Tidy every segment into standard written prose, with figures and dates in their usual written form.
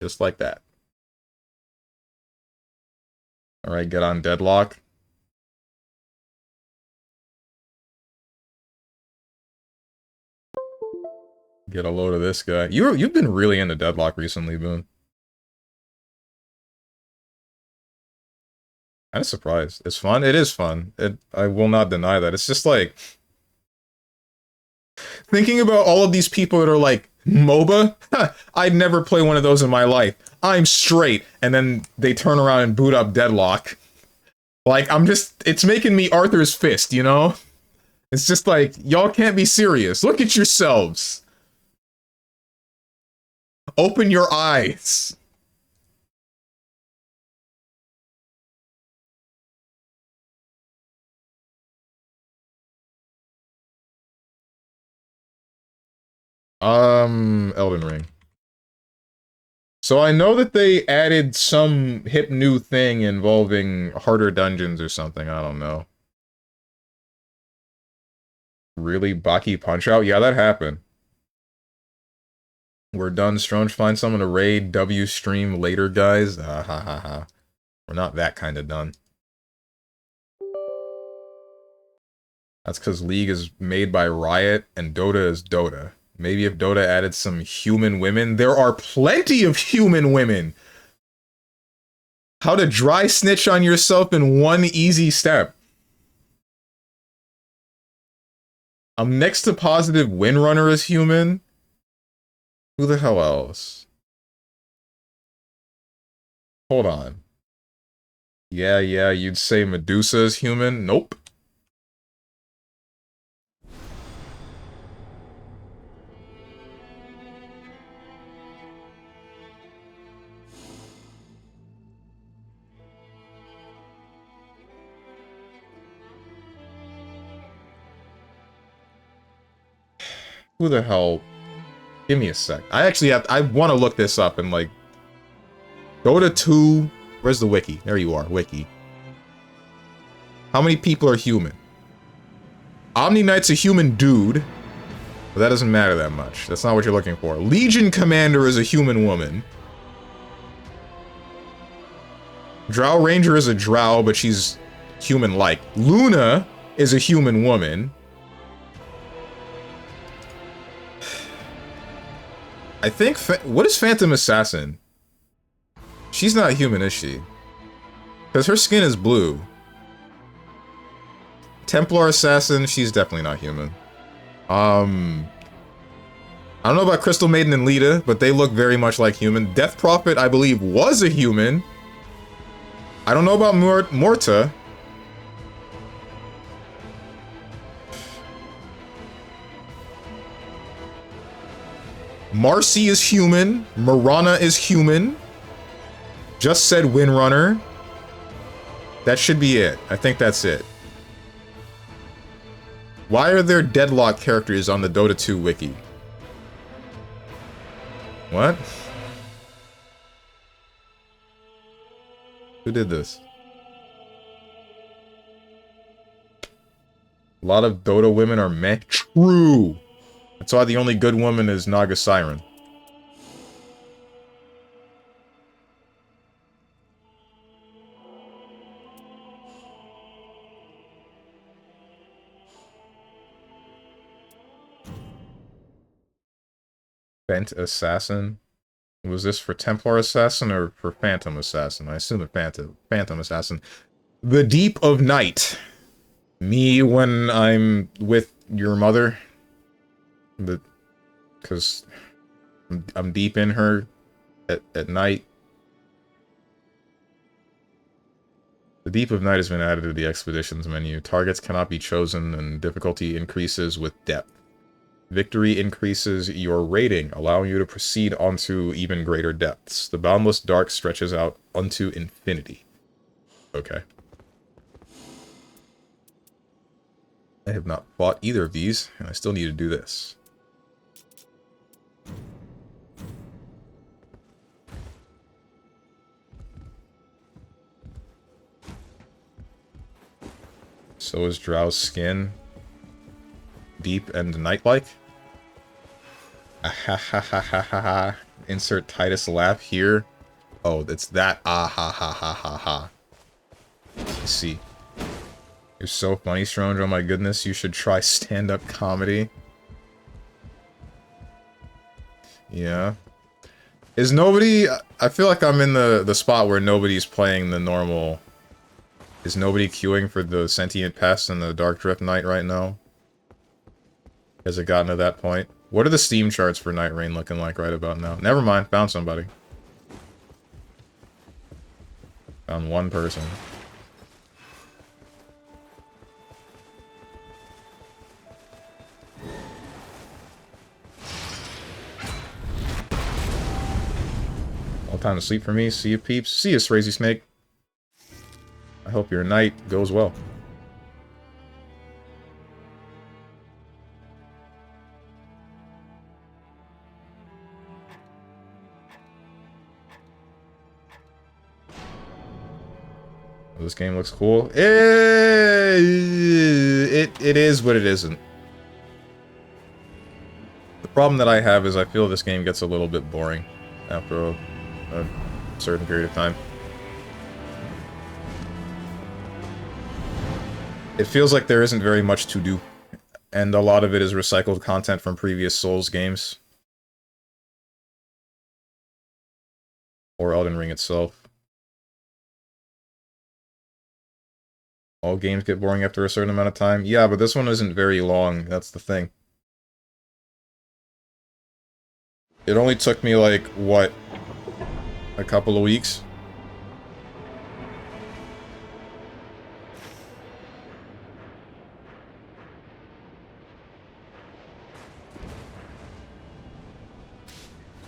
Just like that. Alright, get on deadlock. Get a load of this guy. You've been really into deadlock recently, Boone. I'm surprised. It's fun. It is fun. I will not deny that. It's just like thinking about all of these people that are like MOBA. I'd never play one of those in my life. I'm straight, and then they turn around and boot up deadlock. Like it's making me Arthur's fist, you know? It's just like y'all can't be serious. Look at yourselves. Open your eyes. Elden Ring. So I know that they added some hip new thing involving harder dungeons or something, I don't know. Really? Baki Punch-Out? Yeah, that happened. We're done. Strong, find someone to raid. W stream later, guys. Ha ha ha. We're not that kind of done. That's because League is made by Riot and Dota is Dota. Maybe if Dota added some human women. There are plenty of human women. How to dry snitch on yourself in one easy step. I'm next to positive Windrunner is human. Who the hell else? Hold on. Yeah, you'd say Medusa is human? Nope. Who the hell? Give me a sec. I want to look this up and like... Dota 2... Where's the wiki? There you are, wiki. How many people are human? Omni Knight's a human dude. But that doesn't matter that much. That's not what you're looking for. Legion Commander is a human woman. Drow Ranger is a drow, but she's human-like. Luna is a human woman. I think... What is Phantom Assassin? She's not human, is she? Because her skin is blue. Templar Assassin, she's definitely not human. I don't know about Crystal Maiden and Lita, but they look very much like human. Death Prophet, I believe, was a human. I don't know about Morta. Marcy is human. Mirana is human. Just said Windrunner. That should be it. I think that's it. Why are there deadlock characters on the Dota 2 wiki? What? Who did this? A lot of Dota women are meh. True! That's why the only good woman is Naga Siren. Bent Assassin? Was this for Templar Assassin or for Phantom Assassin? I assume the Phantom Assassin. The Deep of Night. Me when I'm with your mother. Because I'm deep in her at night. The Deep of Night has been added to the Expeditions menu. Targets cannot be chosen and difficulty increases with depth. Victory increases your rating, allowing you to proceed onto even greater depths. The Boundless Dark stretches out unto infinity. Okay. I have not fought either of these, and I still need to do this. So is Drow's skin deep and night-like? Ah, ha ha ha ha ha ha. Insert Titus laugh here. Oh, it's that. Ah ha ha ha ha ha. Let's see. You're so funny, Strange. Oh my goodness, you should try stand-up comedy. Yeah. Is nobody... I feel like I'm in the spot where nobody's playing the normal... Is nobody queuing for the Sentient Pest and the Dark Drift Knight right now? Has it gotten to that point? What are the Steam charts for Nightreign looking like right about now? Never mind, found somebody. Found one person. All time to sleep for me. See you, peeps. See you, Crazy Snake. I hope your night goes well. Oh, this game looks cool. It is, but it isn't. The problem that I have is I feel this game gets a little bit boring after a certain period of time. It feels like there isn't very much to do, and a lot of it is recycled content from previous Souls games. Or Elden Ring itself. All games get boring after a certain amount of time. Yeah, but this one isn't very long, that's the thing. It only took me, like, what? A couple of weeks?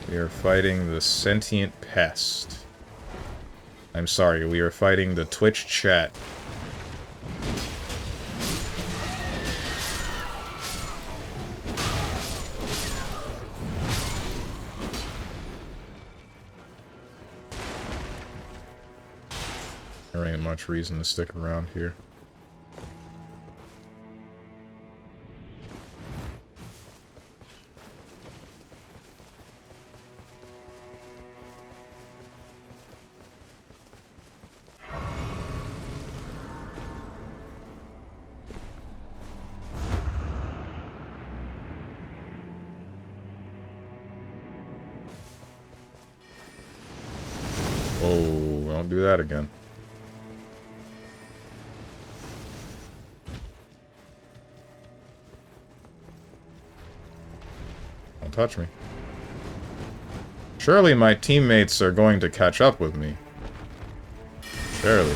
We are fighting the Sentient Pest. I'm sorry, we are fighting the Twitch chat. There ain't much reason to stick around here. Oh, don't do that again. Don't touch me. Surely my teammates are going to catch up with me. Surely.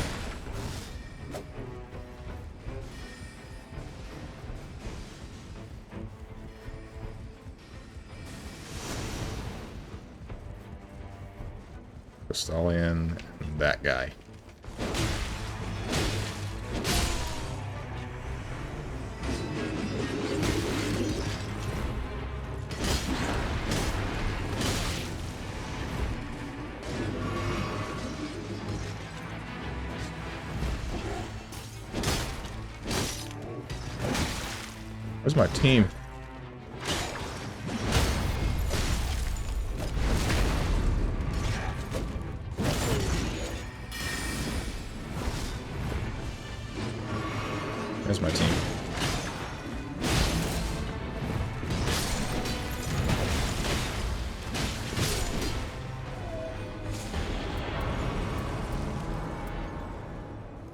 Crystallian and that guy. Where's my team? There's my team.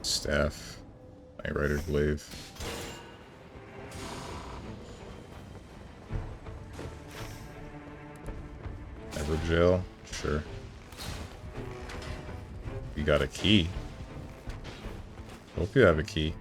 Staff. Nightreign glaive. Jail? Sure. You got a key. Hope you have a key.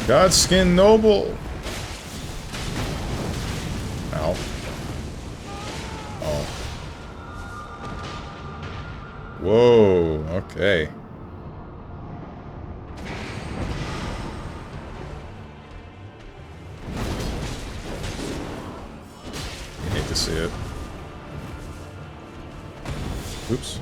Godskin Noble! Ow. Oh. Whoa, okay. to see it. Oops.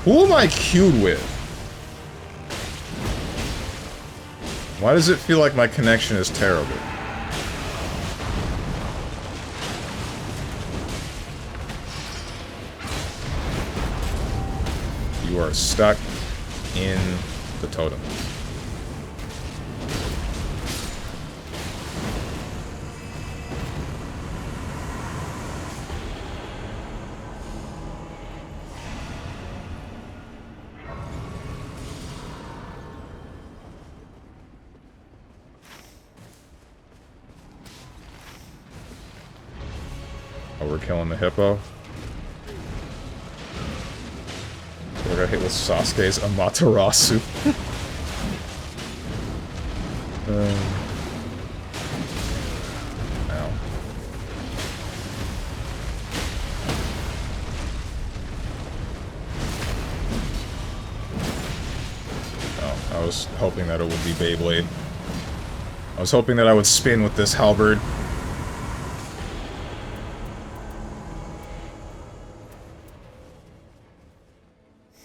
Who am I queued with? Why does it feel like my connection is terrible? You are stuck in the totem. Oh, we're killing the hippo. We're gonna hit with Sasuke's Amaterasu. Ow. Oh, I was hoping that it would be Beyblade. I was hoping that I would spin with this halberd.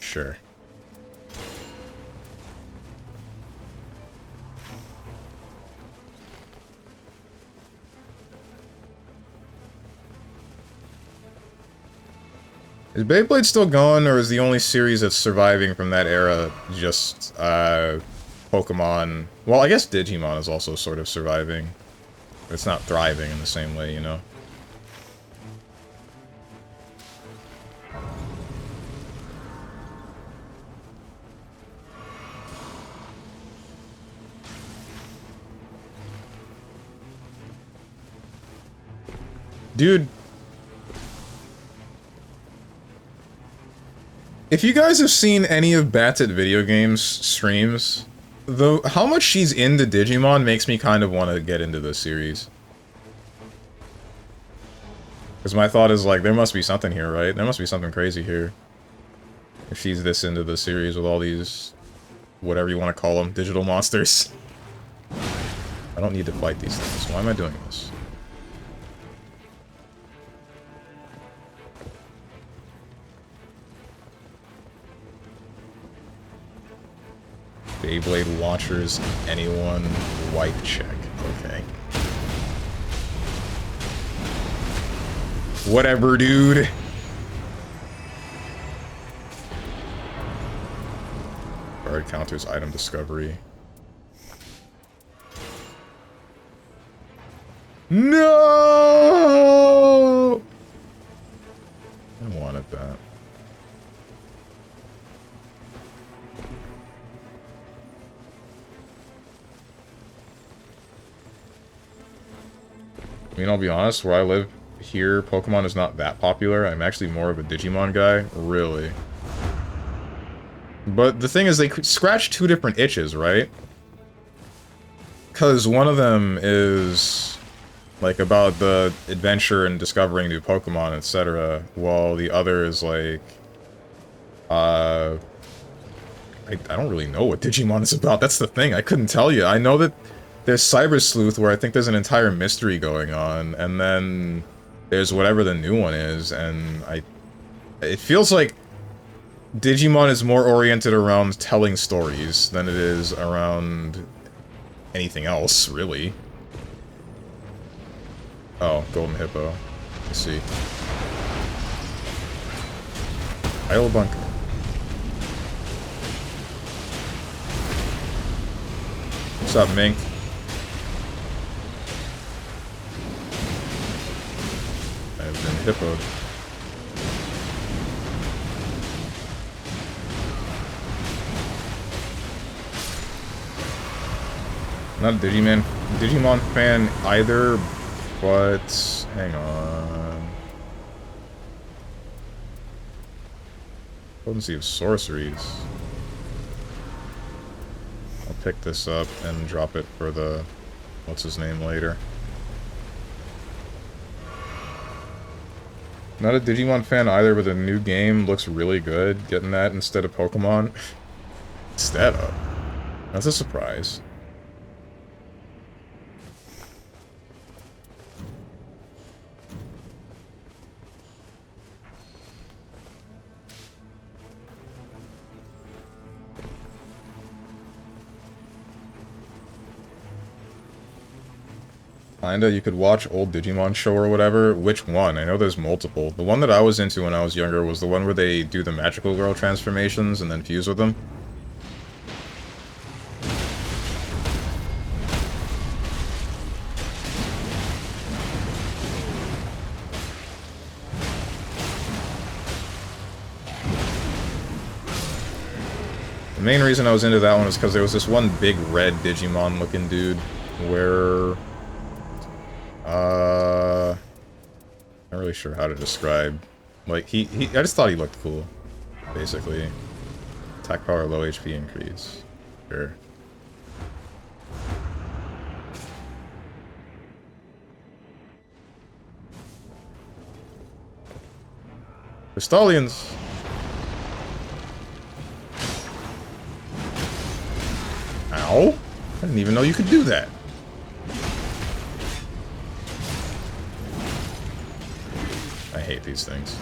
Sure. Is Beyblade still going, or is the only series that's surviving from that era just, Pokemon? Well, I guess Digimon is also sort of surviving. But it's not thriving in the same way, you know? Dude. If you guys have seen any of Bat's at Video Games streams, how much she's into Digimon makes me kind of want to get into this series. Because my thought is, like, there must be something here, right? There must be something crazy here. If she's this into the series with all these, whatever you want to call them, digital monsters. I don't need to fight these things. Why am I doing this? Beyblade launchers, anyone, white check. Okay. Whatever, dude. Card counters item discovery. No! I wanted that. I mean, I'll be honest, where I live here, Pokemon is not that popular. I'm actually more of a Digimon guy, really. But the thing is, they scratch two different itches, right? Because one of them is, like, about the adventure and discovering new Pokemon, etc., while the other is, like, I don't really know what Digimon is about. That's the thing, I couldn't tell you. I know that there's Cyber Sleuth, where I think there's an entire mystery going on, and then there's whatever the new one is, and it feels like Digimon is more oriented around telling stories than it is around anything else, really. Oh, Golden Hippo. Let's see. Isle Bunker. What's up, Mink? I've been hippoed. Not a Digimon fan either, but hang on. Potency of sorceries. I'll pick this up and drop it for the what's his name later. Not a Digimon fan either, but the new game looks really good. Getting that instead of Pokemon. Instead of. That's a surprise. Kinda, you could watch old Digimon show or whatever. Which one? I know there's multiple. The one that I was into when I was younger was the one where they do the magical girl transformations and then fuse with them. The main reason I was into that one is because there was this one big red Digimon looking dude where not really sure how to describe. Like, I just thought he looked cool, basically. Attack power, low HP increase. Sure. Crystallians! Ow! I didn't even know you could do that. I hate these things.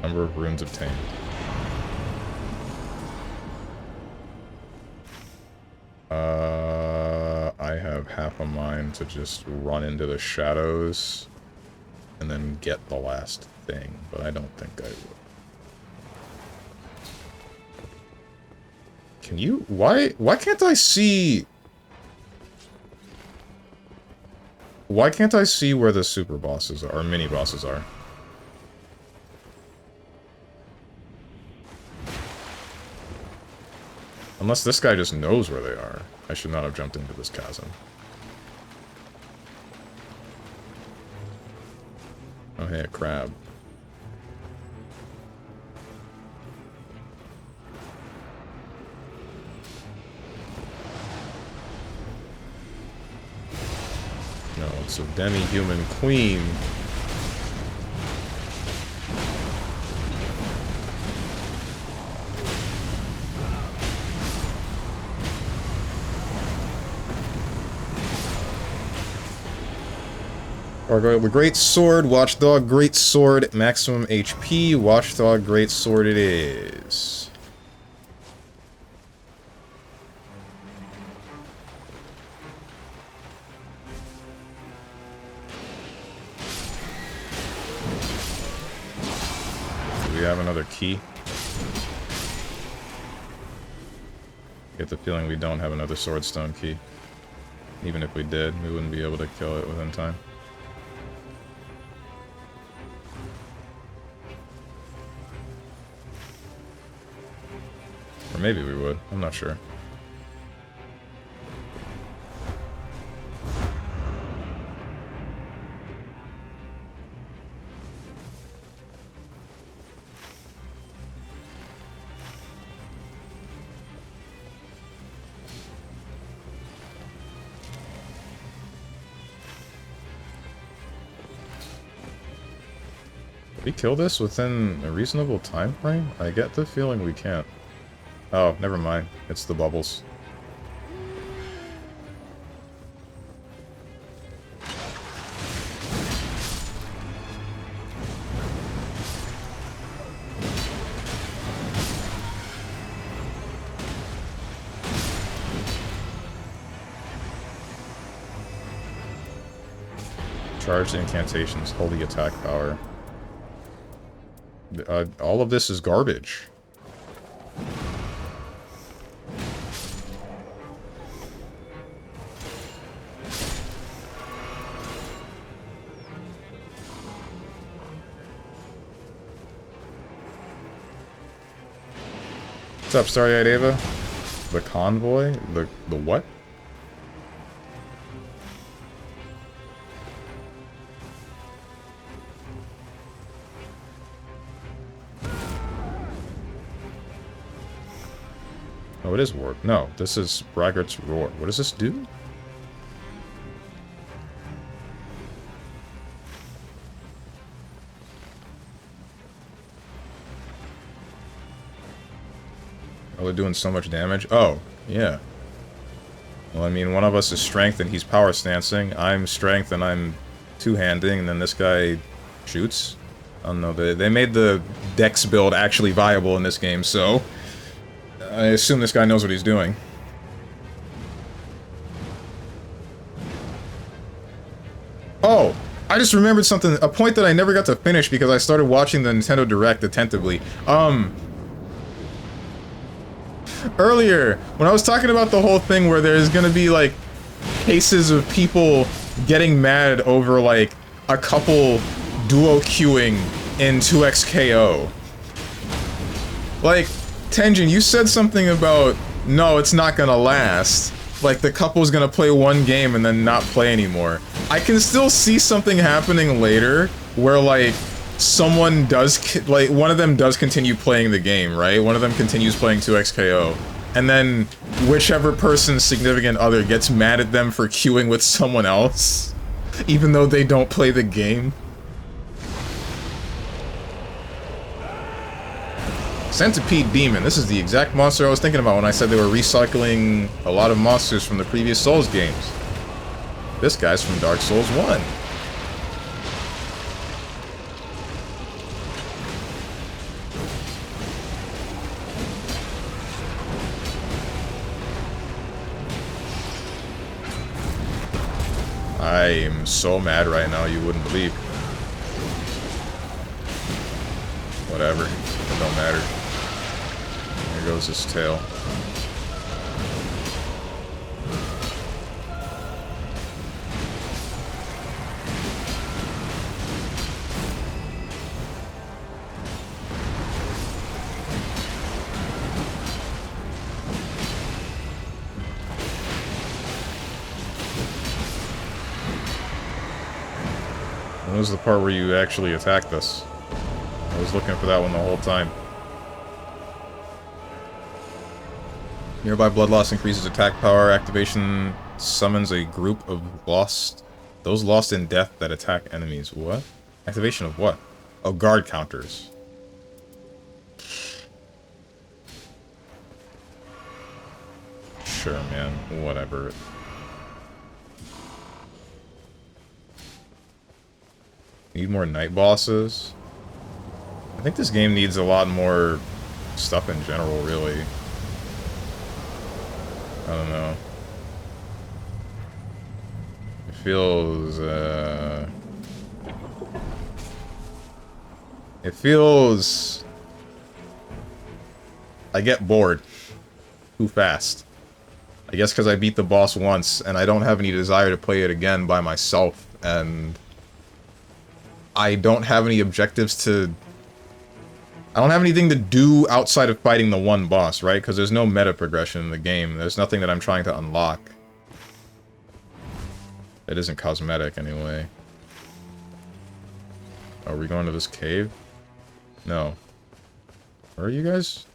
Number of runes obtained. I have half a mind to just run into the shadows and then get the last thing, but I don't think I will. Can you... Why can't I see... Why can't I see where the super bosses are, or mini bosses are? Unless this guy just knows where they are. I should not have jumped into this chasm. Oh, hey, a crab. No, it's a demi-human queen. The Great Sword, Watchdog, Great Sword, maximum HP, Watchdog, Great Sword it is. Do we have another key? I get the feeling we don't have another Swordstone key. Even if we did, we wouldn't be able to kill it within time. Or maybe we would. I'm not sure. Did we kill this within a reasonable time frame? I get the feeling we can't. Oh, never mind. It's the bubbles. Charged incantations, holy attack power. All of this is garbage. What's up, Starry-Eyed Ava? The convoy? The what? Oh, it is Warp. No, this is Braggart's Roar. What does this do? Oh, they're doing so much damage? Oh, yeah. Well, I mean, one of us is strength and he's power stancing. I'm strength and I'm two-handing, and then this guy shoots. I don't know, they made the dex build actually viable in this game, so I assume this guy knows what he's doing. Oh! I just remembered something, a point that I never got to finish because I started watching the Nintendo Direct attentively. Earlier, when I was talking about the whole thing where there's gonna be, like, cases of people getting mad over, like, a couple duo queuing in 2xKO. Like, Tenjin, you said something about, no, it's not gonna last. Like, the couple's gonna play one game and then not play anymore. I can still see something happening later where, like, someone does, like, one of them does continue playing the game, right? One of them continues playing 2xKO. And then, whichever person's significant other gets mad at them for queuing with someone else, even though they don't play the game. Centipede Demon. This is the exact monster I was thinking about when I said they were recycling a lot of monsters from the previous Souls games. This guy's from Dark Souls 1. I am so mad right now, you wouldn't believe. Whatever. It don't matter. There goes his tail. When was the part where you actually attacked us? I was looking for that one the whole time. Nearby blood loss increases attack power. Activation summons a group of those lost in death that attack enemies. What? Activation of what? Oh, guard counters. Sure, man. Whatever. Need more night bosses? I think this game needs a lot more stuff in general, really. I don't know. It feels, It feels... I get bored too fast. I guess because I beat the boss once, and I don't have any desire to play it again by myself, and... I don't have any objectives to... I don't have anything to do outside of fighting the one boss, right? Because there's no meta progression in the game. There's nothing that I'm trying to unlock. It isn't cosmetic, anyway. Are we going to this cave? No. Where are you guys?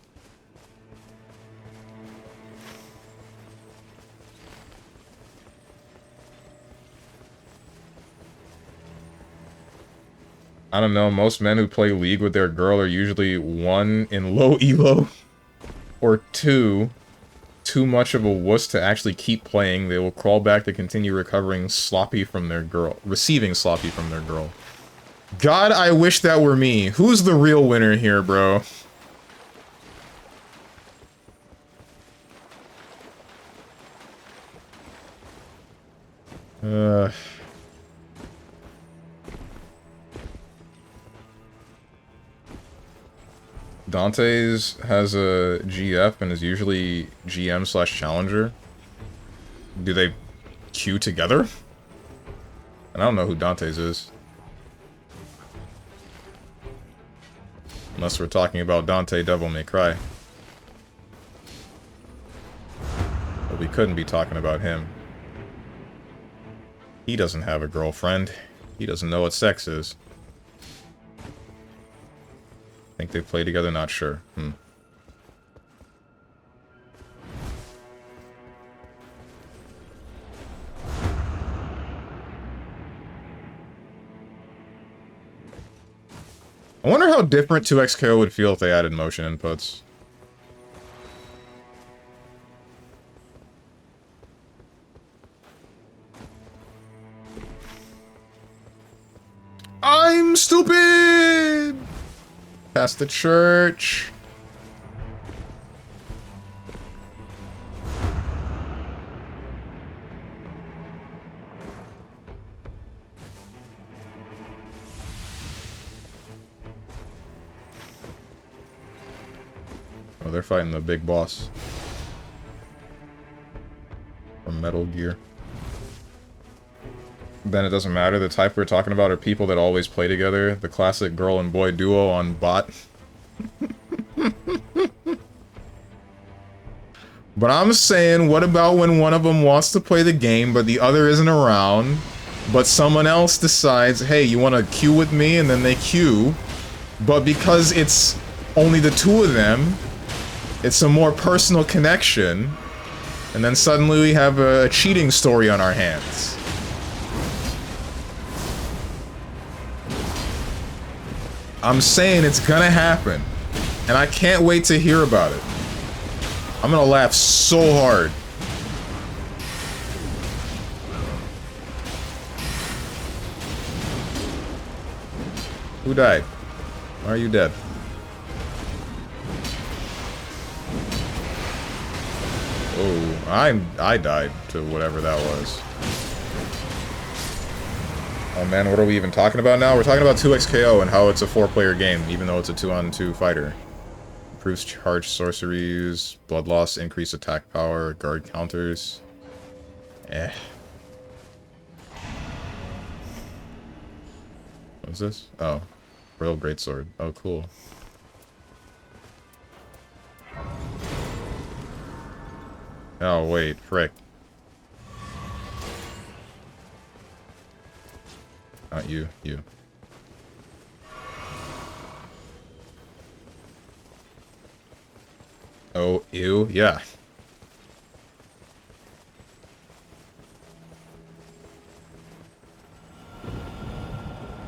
I don't know, most men who play League with their girl are usually 1, in low elo, or 2, too much of a wuss to actually keep playing. They will crawl back to continue receiving sloppy from their girl. God, I wish that were me. Who's the real winner here, bro? Dante's has a GF and is usually GM/challenger. Do they queue together? And I don't know who Dante's is. Unless we're talking about Dante Devil May Cry. But we couldn't be talking about him. He doesn't have a girlfriend. He doesn't know what sex is. Think they play together? Not sure. I wonder how different 2xKO would feel if they added motion inputs. I'm stupid! Past the church. Oh, they're fighting the big boss. From Metal Gear. Then it doesn't matter. The type we're talking about are people that always play together. The classic girl and boy duo on bot. But I'm saying, what about when one of them wants to play the game, but the other isn't around, but someone else decides, hey, you want to queue with me? And then they queue. But because it's only the two of them, it's a more personal connection. And then suddenly we have a cheating story on our hands. I'm saying it's gonna happen. And I can't wait to hear about it. I'm gonna laugh so hard. Who died? Why are you dead? Oh, I died to whatever that was. Oh man, what are we even talking about now? We're talking about 2xKO and how it's a 4-player game, even though it's a 2-on-2 fighter. Improves charge sorceries, blood loss, increased attack power, guard counters. Eh. What's this? Oh. Royal Greatsword. Oh, cool. Oh, wait. Frick. Not you. You. Oh, ew. Yeah.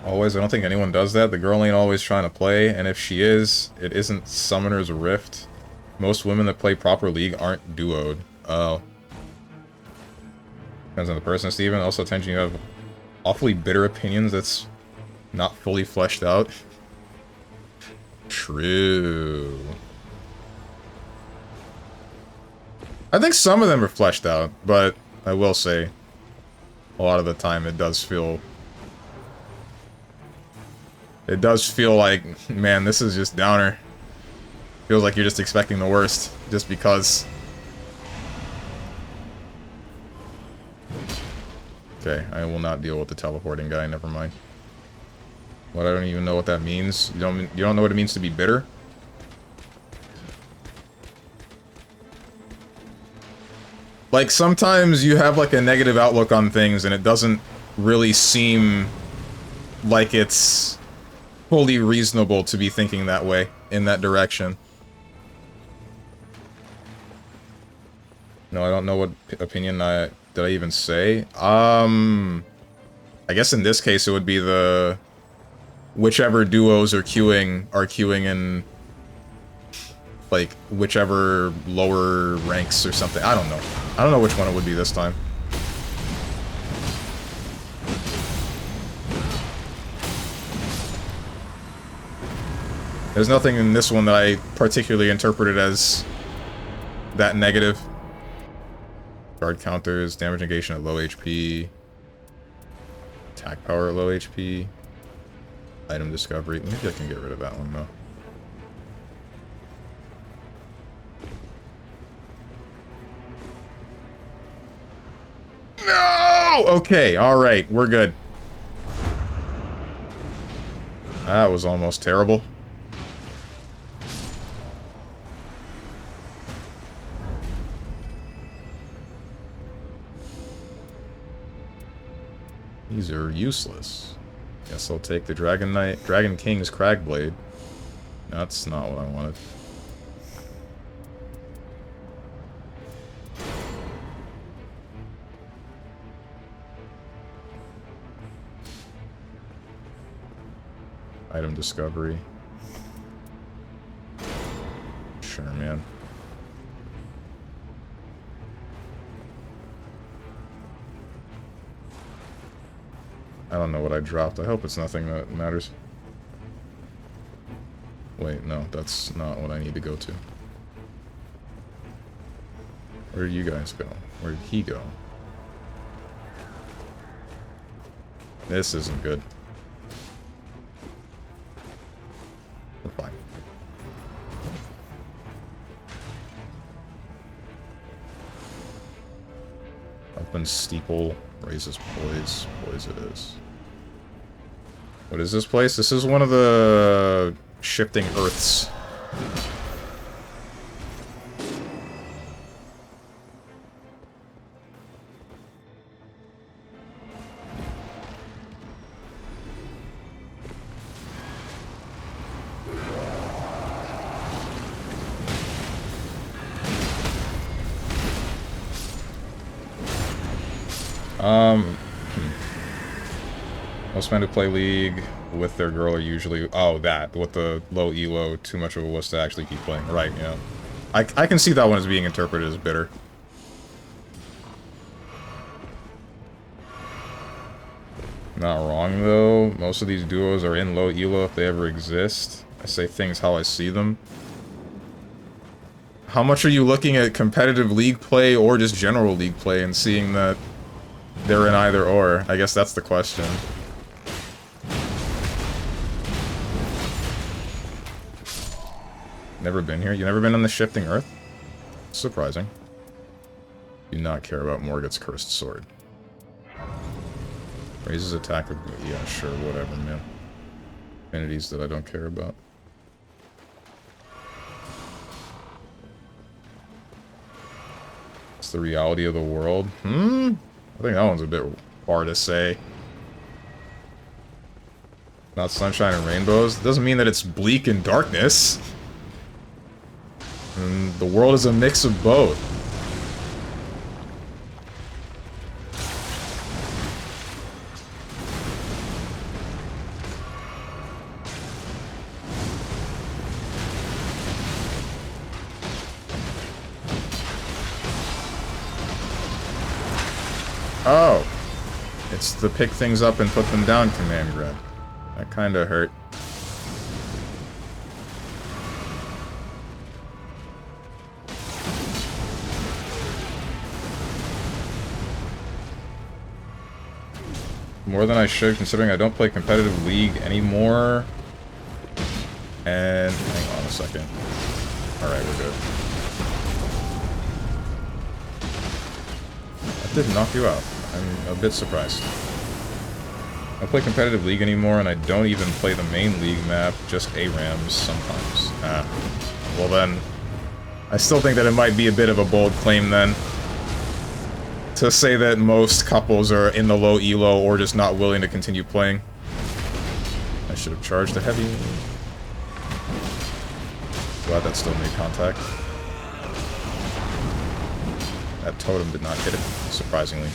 Always, I don't think anyone does that. The girl ain't always trying to play, and if she is, it isn't Summoner's Rift. Most women that play proper League aren't duoed. Oh. Depends on the person, Steven. Also, attention, you have awfully bitter opinions that's not fully fleshed out. True. I think some of them are fleshed out, but I will say, a lot of the time it does feel... It does feel like, man, this is just downer. Feels like you're just expecting the worst, just because. Okay, I will not deal with the teleporting guy, never mind. What, I don't even know what that means. You don't know what it means to be bitter? Like, sometimes you have, like, a negative outlook on things, and it doesn't really seem like it's fully reasonable to be thinking that way, in that direction. No, I don't know what opinion did I even say. I guess in this case it would be the whichever duos are queuing in like whichever lower ranks or something. I don't know. I don't know which one it would be this time. There's nothing in this one that I particularly interpreted as that negative. Guard counters, damage negation at low HP. Attack power at low HP. Item discovery. Maybe I can get rid of that one though. No! Okay, alright, we're good. That was almost terrible. These are useless. Guess I'll take the Dragon King's Cragblade. That's not what I wanted. Item discovery. sure, man. I don't know what I dropped. I hope it's nothing that matters. Wait, no, that's not what I need to go to. Where did you guys go? Where did he go? This isn't good. We're fine. Open steeple, raises poise. Poise it is. What is this place? This is one of the shifting earths. Most men who play League with their girl are usually... Oh, that. With the low elo, too much of a wuss to actually keep playing. Right, yeah. I can see that one as being interpreted as bitter. Not wrong, though. Most of these duos are in low elo if they ever exist. I say things how I see them. How much are you looking at competitive League play or just general League play and seeing that they're in either or? I guess that's the question. Never been here? You never been on the Shifting Earth? Surprising. Do not care about Morgoth's Cursed Sword. Raises attack... Yeah, sure, whatever, man. Affinities that I don't care about. It's the reality of the world. I think that one's a bit hard to say. Not sunshine and rainbows. Doesn't mean that it's bleak and darkness. The world is a mix of both. Oh. It's the pick things up and put them down command grab. That kinda hurt. More than I should, considering I don't play competitive League anymore. And... hang on a second. Alright, we're good. That did knock you out. I'm a bit surprised. I don't play competitive League anymore, and I don't even play the main League map, just ARAMs sometimes. Well then... I still think that it might be a bit of a bold claim then. To say that most couples are in the low elo or just not willing to continue playing. I should have charged a heavy. Glad that still made contact. That totem did not hit it, surprisingly.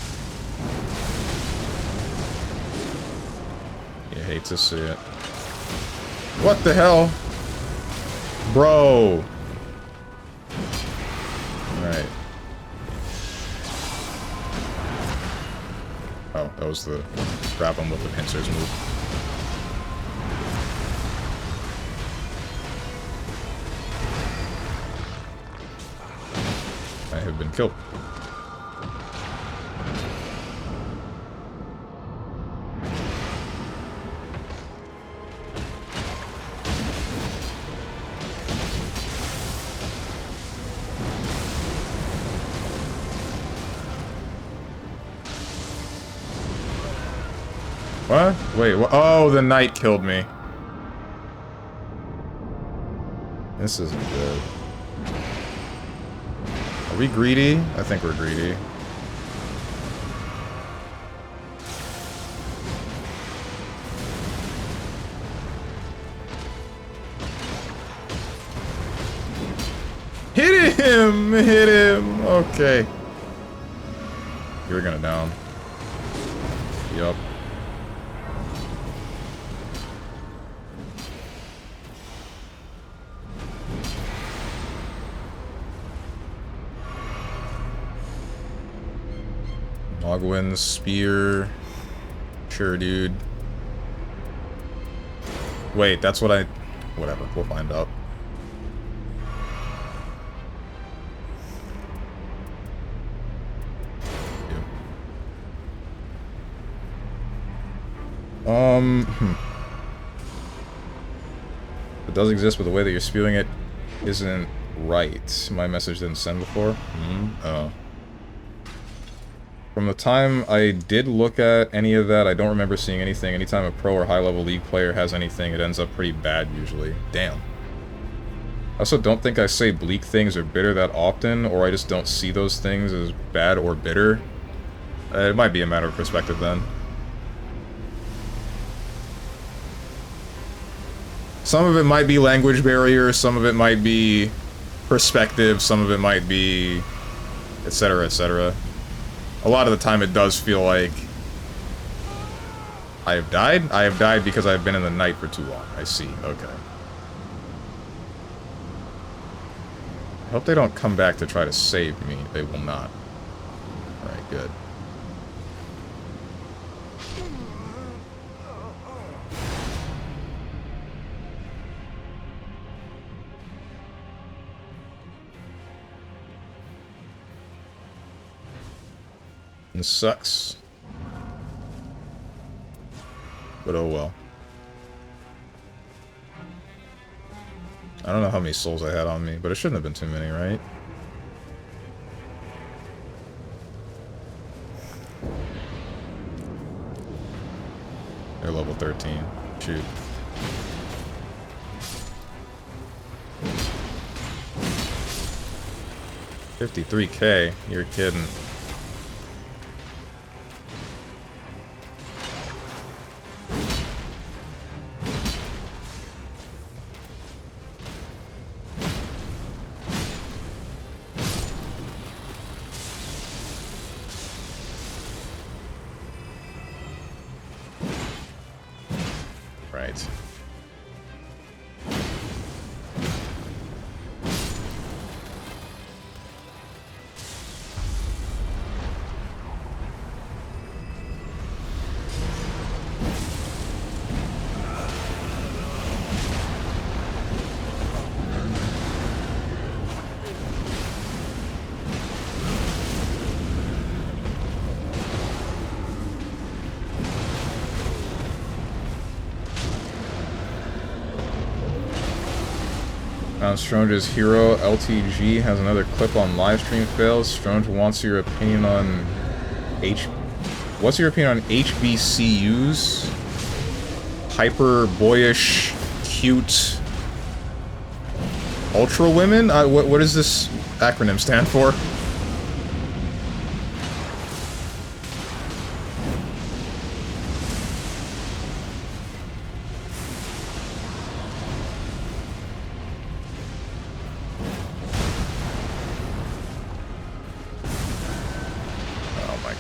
You hate to see it. What the hell? Bro! Alright. Oh, that was the grab him with the pincers move. I have been killed. What? Wait, what? Oh, the knight killed me. This isn't good. Are we greedy? I think we're greedy. Hit him! Hit him! Okay. You're gonna down. Yup. Logwin, spear. Sure, dude. Wait, that's what I... Whatever, we'll find out. It does exist, but the way that you're spewing it isn't right. My message didn't send before? Oh. From the time I did look at any of that, I don't remember seeing anything. Anytime a pro or high-level league player has anything, it ends up pretty bad usually. Damn. I also don't think I say bleak things or bitter that often, or I just don't see those things as bad or bitter. It might be a matter of perspective then. Some of it might be language barrier, some of it might be perspective, some of it might be etc, etc. A lot of the time it does feel like I have died? I have died because I've been in the night for too long. I see, okay. I hope they don't come back to try to save me. They will not. Alright, good. This sucks. But oh well. I don't know how many souls I had on me, but it shouldn't have been too many, right? They're level 13. Shoot. $53K? You're kidding. Right. Stronge's hero LTG has another clip on livestream fails. Stronge wants your opinion on What's your opinion on HBCUs? Hyper boyish, cute, ultra women? What does this acronym stand for?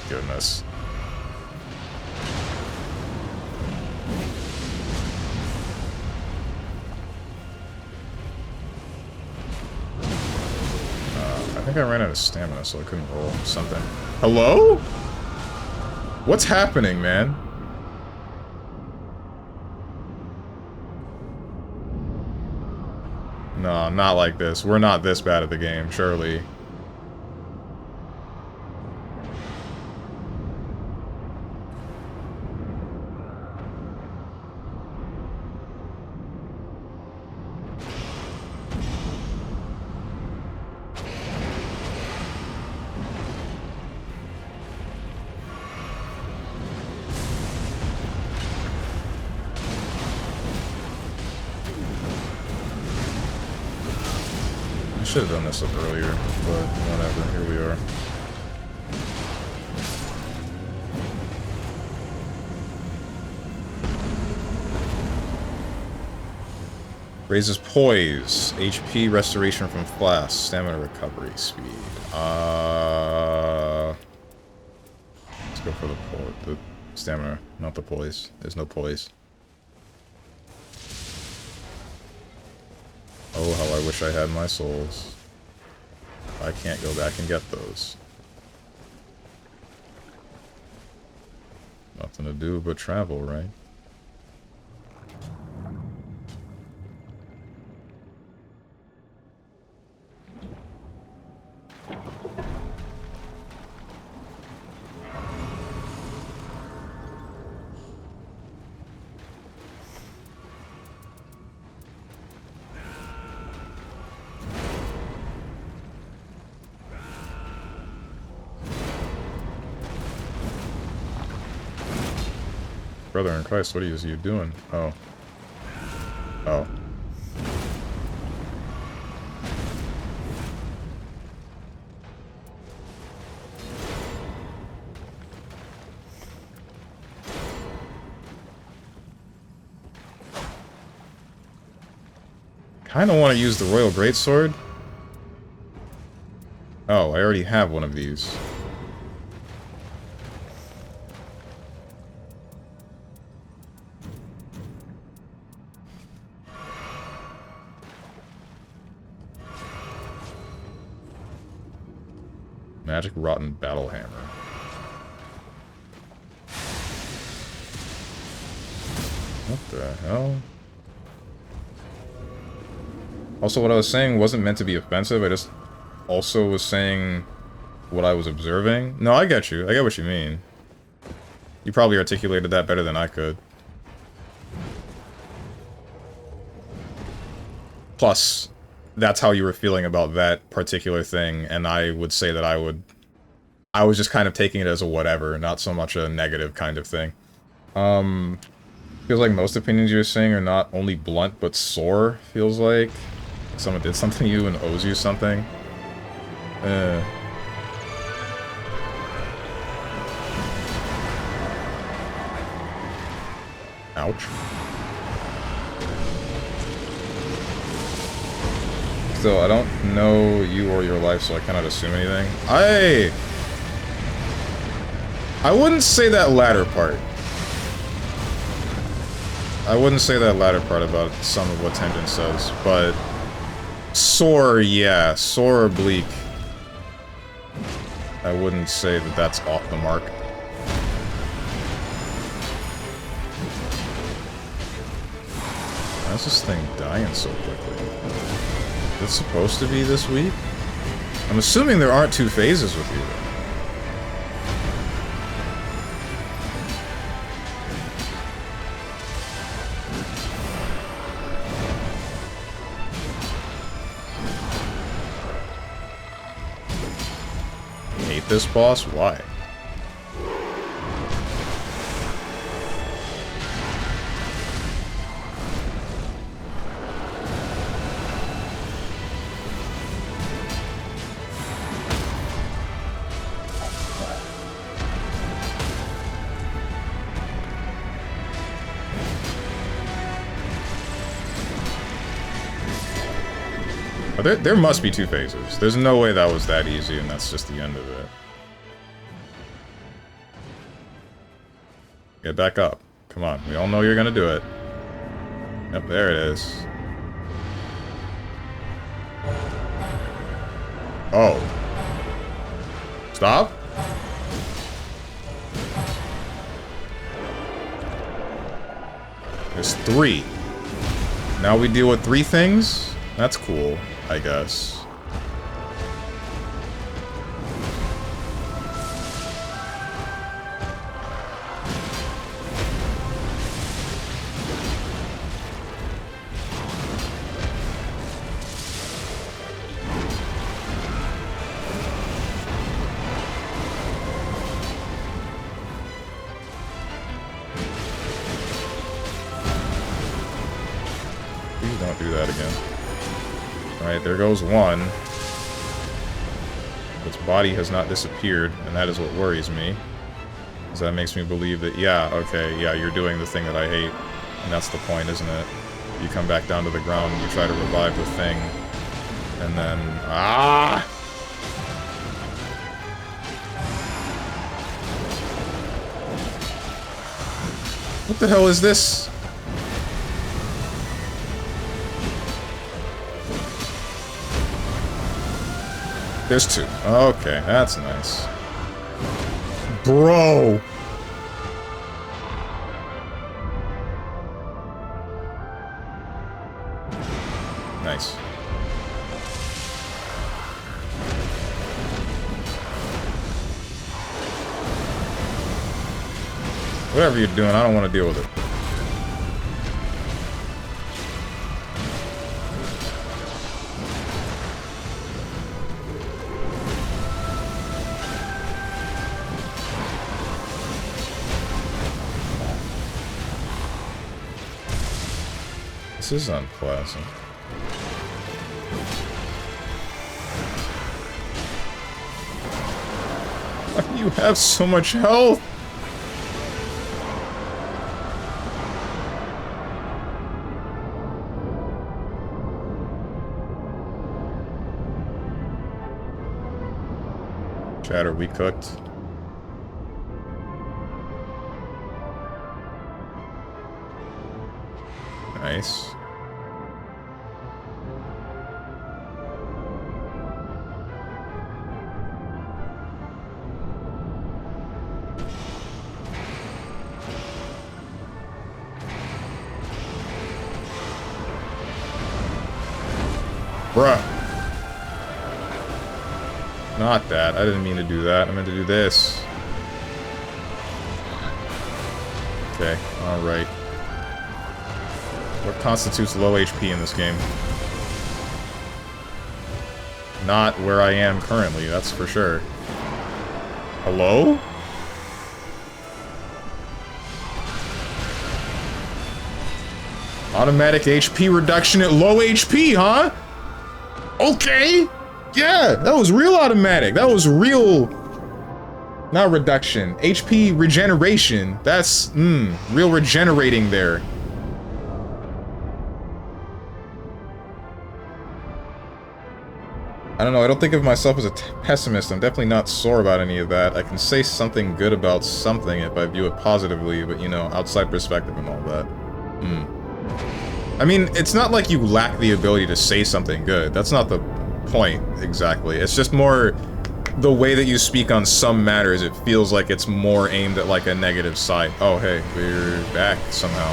Goodness. I think I ran out of stamina, so I couldn't roll something. Hello? What's happening, man? No, not like this. We're not this bad at the game, surely. Should have done this up earlier, but whatever, here we are. Raises poise, HP restoration from flask, stamina recovery speed. Let's go for the stamina, not the poise. There's no poise. Oh, how I wish I had my souls. I can't go back and get those. Nothing to do but travel, right? Brother in Christ, what are you doing? Oh. Oh. Kinda want to use the Royal Greatsword. Oh, I already have one of these. Magic Rotten Battle Hammer. What the hell? Also, what I was saying wasn't meant to be offensive, I just also was saying what I was observing. No, I get you. I get what you mean. You probably articulated that better than I could. Plus, that's how you were feeling about that particular thing, and I would say that I was just kind of taking it as a whatever, not so much a negative kind of thing. Feels like most opinions you're saying are not only blunt, but sore, feels like. Someone did something to you and owes you something. Ouch. Still, I don't know you or your life, so I cannot assume anything. I wouldn't say that latter part. I wouldn't say that latter part about some of what Tengen says, but... Sore, yeah. Sore or bleak. I wouldn't say that that's off the mark. Why is this thing dying so quickly? Is it supposed to be this week? I'm assuming there aren't two phases with you, though. This boss? Why? There must be two phases. There's no way that was that easy and that's just the end of it. Get back up. Come on, we all know you're gonna do it. Yep, there it is. Oh. Stop? There's 3. Now we deal with 3 things? That's cool, I guess. There goes one. Its body has not disappeared, and that is what worries me. Because that makes me believe that, yeah, okay, yeah, you're doing the thing that I hate. And that's the point, isn't it? You come back down to the ground and you try to revive the thing. And then... Ah! What the hell is this? There's 2. Okay, that's nice. Bro! Whatever you're doing, I don't want to deal with it. This is unpleasant. Why do you have so much health? Chat, are we cooked? Nice. Bruh. Not that. I didn't mean to do that. I meant to do this. Okay, alright. What constitutes low HP in this game? Not where I am currently, that's for sure. Hello? Automatic HP reduction at low HP, huh? Okay! Yeah, that was real automatic. That was real... Not reduction. HP regeneration. That's, real regenerating there. I don't know, I don't think of myself as a pessimist. I'm definitely not sore about any of that. I can say something good about something if I view it positively, but, you know, outside perspective and all that. I mean, it's not like you lack the ability to say something good. That's not the point, exactly. It's just more the way that you speak on some matters. It feels like it's more aimed at, like, a negative side. Oh, hey, we're back somehow.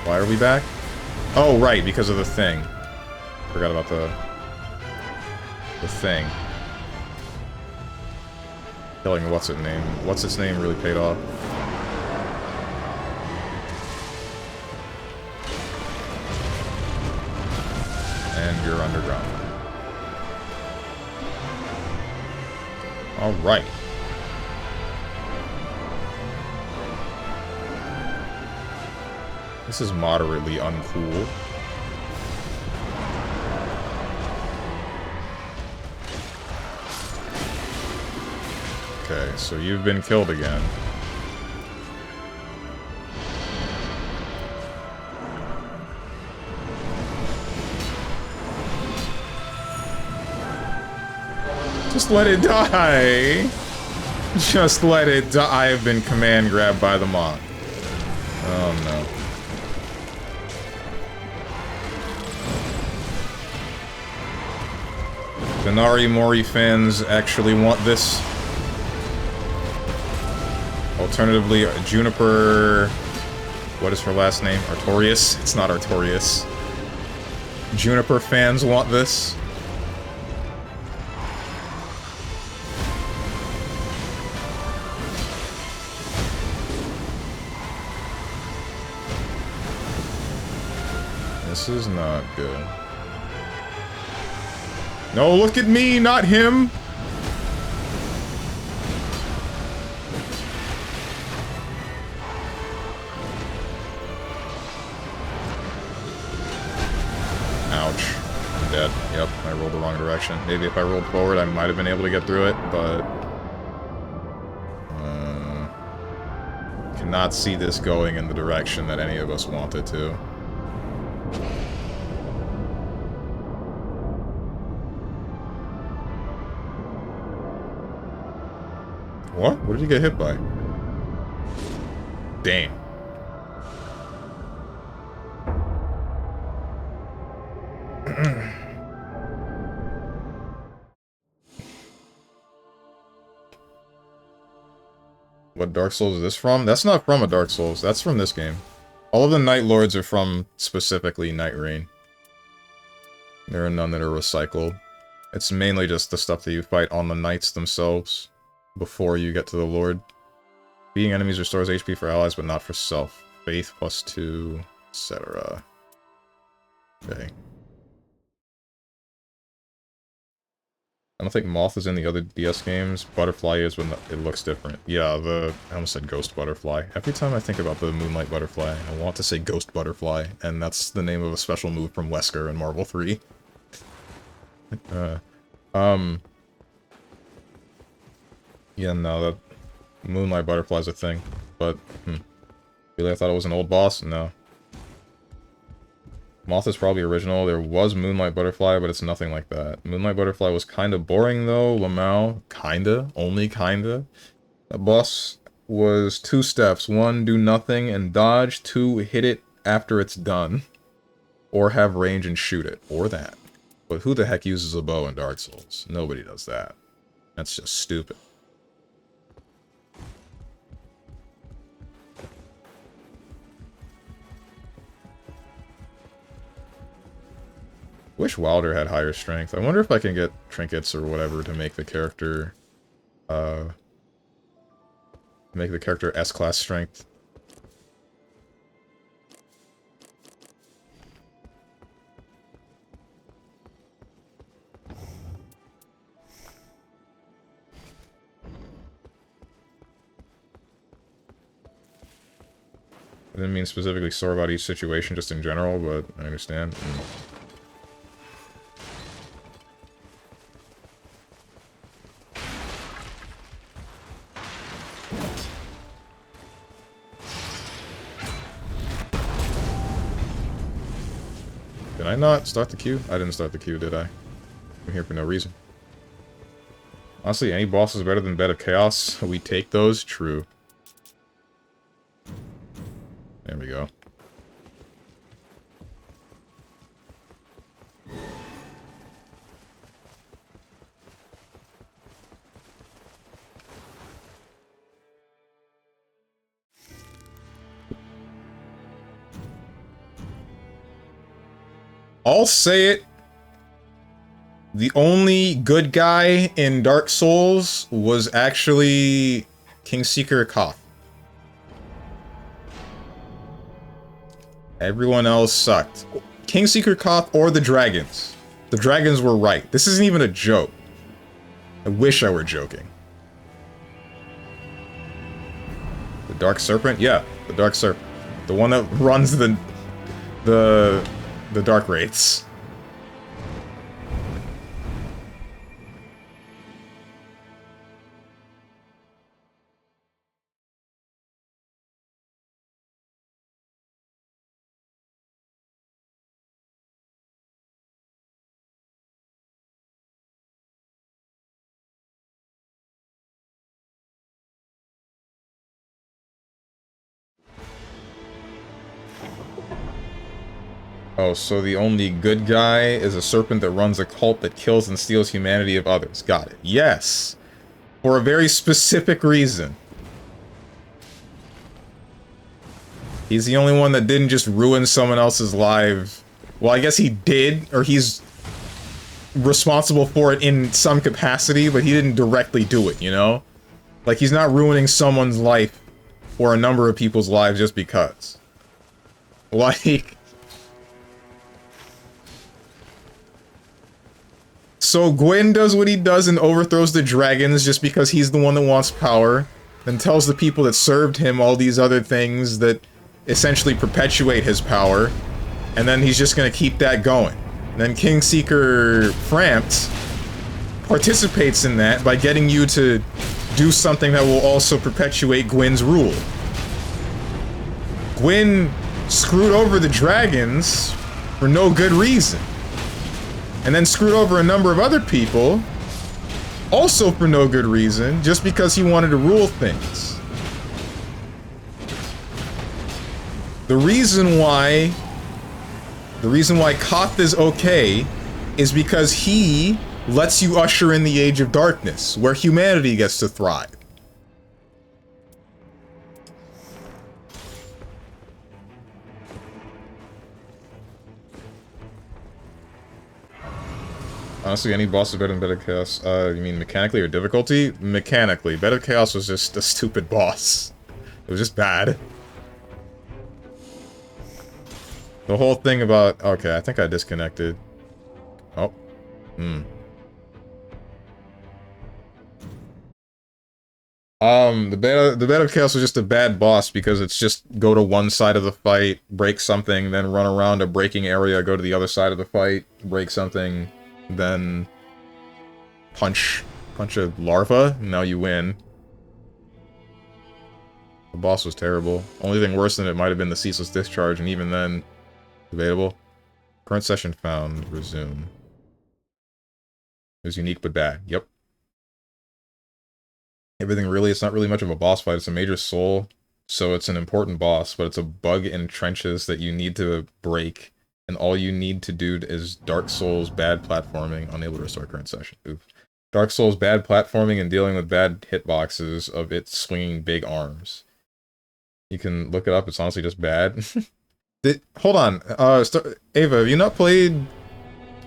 Why are we back? Oh, right, because of the thing. Forgot about the thing. Killing what's its name. What's its name really paid off. And you're underground. Alright. This is moderately uncool. Okay, so you've been killed again. Just let it die! Just let it die. I have been command grabbed by the mob. Oh no. Denari Mori fans actually want this. Alternatively, Juniper... What is her last name? Artorias? It's not Artorias. Juniper fans want this. This is not good. No, look at me, not him! Ouch. I'm dead. Yep, I rolled the wrong direction. Maybe if I rolled forward, I might have been able to get through it, but... cannot see this going in the direction that any of us wanted to. What? What did you get hit by? Damn. What Dark Souls is this from? That's not from a Dark Souls. That's from this game. All of the Night Lords are from, specifically, Nightreign. There are none that are recycled. It's mainly just the stuff that you fight on the knights themselves before you get to the Lord. Beating enemies restores HP for allies, but not for self. Faith +2, etc. Okay. I don't think Moth is in the other DS games. Butterfly is when it looks different. Yeah, I almost said Ghost Butterfly. Every time I think about the Moonlight Butterfly, I want to say Ghost Butterfly, and that's the name of a special move from Wesker in Marvel 3. Yeah, no, that Moonlight Butterfly's a thing, but, really I thought it was an old boss? No. Moth is probably original. There was Moonlight Butterfly, but it's nothing like that. Moonlight Butterfly was kinda boring, though. Lamau, kinda. Only kinda. That boss was 2 steps. 1, do nothing and dodge. 2, hit it after it's done. Or have range and shoot it. Or that. But who the heck uses a bow in Dark Souls? Nobody does that. That's just stupid. Wish Wilder had higher strength. I wonder if I can get trinkets or whatever to make the character, S-class strength. I didn't mean specifically sore about each situation, just in general, but I understand. Did I not start the queue? I didn't start the queue, did I? I'm here for no reason. Honestly, any boss is better than Bed of Chaos. We take those? True. There we go. I'll say it. The only good guy in Dark Souls was actually Kingseeker Koth. Everyone else sucked. Kingseeker Koth or the dragons. The dragons were right. This isn't even a joke. I wish I were joking. The Dark Serpent? Yeah, the Dark Serpent. The one that runs the Dark Wraiths. Oh, so the only good guy is a serpent that runs a cult that kills and steals humanity of others. Got it. Yes. For a very specific reason. He's the only one that didn't just ruin someone else's life. Well, I guess he did, or he's responsible for it in some capacity, but he didn't directly do it, you know? Like, he's not ruining someone's life or a number of people's lives just because. Like... So Gwyn does what he does and overthrows the dragons just because he's the one that wants power, and tells the people that served him all these other things that essentially perpetuate his power, and then he's just gonna keep that going. And then Kingseeker Frampt participates in that by getting you to do something that will also perpetuate Gwyn's rule. Gwyn screwed over the dragons for no good reason. And then screwed over a number of other people, also for no good reason, just because he wanted to rule things. The reason why Koth is okay is because he lets you usher in the Age of Darkness, where humanity gets to thrive. Honestly, any boss is better than Bed of Chaos. You mean mechanically or difficulty? Mechanically. Bed of Chaos was just a stupid boss. It was just bad. The whole thing about... Okay, I think I disconnected. Oh. The Bed of Chaos was just a bad boss because it's just go to one side of the fight, break something, then run around a breaking area, go to the other side of the fight, break something, then punch a larva, and now you win. The boss was terrible. Only thing worse than it might have been the Ceaseless Discharge, and even then, debatable. Current session found. Resume. It was unique but bad. Yep. Everything really, it's not really much of a boss fight. It's a major soul, so it's an important boss, but it's a bug in trenches that you need to break, and all you need to do is Dark Souls bad platforming, unable to restore current session. Oof. Dark Souls bad platforming and dealing with bad hitboxes of it swinging big arms. You can look it up, it's honestly just bad. Hold on, Ava, have you not played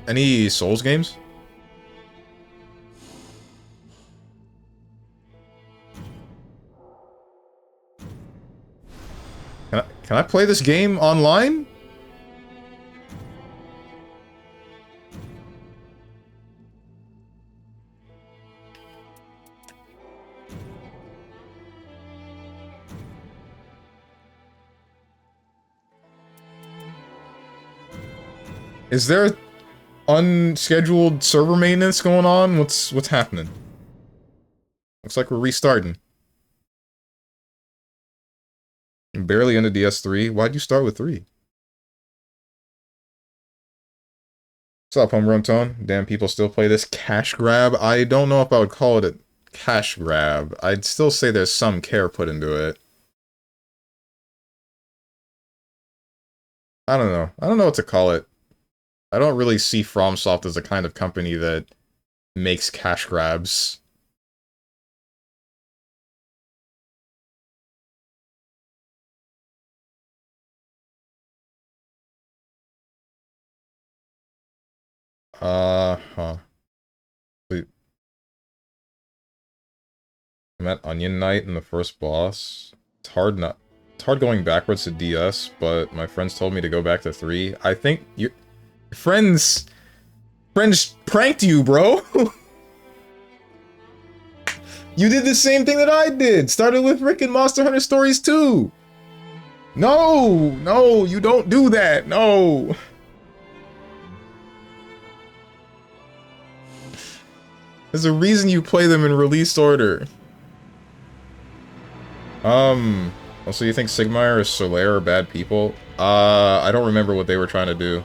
any Souls games? Can I play this game online? Is there unscheduled server maintenance going on? What's happening? Looks like we're restarting. Barely into DS3. Why'd you start with 3? What's up, Homegrown Tone? Damn, people still play this cash grab. I don't know if I would call it a cash grab. I'd still say there's some care put into it. I don't know. I don't know what to call it. I don't really see FromSoft as the kind of company that makes cash grabs. Huh. Wait. I'm at Onion Knight in the first boss. It's hard going backwards to DS, but my friends told me to go back to 3. I think your friends pranked you, bro. You did the same thing that I did. Started with frickin' Monster Hunter Stories 2. No, you don't do that. No. There's a reason you play them in release order. Also, you think Sigmire or Solaire are bad people? I don't remember what they were trying to do.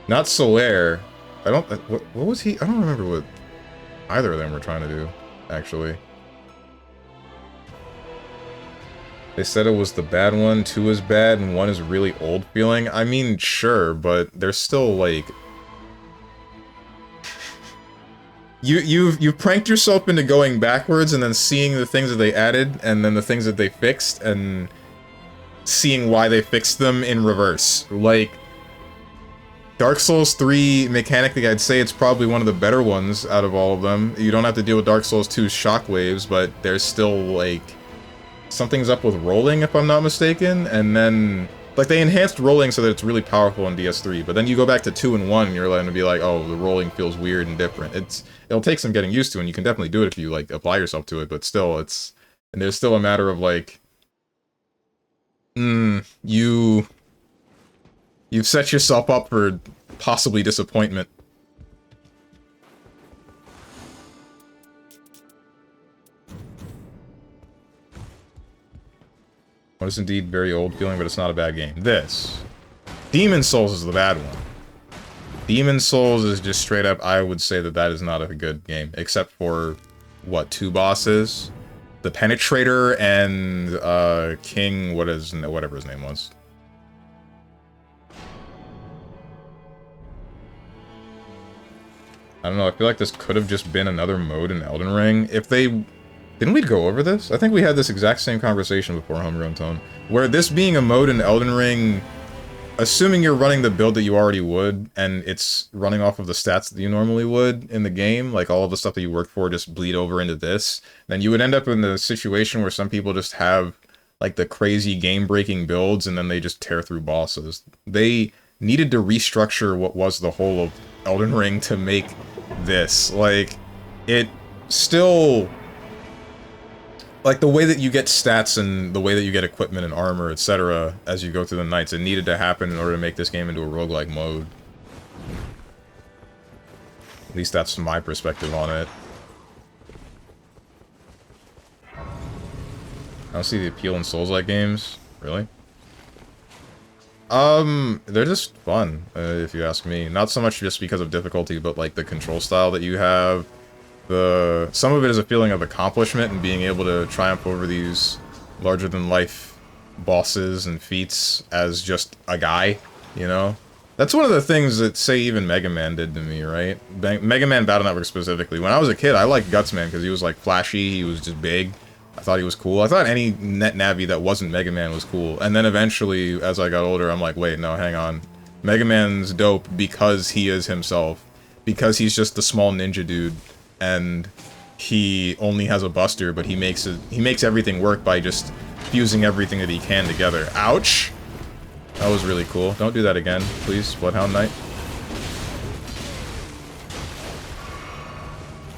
Not Solaire. What was he? I don't remember what either of them were trying to do, actually. They said it was the bad one, 2 is bad, and 1 is really old feeling. I mean, sure, but they're still, like... You've pranked yourself into going backwards and then seeing the things that they added and then the things that they fixed and seeing why they fixed them in reverse. Like, Dark Souls 3, mechanically, I'd say it's probably one of the better ones out of all of them. You don't have to deal with Dark Souls 2's shockwaves, but there's still, like, something's up with rolling, if I'm not mistaken, and then... Like, they enhanced rolling so that it's really powerful in DS3, but then you go back to 2 and 1, and you're going to be like, oh, the rolling feels weird and different. It'll take some getting used to, and you can definitely do it if you, like, apply yourself to it, but still, and there's still a matter of, like, you've set yourself up for possibly disappointment. What is indeed very old feeling, but it's not a bad game. This. Demon Souls is the bad one. Demon Souls is just straight up, I would say that is not a good game. Except for, what, 2 bosses? The Penetrator and, King, whatever his name was. I don't know, I feel like this could have just been another mode in Elden Ring. If they... Didn't we go over this? I think we had this exact same conversation before, Homegrown Tone. Where this being a mode in Elden Ring, assuming you're running the build that you already would, and it's running off of the stats that you normally would in the game, like all of the stuff that you worked for just bleed over into this, then you would end up in the situation where some people just have like the crazy game-breaking builds, and then they just tear through bosses. They needed to restructure what was the whole of Elden Ring to make this. Like, it still... Like, the way that you get stats and the way that you get equipment and armor, etc., as you go through the nights, it needed to happen in order to make this game into a roguelike mode. At least that's my perspective on it. I don't see the appeal in Souls-like games. Really? They're just fun, if you ask me. Not so much just because of difficulty, but like the control style that you have. Some of it is a feeling of accomplishment and being able to triumph over these larger-than-life bosses and feats as just a guy, you know? That's one of the things that, say, even Mega Man did to me, right? Mega Man Battle Network specifically. When I was a kid, I liked Gutsman because he was, like, flashy, he was just big. I thought he was cool. I thought any NetNavi that wasn't Mega Man was cool. And then eventually, as I got older, I'm like, wait, no, hang on. Mega Man's dope because he is himself. Because he's just the small ninja dude. And he only has a buster, but he makes everything work by just fusing everything that he can together. Ouch! That was really cool. Don't do that again, please, Bloodhound Knight.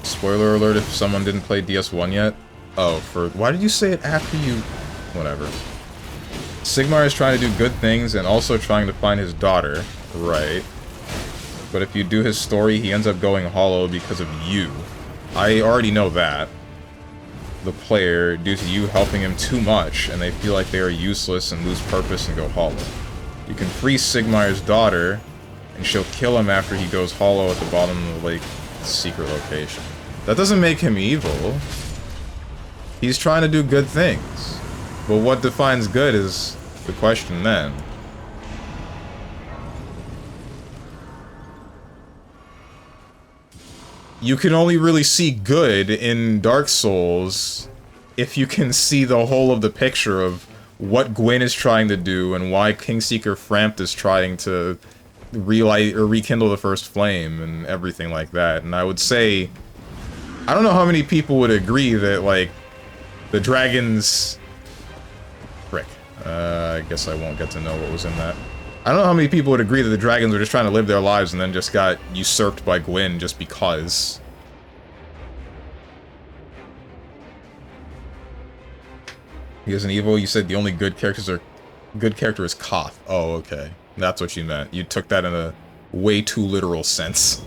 Spoiler alert if someone didn't play DS1 yet. Oh, why did you say it after you... Whatever. Sigmar is trying to do good things and also trying to find his daughter. Right. But if you do his story, he ends up going hollow because of you. I already know that. The player, due to you helping him too much, and they feel like they are useless and lose purpose and go hollow. You can free Sigmar's daughter, and she'll kill him after he goes hollow at the bottom of the lake secret location. That doesn't make him evil. He's trying to do good things. But what defines good is the question then. You can only really see good in Dark Souls if you can see the whole of the picture of what Gwyn is trying to do and why Kingseeker Frampt is trying to relight or rekindle the first flame and everything like that. And I would say, I don't know how many people would agree that, like, the dragons... Frick. I guess I won't get to know what was in that. I don't know how many people would agree that the dragons were just trying to live their lives and then just got usurped by Gwyn just because. He is an evil. You said the only good character is Koth. Oh, okay. That's what you meant. You took that in a way too literal sense.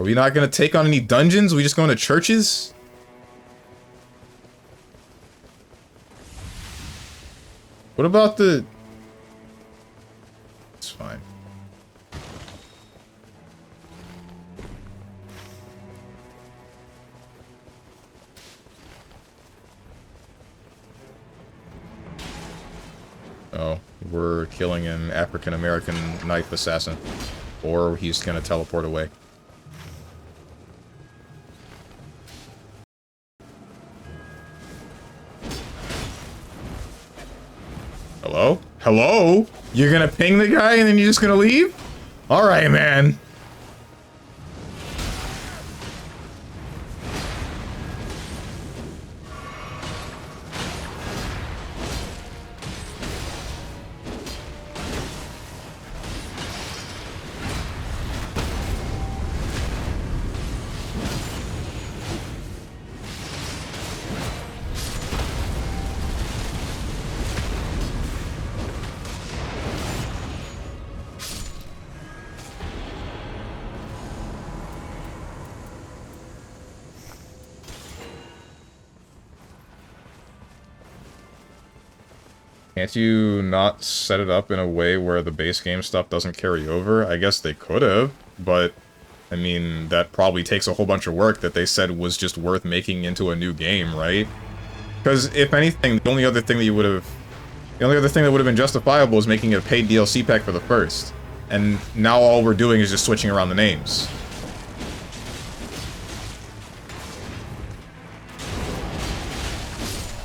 Are we not gonna take on any dungeons? Are we just going to churches? What about the... It's fine. Oh, we're killing an African-American knife assassin. Or he's gonna teleport away. Hello? Hello? You're gonna ping the guy and then you're just gonna leave? Alright, man. Can't you not set it up in a way where the base game stuff doesn't carry over? I guess they could have, but, I mean, that probably takes a whole bunch of work that they said was just worth making into a new game, right? Because, if anything, the only other thing that would have been justifiable is making it a paid DLC pack for the first. And now all we're doing is just switching around the names.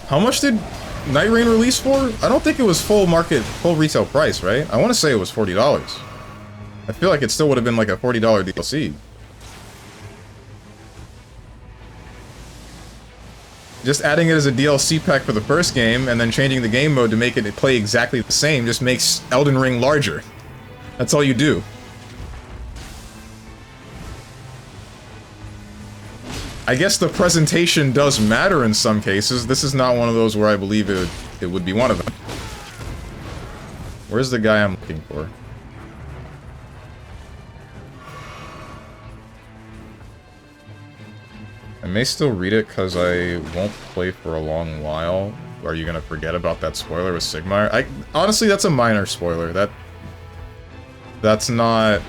How much did Nightreign release for? I don't think it was full retail price, right? I want to say it was $40. I feel like it still would have been like a $40 DLC. Just adding it as a DLC pack for the first game, and then changing the game mode to make it play exactly the same, just makes Elden Ring larger. That's all you do. I guess the presentation does matter in some cases. This is not one of those where I believe it would be one of them. Where's the guy I'm looking for? I may still read it because I won't play for a long while. Are you gonna forget about that spoiler with Sigmar? Honestly, that's a minor spoiler. That's not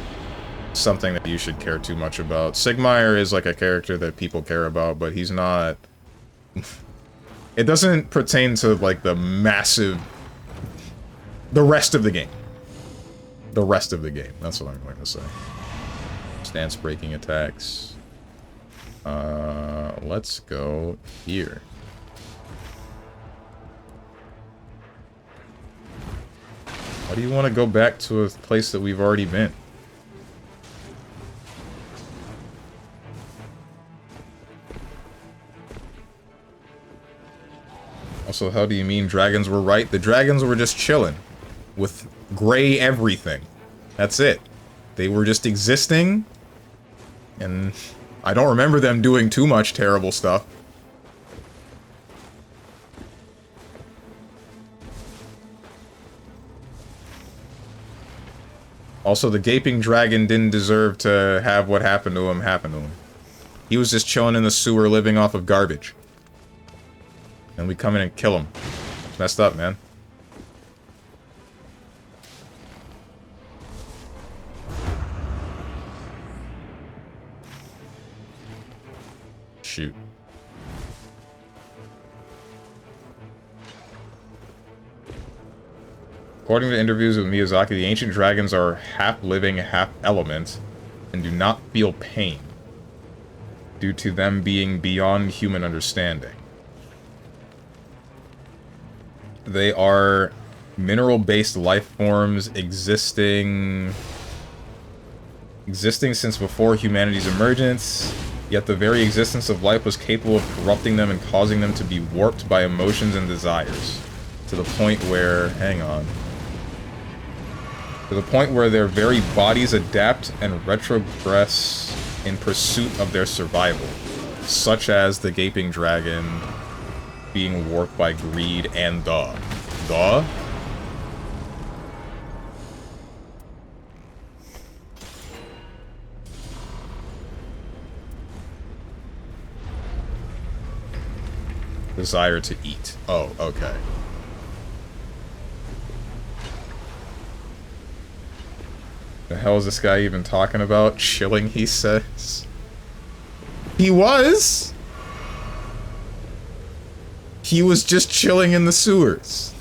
something that you should care too much about. Sigmar is like a character that people care about, but he's not... It doesn't pertain to like the massive... The rest of the game. The rest of the game. That's what I'm going to say. Stance breaking attacks. Let's go here. Why do you want to go back to a place that we've already been? Also, how do you mean dragons were right? The dragons were just chilling. With gray everything. That's it. They were just existing. And I don't remember them doing too much terrible stuff. Also, the gaping dragon didn't deserve to have what happened to him happen to him. He was just chilling in the sewer living off of garbage. And we come in and kill him. It's messed up, man. Shoot. According to interviews with Miyazaki, the ancient dragons are half-living, half-element, and do not feel pain, due to them being beyond human understanding. They are mineral-based life forms existing since before humanity's emergence, yet the very existence of life was capable of corrupting them and causing them to be warped by emotions and desires. To the point where... hang on. To the point where their very bodies adapt and retrogress in pursuit of their survival. Such as the gaping dragon being warped by greed and the desire to eat. Oh, okay. The hell is this guy even talking about? Chilling, he says. He was! He was just chilling in the sewers.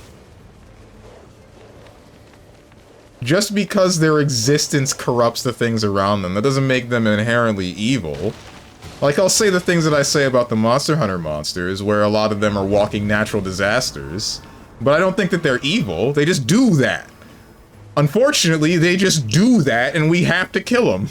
Just because their existence corrupts the things around them, that doesn't make them inherently evil. Like, I'll say the things that I say about the Monster Hunter monsters, where a lot of them are walking natural disasters, but I don't think that they're evil, they just do that. Unfortunately, they just do that, and we have to kill them.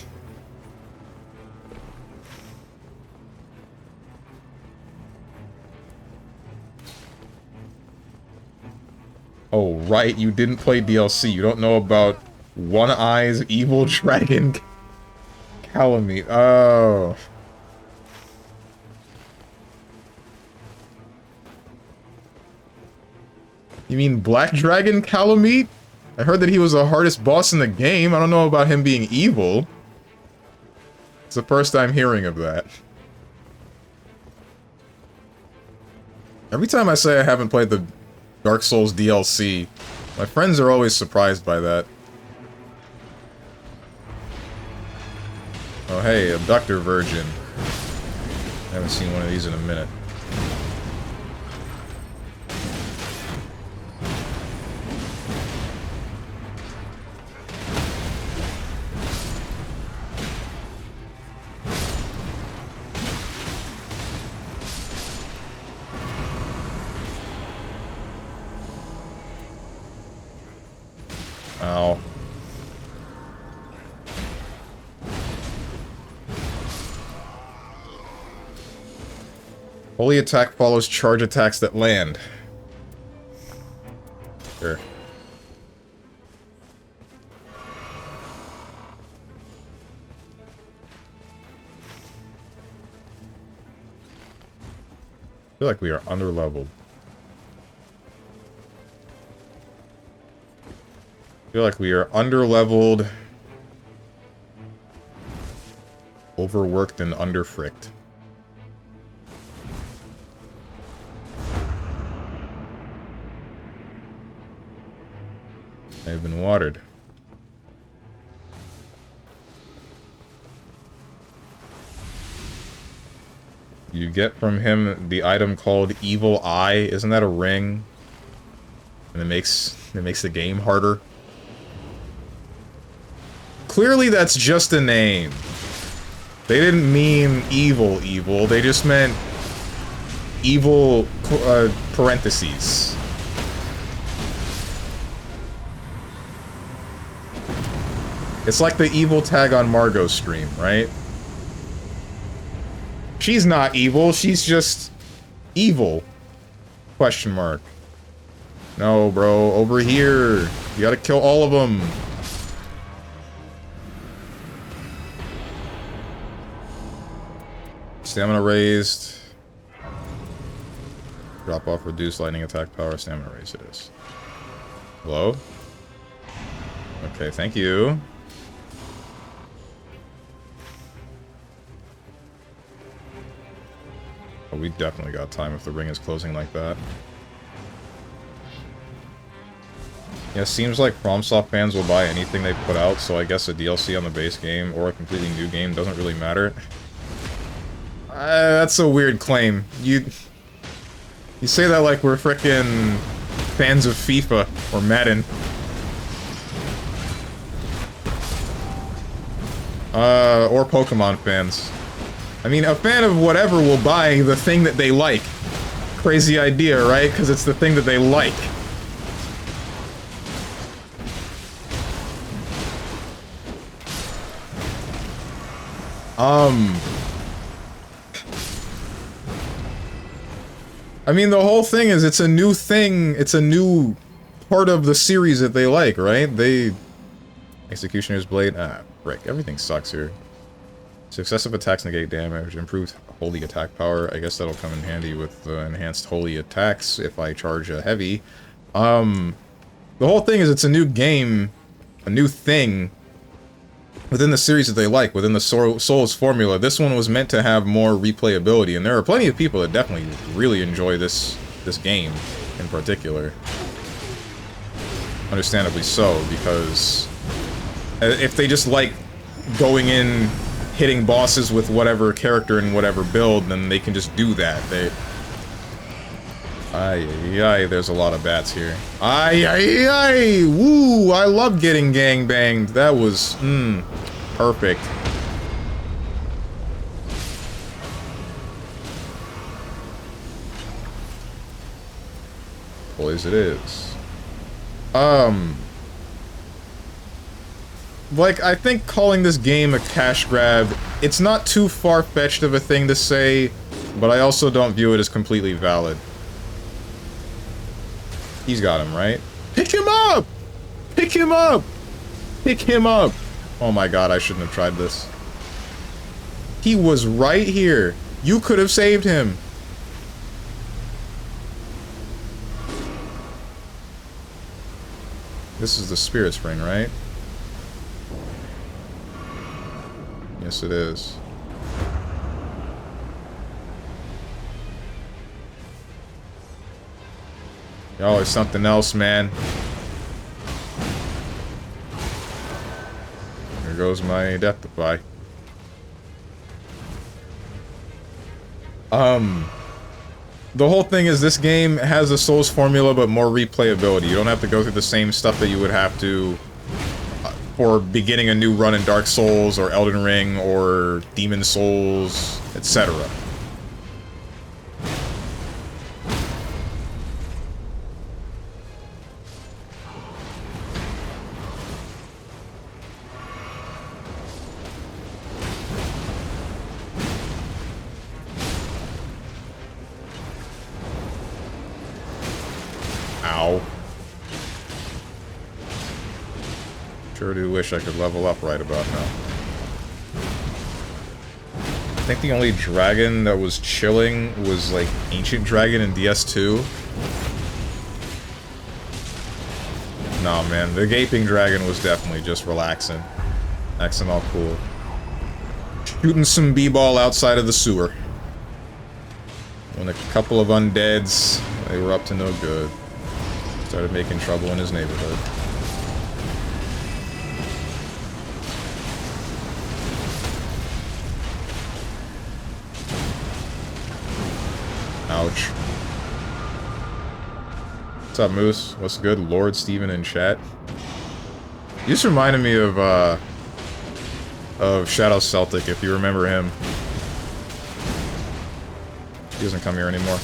Oh, right, you didn't play DLC. You don't know about One Eye's evil dragon Calamite. Oh. You mean Black Dragon Calamite? I heard that he was the hardest boss in the game. I don't know about him being evil. It's the first time hearing of that. Every time I say I haven't played the Dark Souls DLC, my friends are always surprised by that. Oh hey, Abductor Virgin. I haven't seen one of these in a minute. Ow. Holy attack follows charge attacks that land. Sure. I feel like we are underleveled. I feel like we are underleveled, overworked, and underfricked. They've been watered. You get from him the item called Evil Eye. Isn't that a ring? And it makes the game harder. Clearly that's just a name. They didn't mean evil evil, they just meant evil parentheses. It's like the evil tag on Margot's stream, right? She's not evil, she's just evil. Question mark. No, bro, over here. You gotta kill all of them. Stamina raised. Drop off reduced lightning attack power. Stamina raised it is. Hello? Okay, thank you. Oh, we definitely got time if the ring is closing like that. Yeah, seems like FromSoft fans will buy anything they put out, so I guess a DLC on the base game or a completely new game doesn't really matter. That's a weird claim. You say that like we're frickin' fans of FIFA or Madden. Or Pokemon fans. I mean, a fan of whatever will buy the thing that they like. Crazy idea, right? Because it's the thing that they like. I mean, the whole thing is it's a new thing, it's a new part of the series that they like, right? Executioner's Blade, frick, everything sucks here. Successive attacks negate damage, improved holy attack power, I guess that'll come in handy with enhanced holy attacks if I charge a heavy. The whole thing is it's a new game, a new thing, within the series that they like, within the Souls formula. This one was meant to have more replayability, and there are plenty of people that definitely really enjoy this game in particular. Understandably so, because if they just like going in, hitting bosses with whatever character and whatever build, then they can just do that. There's a lot of bats here. Woo, I love getting gangbanged. That was, perfect. Boys, it is. Like, I think calling this game a cash grab, it's not too far-fetched of a thing to say, but I also don't view it as completely valid. He's got him, right? Pick him up! Pick him up! Pick him up! Oh my god, I shouldn't have tried this. He was right here. You could have saved him. This is the Spirit Spring, right? Yes, it is. Oh, it's something else, man. Here goes my death defy. The whole thing is this game has a Souls formula, but more replayability. You don't have to go through the same stuff that you would have to for beginning a new run in Dark Souls, or Elden Ring, or Demon Souls, etc. Sure do wish I could level up right about now. I think the only dragon that was chilling was, like, Ancient Dragon in DS2. Nah, man, the Gaping Dragon was definitely just relaxing. Acting all cool. Shooting some b-ball outside of the sewer. When a couple of undeads, they were up to no good. Started making trouble in his neighborhood. Ouch. What's up, Moose? What's good? Lord Steven in chat. You just reminded me of Shadow Celtic, if you remember him. He doesn't come here anymore.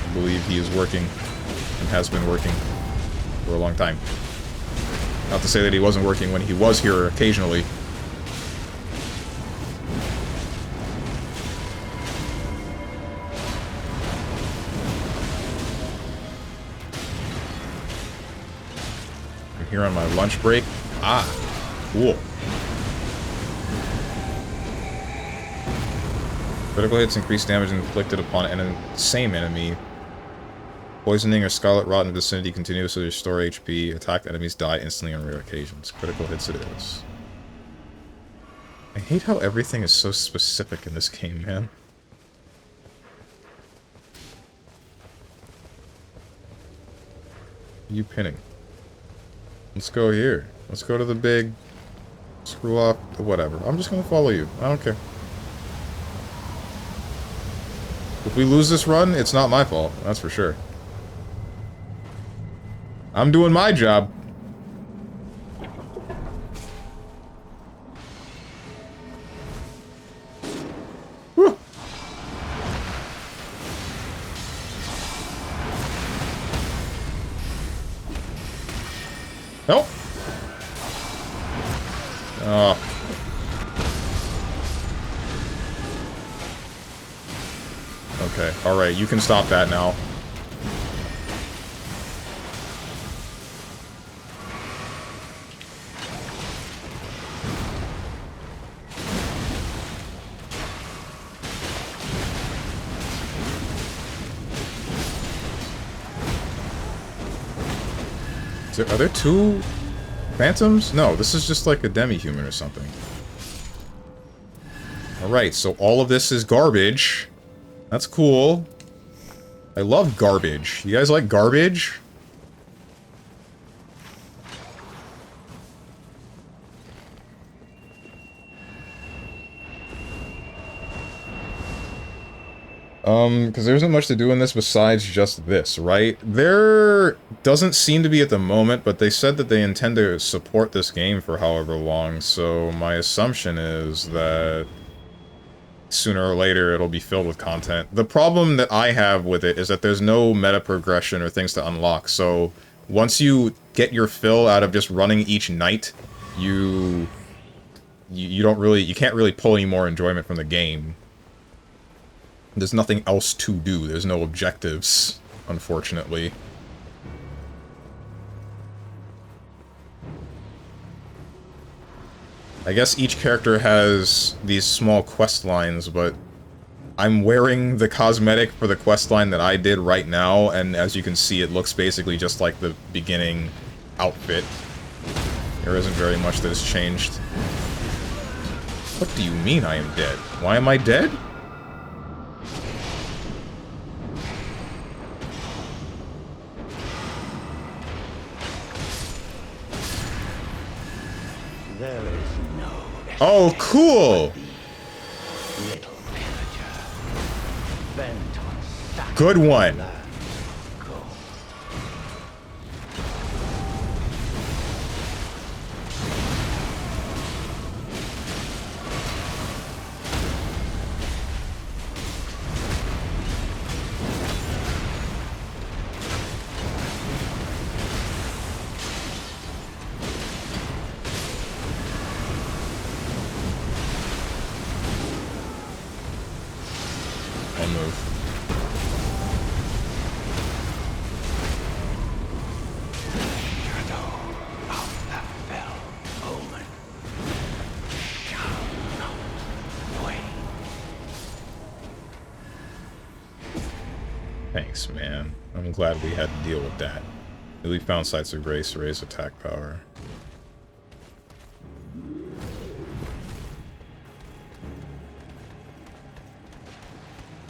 I believe he is working, and has been working, for a long time. Not to say that he wasn't working when he was here occasionally. I'm here on my lunch break. Ah, cool. Critical hits increase damage inflicted upon the same enemy. Poisoning or scarlet rot in the vicinity continuously restore HP. Attacked enemies die instantly on rare occasions. Critical hits it is. I hate how everything is so specific in this game, man. What are you pinning? Let's go here. Let's go to the big... Screw off, whatever. I'm just gonna follow you. I don't care. If we lose this run, it's not my fault. That's for sure. I'm doing my job. Whew. Nope. Oh. Okay, alright, you can stop that now. Are there two phantoms? No, this is just like a demi-human or something. Alright, so all of this is garbage. That's cool. I love garbage. You guys like garbage? Because there isn't much to do in this besides just this, right? There doesn't seem to be at the moment, but they said that they intend to support this game for however long, so my assumption is that sooner or later it'll be filled with content. The problem that I have with it is that there's no meta progression or things to unlock, so once you get your fill out of just running each night, you can't really pull any more enjoyment from the game. There's nothing else to do. There's no objectives, unfortunately. I guess each character has these small quest lines, but I'm wearing the cosmetic for the quest line that I did right now, and as you can see, it looks basically just like the beginning outfit. There isn't very much that has changed. What do you mean I am dead? Why am I dead? Oh, cool! Good one. Thanks, man. I'm glad we had to deal with that. Newly found sites of grace raise attack power.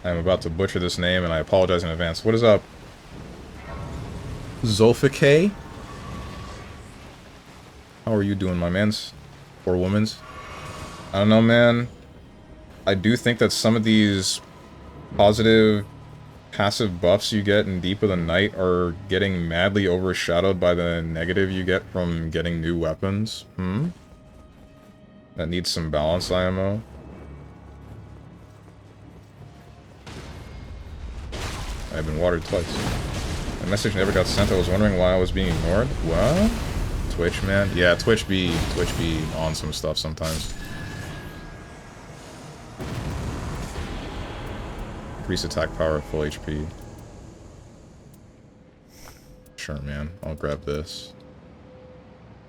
I'm about to butcher this name, and I apologize in advance. What is up? Zolfike? How are you doing, my mans? Or womans? I don't know, man. I do think that some of these positive, passive buffs you get in Deep of the Night are getting madly overshadowed by the negative you get from getting new weapons. That needs some balance, IMO. I've been watered twice. My message never got sent. I was wondering why I was being ignored. What? Twitch, man? Yeah, Twitch be on some stuff sometimes. Increase attack power at full HP. Sure, man. I'll grab this.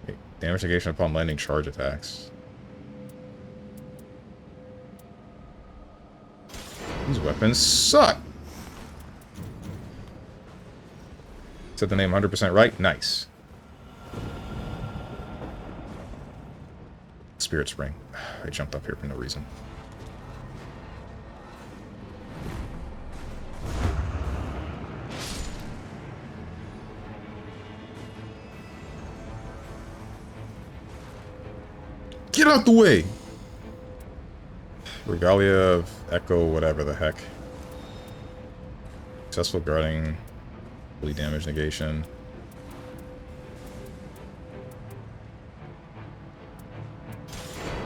Okay. Damage negation upon landing charge attacks. These weapons suck! Said the name 100% right? Nice. Spirit Spring. I jumped up here for no reason. Get out the way! Regalia of Echo, whatever the heck. Successful guarding. Fully damage negation.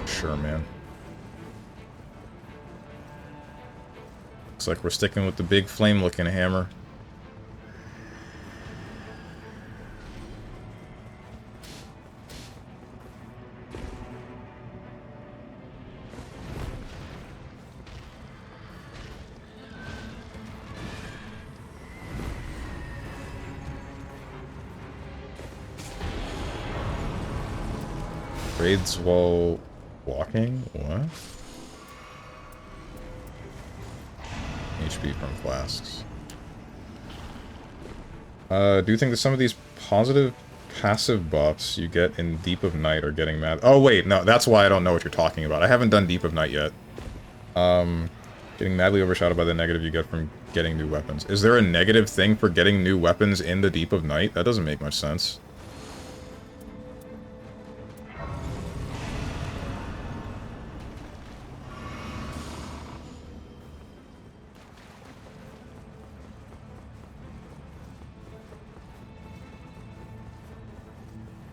Sure, man. Looks like we're sticking with the big flame-looking hammer. Raids while walking? What? HP from flasks. Do you think that some of these positive passive buffs you get in Deep of Night are getting mad? Oh wait, no, that's why I don't know what you're talking about. I haven't done Deep of Night yet. Getting madly overshadowed by the negative you get from getting new weapons. Is there a negative thing for getting new weapons in the Deep of Night? That doesn't make much sense.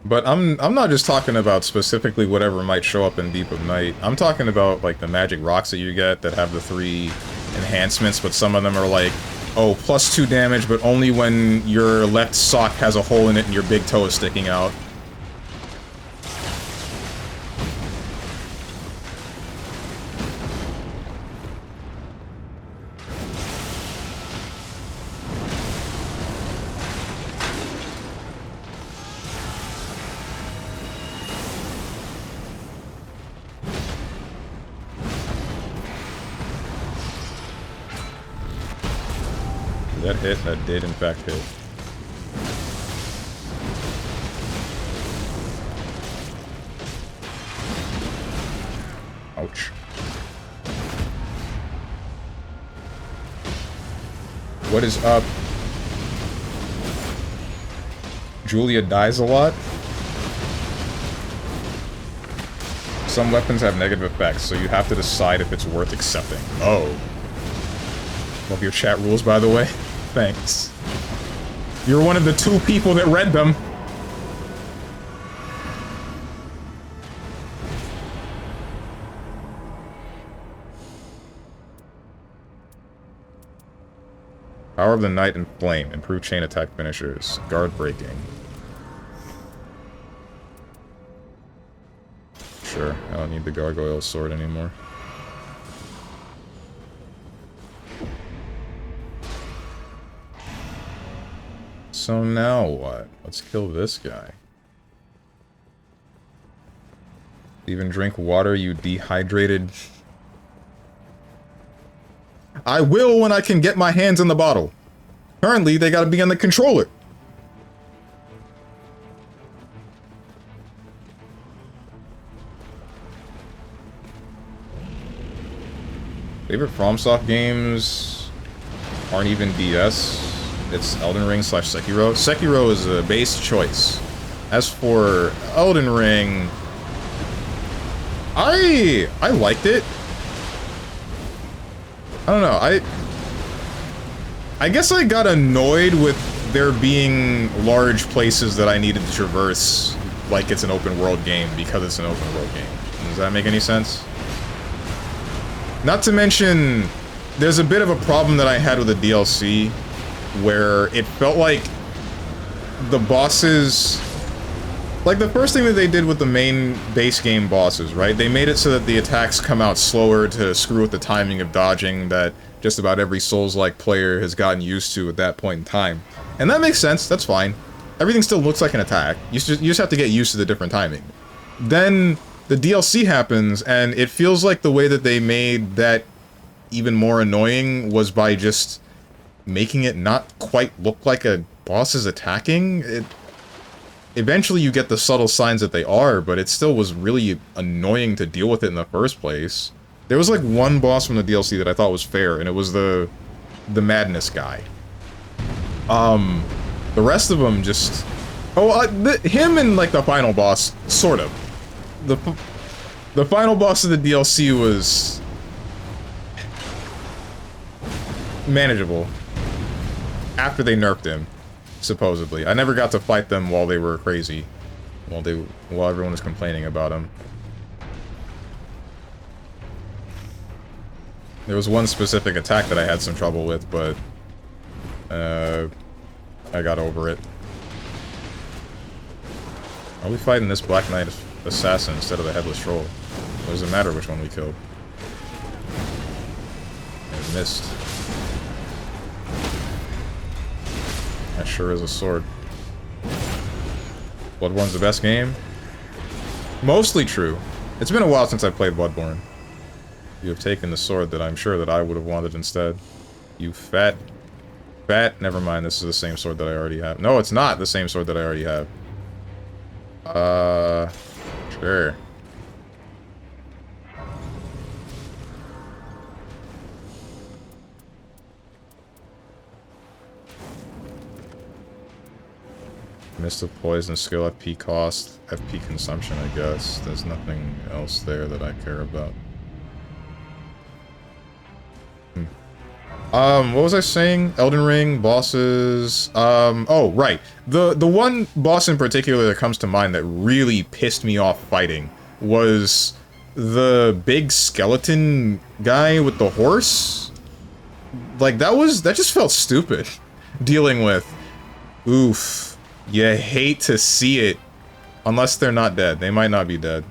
But I'm not just talking about specifically whatever might show up in Deep of Night. I'm talking about like the magic rocks that you get that have the 3 enhancements, but some of them are like, oh, +2 damage, but only when your left sock has a hole in it and your big toe is sticking out. That hit, that did in fact hit. Ouch. What is up? Julia dies a lot? Some weapons have negative effects, so you have to decide if it's worth accepting. Oh. Love your chat rules, by the way. Thanks. You're one of the 2 people that read them. Power of the Night and Flame. Improved chain attack finishers. Guard breaking. Sure, I don't need the gargoyle sword anymore. So now what? Let's kill this guy. Even drink water, you dehydrated. I will when I can get my hands in the bottle. Currently, they gotta be on the controller. Favorite FromSoft games aren't even DS. It's Elden Ring / Sekiro. Sekiro is a base choice. As for Elden Ring, I liked it. I don't know. I guess I got annoyed with there being large places that I needed to traverse like it's an open world game because it's an open world game. Does that make any sense? Not to mention, there's a bit of a problem that I had with the DLC where it felt like the bosses... Like, the first thing that they did with the main base game bosses, right? They made it so that the attacks come out slower to screw with the timing of dodging that just about every Souls-like player has gotten used to at that point in time. And that makes sense, that's fine. Everything still looks like an attack. You just have to get used to the different timing. Then the DLC happens, and it feels like the way that they made that even more annoying was by just making it not quite look like a boss is attacking. Eventually you get the subtle signs that they are, but it still was really annoying to deal with it in the first place. There was like one boss from the DLC that I thought was fair, and it was the Madness guy. The rest of them just... him and like the final boss, sort of. The final boss of the DLC was... manageable. After they nerfed him. Supposedly. I never got to fight them while they were crazy. While everyone was complaining about them. There was one specific attack that I had some trouble with, but... I got over it. Are we fighting this Black Knight assassin instead of the Headless Troll? It doesn't matter which one we killed. I missed. That sure is a sword. Bloodborne's the best game? Mostly true. It's been a while since I played Bloodborne. You have taken the sword that I'm sure that I would have wanted instead. You fat... Never mind, this is the same sword that I already have. No, it's not the same sword that I already have. Sure. Mist of Poison, skill FP cost, FP consumption, I guess. There's nothing else there that I care about. What was I saying? Elden Ring, bosses, oh, right. The one boss in particular that comes to mind that really pissed me off fighting was the big skeleton guy with the horse. Like, that just felt stupid. Dealing with. Oof. You hate to see it. Unless they're not dead. They might not be dead.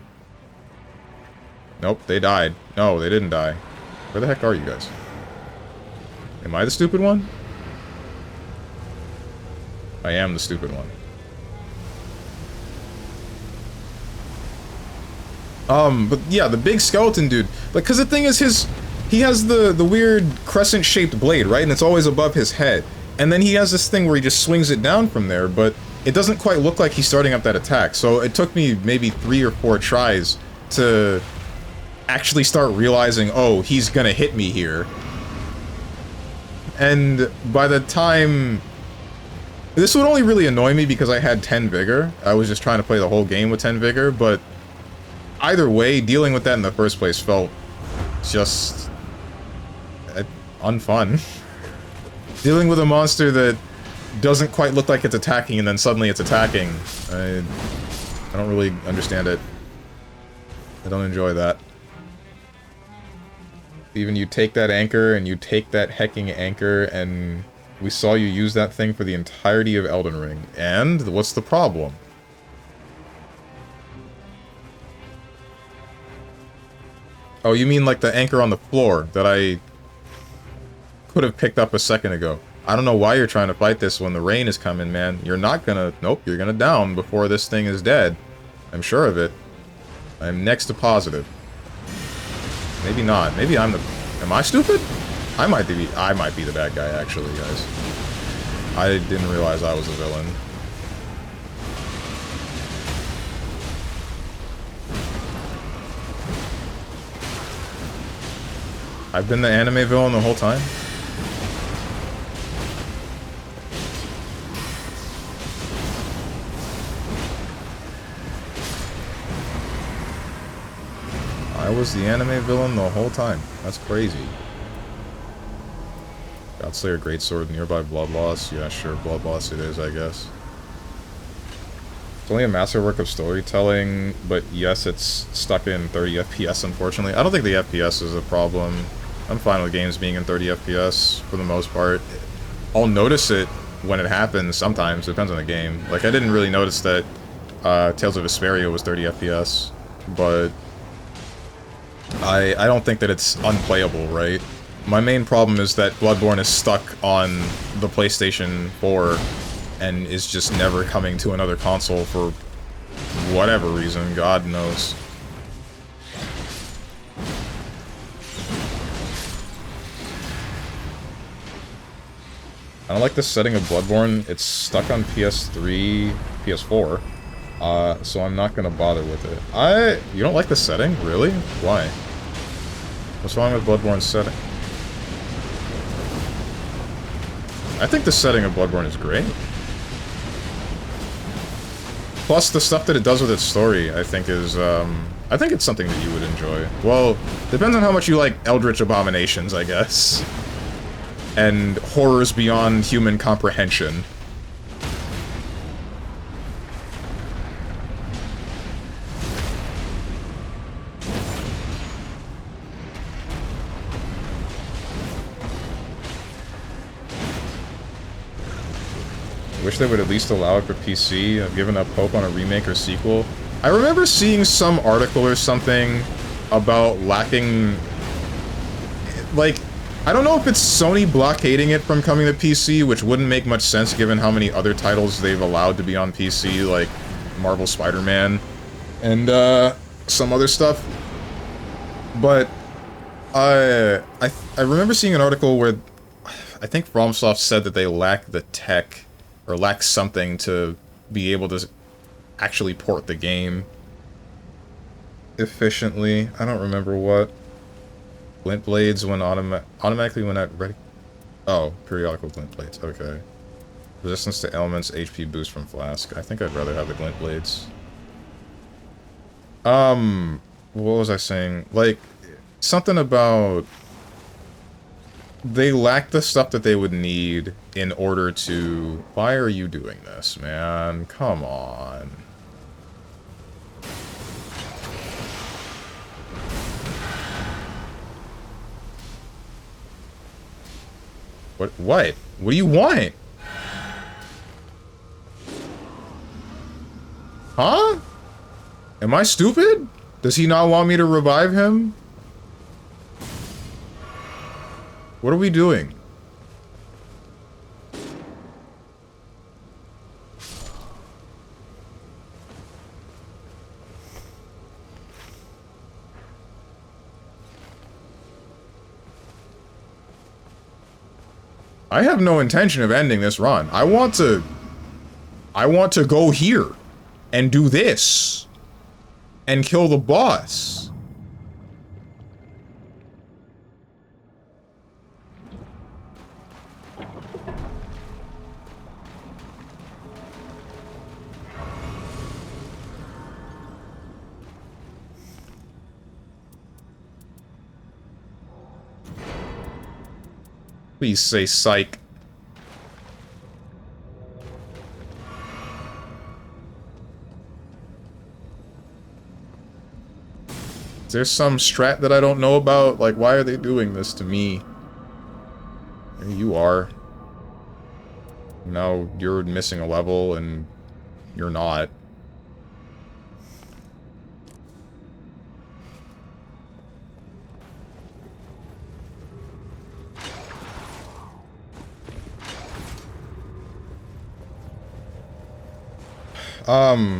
Nope, they died. No, they didn't die. Where the heck are you guys? Am I the stupid one? I am the stupid one. But yeah, the big skeleton dude. Like, cause the thing is he has the weird crescent-shaped blade, right? And it's always above his head. And then he has this thing where he just swings it down from there, but it doesn't quite look like he's starting up that attack. So it took me maybe 3 or 4 tries to actually start realizing, oh, he's gonna hit me here. And by the time... This would only really annoy me because I had 10 Vigor. I was just trying to play the whole game with 10 Vigor, but... Either way, dealing with that in the first place felt... just... unfun. Dealing with a monster that doesn't quite look like it's attacking and then suddenly it's attacking. I don't really understand it. I don't enjoy that. Even you take that anchor, and you take that hecking anchor, and we saw you use that thing for the entirety of Elden Ring. And what's the problem? Oh, you mean like the anchor on the floor that I could have picked up a second ago. I don't know why you're trying to fight this when the rain is coming, man. You're not gonna... Nope, you're gonna down before this thing is dead. I'm sure of it. I'm next to positive. Maybe not. Maybe I'm the... Am I stupid? I might be the bad guy, actually, guys. I didn't realize I was a villain. I've been the anime villain the whole time? I was the anime villain the whole time. That's crazy. Godslayer Greatsword, nearby Blood Loss. Yeah, sure, Blood Loss it is, I guess. It's only a masterwork of storytelling, but yes, it's stuck in 30 FPS, unfortunately. I don't think the FPS is a problem. I'm fine with games being in 30 FPS, for the most part. I'll notice it when it happens, sometimes. Depends on the game. Like, I didn't really notice that Tales of Vesperia was 30 FPS, but I don't think that it's unplayable, right? My main problem is that Bloodborne is stuck on the PlayStation 4 and is just never coming to another console for whatever reason, God knows. I don't like the setting of Bloodborne. It's stuck on PS3, PS4, so I'm not gonna bother with it. You don't like the setting? Really? Why? What's wrong with Bloodborne's setting? I think the setting of Bloodborne is great. Plus, the stuff that it does with its story, I think is, I think it's something that you would enjoy. Well, depends on how much you like Eldritch Abominations, I guess. And horrors beyond human comprehension. Wish they would at least allow it for PC. I've given up hope on a remake or sequel. I remember seeing some article or something about lacking... Like, I don't know if it's Sony blockading it from coming to PC, which wouldn't make much sense given how many other titles they've allowed to be on PC, like Marvel Spider-Man and some other stuff. But I remember seeing an article where I think FromSoft said that they lack the tech or lack something to be able to actually port the game efficiently. I don't remember what. Glint blades when automatically when at ready. Oh, periodical glint blades. Okay. Resistance to elements, HP boost from flask. I think I'd rather have the glint blades. What was I saying? Like, something about... They lack the stuff that they would need in order to... Why are you doing this, man? Come on. What? What? What do you want? Huh? Am I stupid? Does he not want me to revive him? What are we doing? I have no intention of ending this run. I want to go here and do this and kill the boss. Please say psych. Is there some strat that I don't know about? Like, why are they doing this to me? There you are. Now you're missing a level and you're not.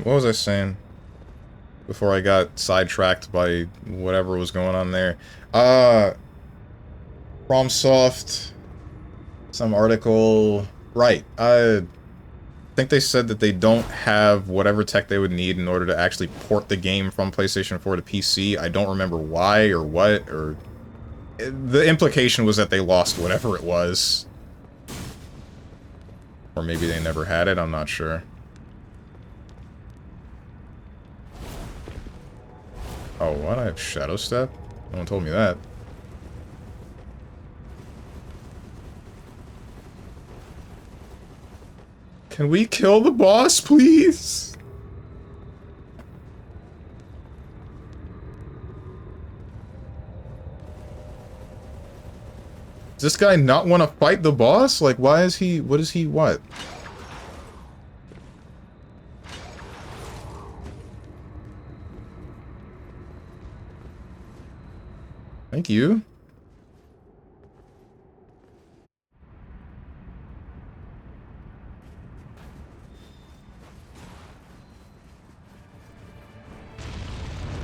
What was I saying? Before I got sidetracked by whatever was going on there. FromSoft, some article Right. I think they said that they don't have whatever tech they would need in order to actually port the game from PlayStation 4 to PC. I don't remember why or what, or... The implication was that they lost whatever it was. Or maybe they never had it, I'm not sure. Oh, what? I have Shadow Step? No one told me that. Can we kill the boss, please? Does this guy not want to fight the boss? Like, why is he... What is he... What? Thank you.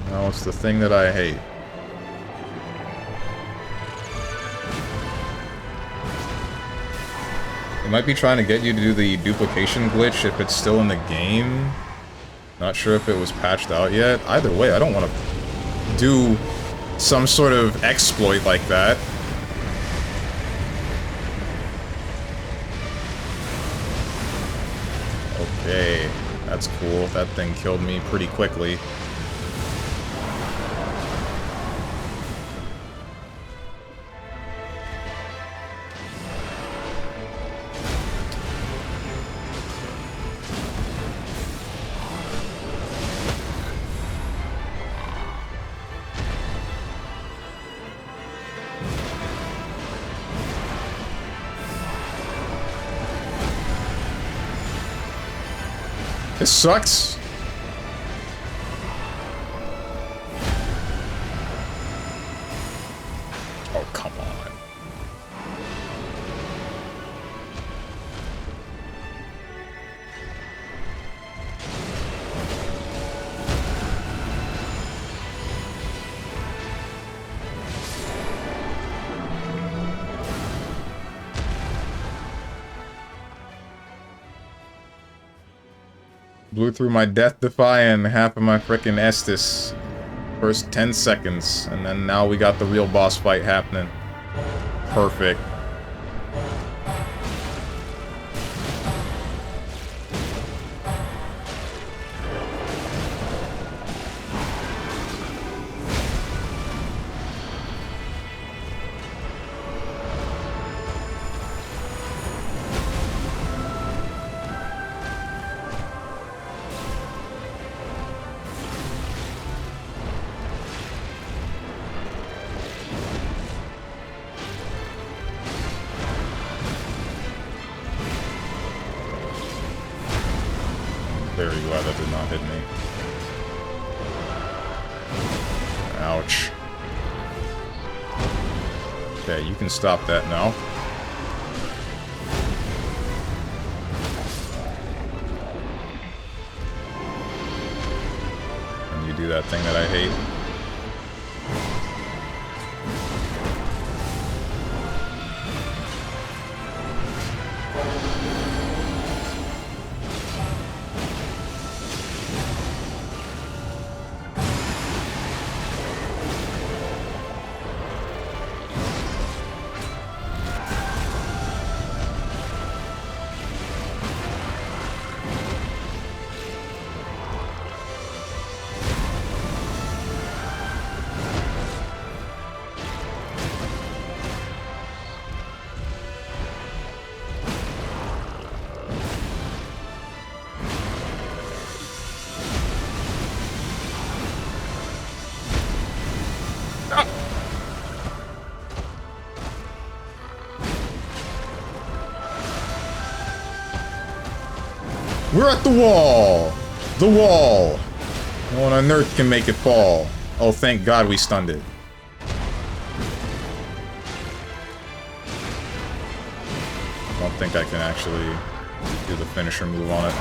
No, it's the thing that I hate. It might be trying to get you to do the duplication glitch if it's still in the game. Not sure if it was patched out yet. Either way, I don't want to do some sort of exploit like that. Okay, that's cool. That thing killed me pretty quickly. This sucks. Oh, come on. Blew through my death-defying half of my frickin' Estus. First 10 seconds, and then now we got the real boss fight happening. Perfect. Very glad that did not hit me. Ouch. Okay, you can stop that now. And you do that thing that I hate. We're at the wall! The wall! No one on Earth can make it fall. Oh, thank God we stunned it. I don't think I can actually do the finisher move on it.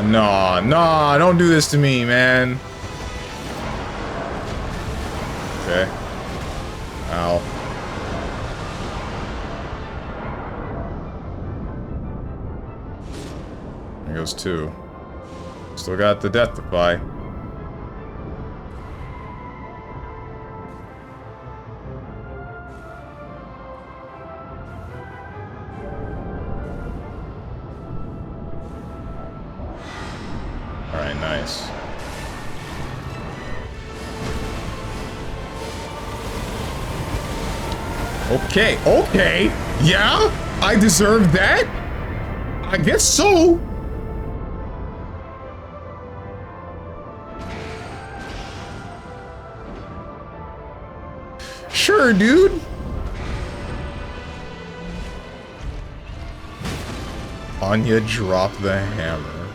Nah, don't do this to me, man. Okay. Ow. goes 2. Still got the death defy. Alright, nice. Okay, okay! Yeah? I deserve that? I guess so! Sure, dude! Anya dropped the hammer.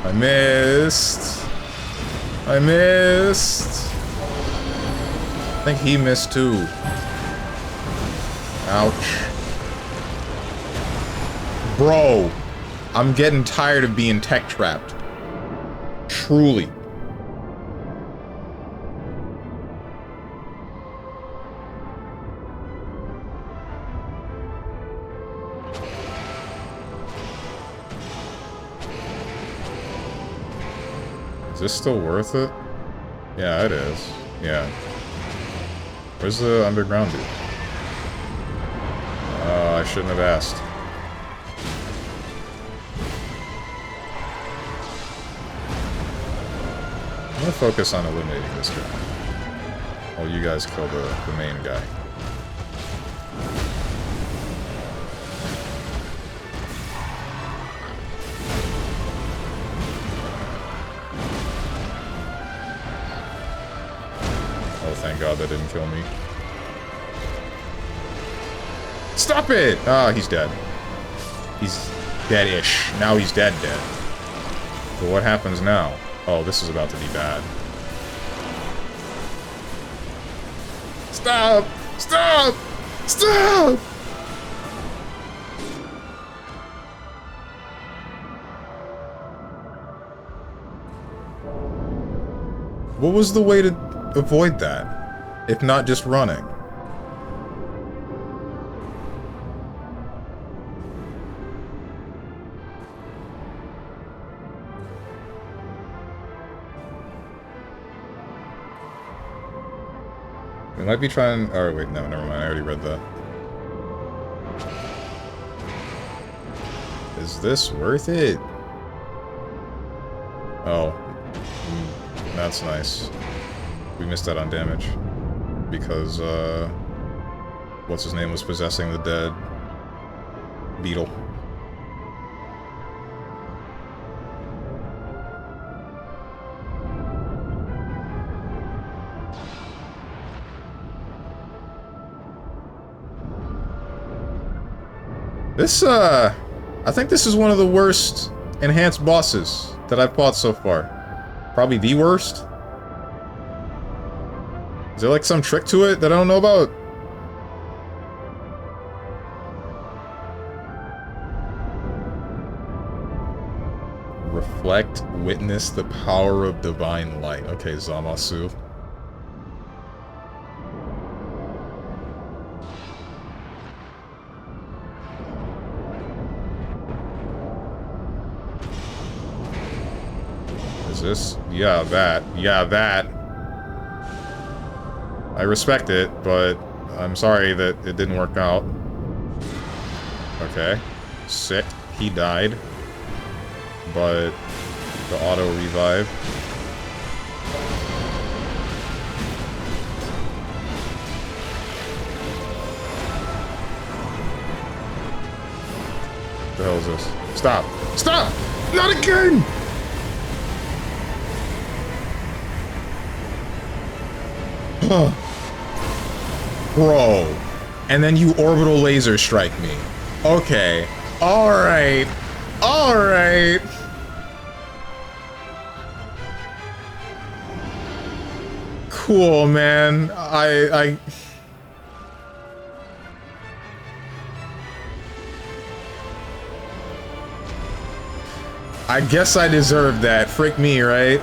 I missed. I missed. I think he missed too. Ouch. Bro, I'm getting tired of being tech trapped. Truly. Is this still worth it? Yeah, it is. Yeah. Where's the underground dude? I shouldn't have asked. I'm gonna focus on eliminating this guy. While you guys kill the main guy. Oh, thank God that didn't kill me. Stop it! Ah, he's dead. He's dead-ish. Now he's dead. So what happens now? Oh, this is about to be bad. Stop! Stop! Stop! What was the way to avoid that? If not just running? We might be trying... Oh, wait, no, never mind. I already read that. Is this worth it? Oh. That's nice. We missed out on damage. Because, what's his name was possessing the dead beetle. This, I think this is one of the worst enhanced bosses that I've fought so far. Probably the worst. Is there like some trick to it that I don't know about? Reflect, witness the power of divine light. Okay, Zamasu. This? Yeah, that. Yeah, that. I respect it, but I'm sorry that it didn't work out. Okay. Sick. He died. But the auto revive. What the hell is this? Stop! Stop! Not again! Bro. And then you orbital laser strike me. Okay. Alright. Alright. Cool, man. I guess I deserve that. Frick me, right?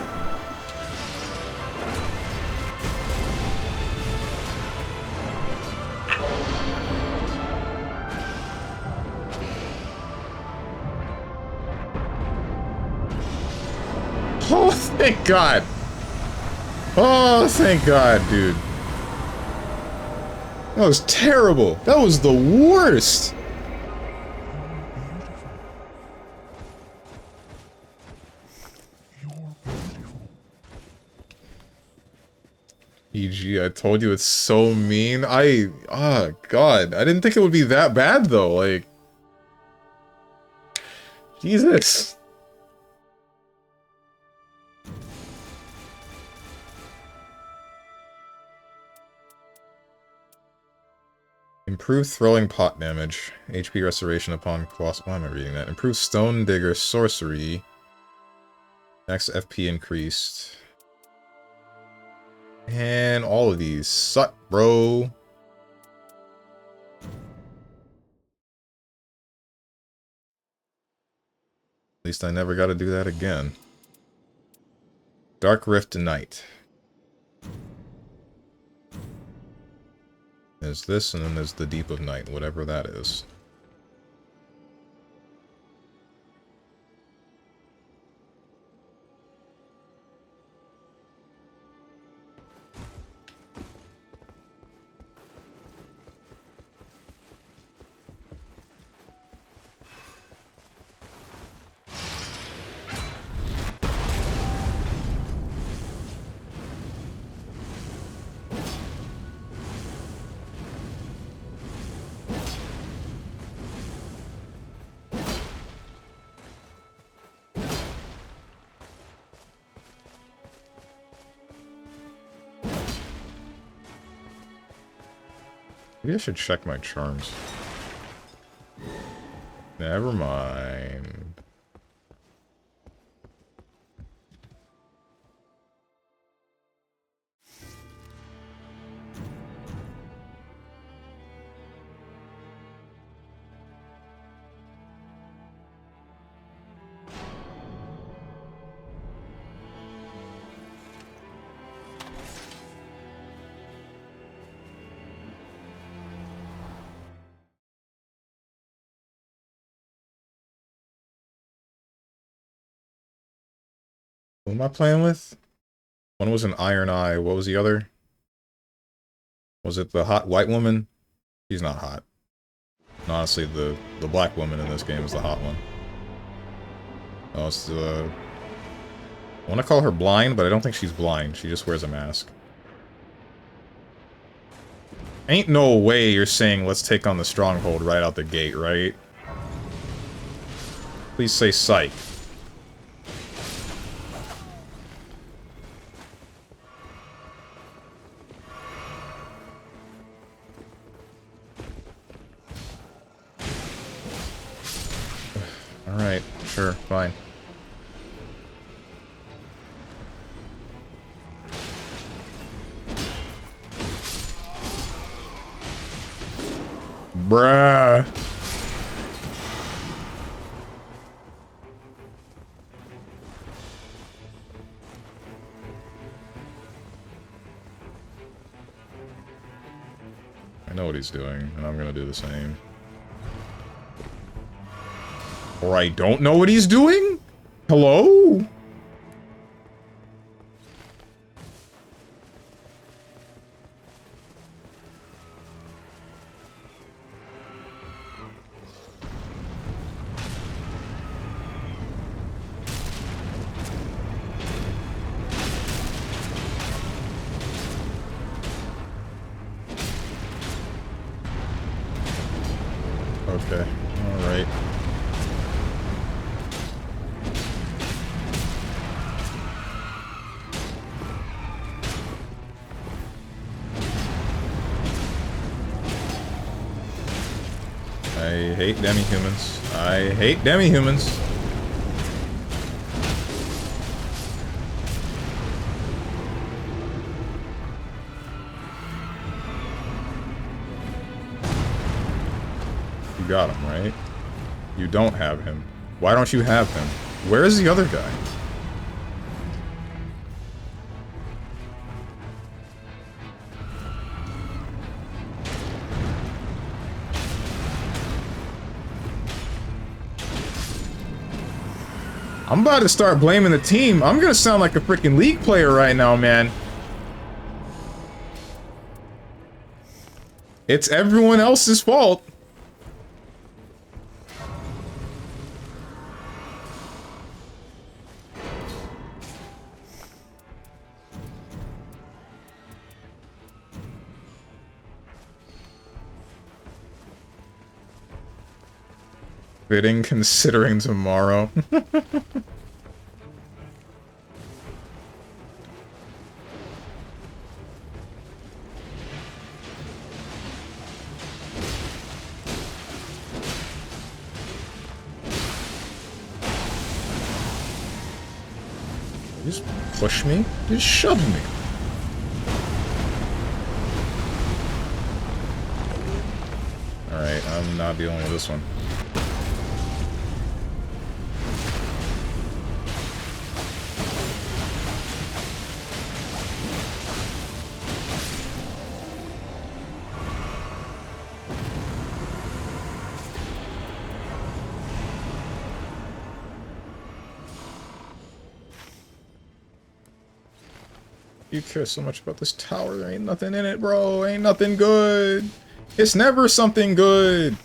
thank God. Oh, thank God, dude. That was terrible. That was the worst. EG, I told you it's so mean. Oh God, I didn't think it would be that bad though. Like, Jesus. Improved throwing pot damage. HP restoration upon cross. Why am I reading that? Improved stone digger sorcery. Max FP increased. And all of these suck, bro. At least I never got to do that again. Dark Rift Night. There's this, and then there's the Deep of Night, whatever that is. Maybe I should check my charms. Never mind. Who am I playing with? One was an Iron Eye. What was the other? Was it the hot white woman? She's not hot. And honestly, the black woman in this game is the hot one. Oh, it's the... I want to call her blind, but I don't think she's blind. She just wears a mask. Ain't no way you're saying let's take on the stronghold right out the gate, right? Please say psych. Alright, sure, fine. Bruh. I know what he's doing, and I'm gonna do the same. Or I don't know what he's doing? Hello? Okay, alright. I hate demi-humans. I hate demi-humans. You got him, right? You don't have him. Why don't you have him? Where is the other guy? I'm about to start blaming the team. I'm gonna sound like a freaking League player right now, man. It's everyone else's fault. Fitting considering tomorrow. Just push me, just shove me. Alright, I'm not dealing with this one. You care so much about this tower, there ain't nothing in it, bro. Ain't nothing good. It's never something good.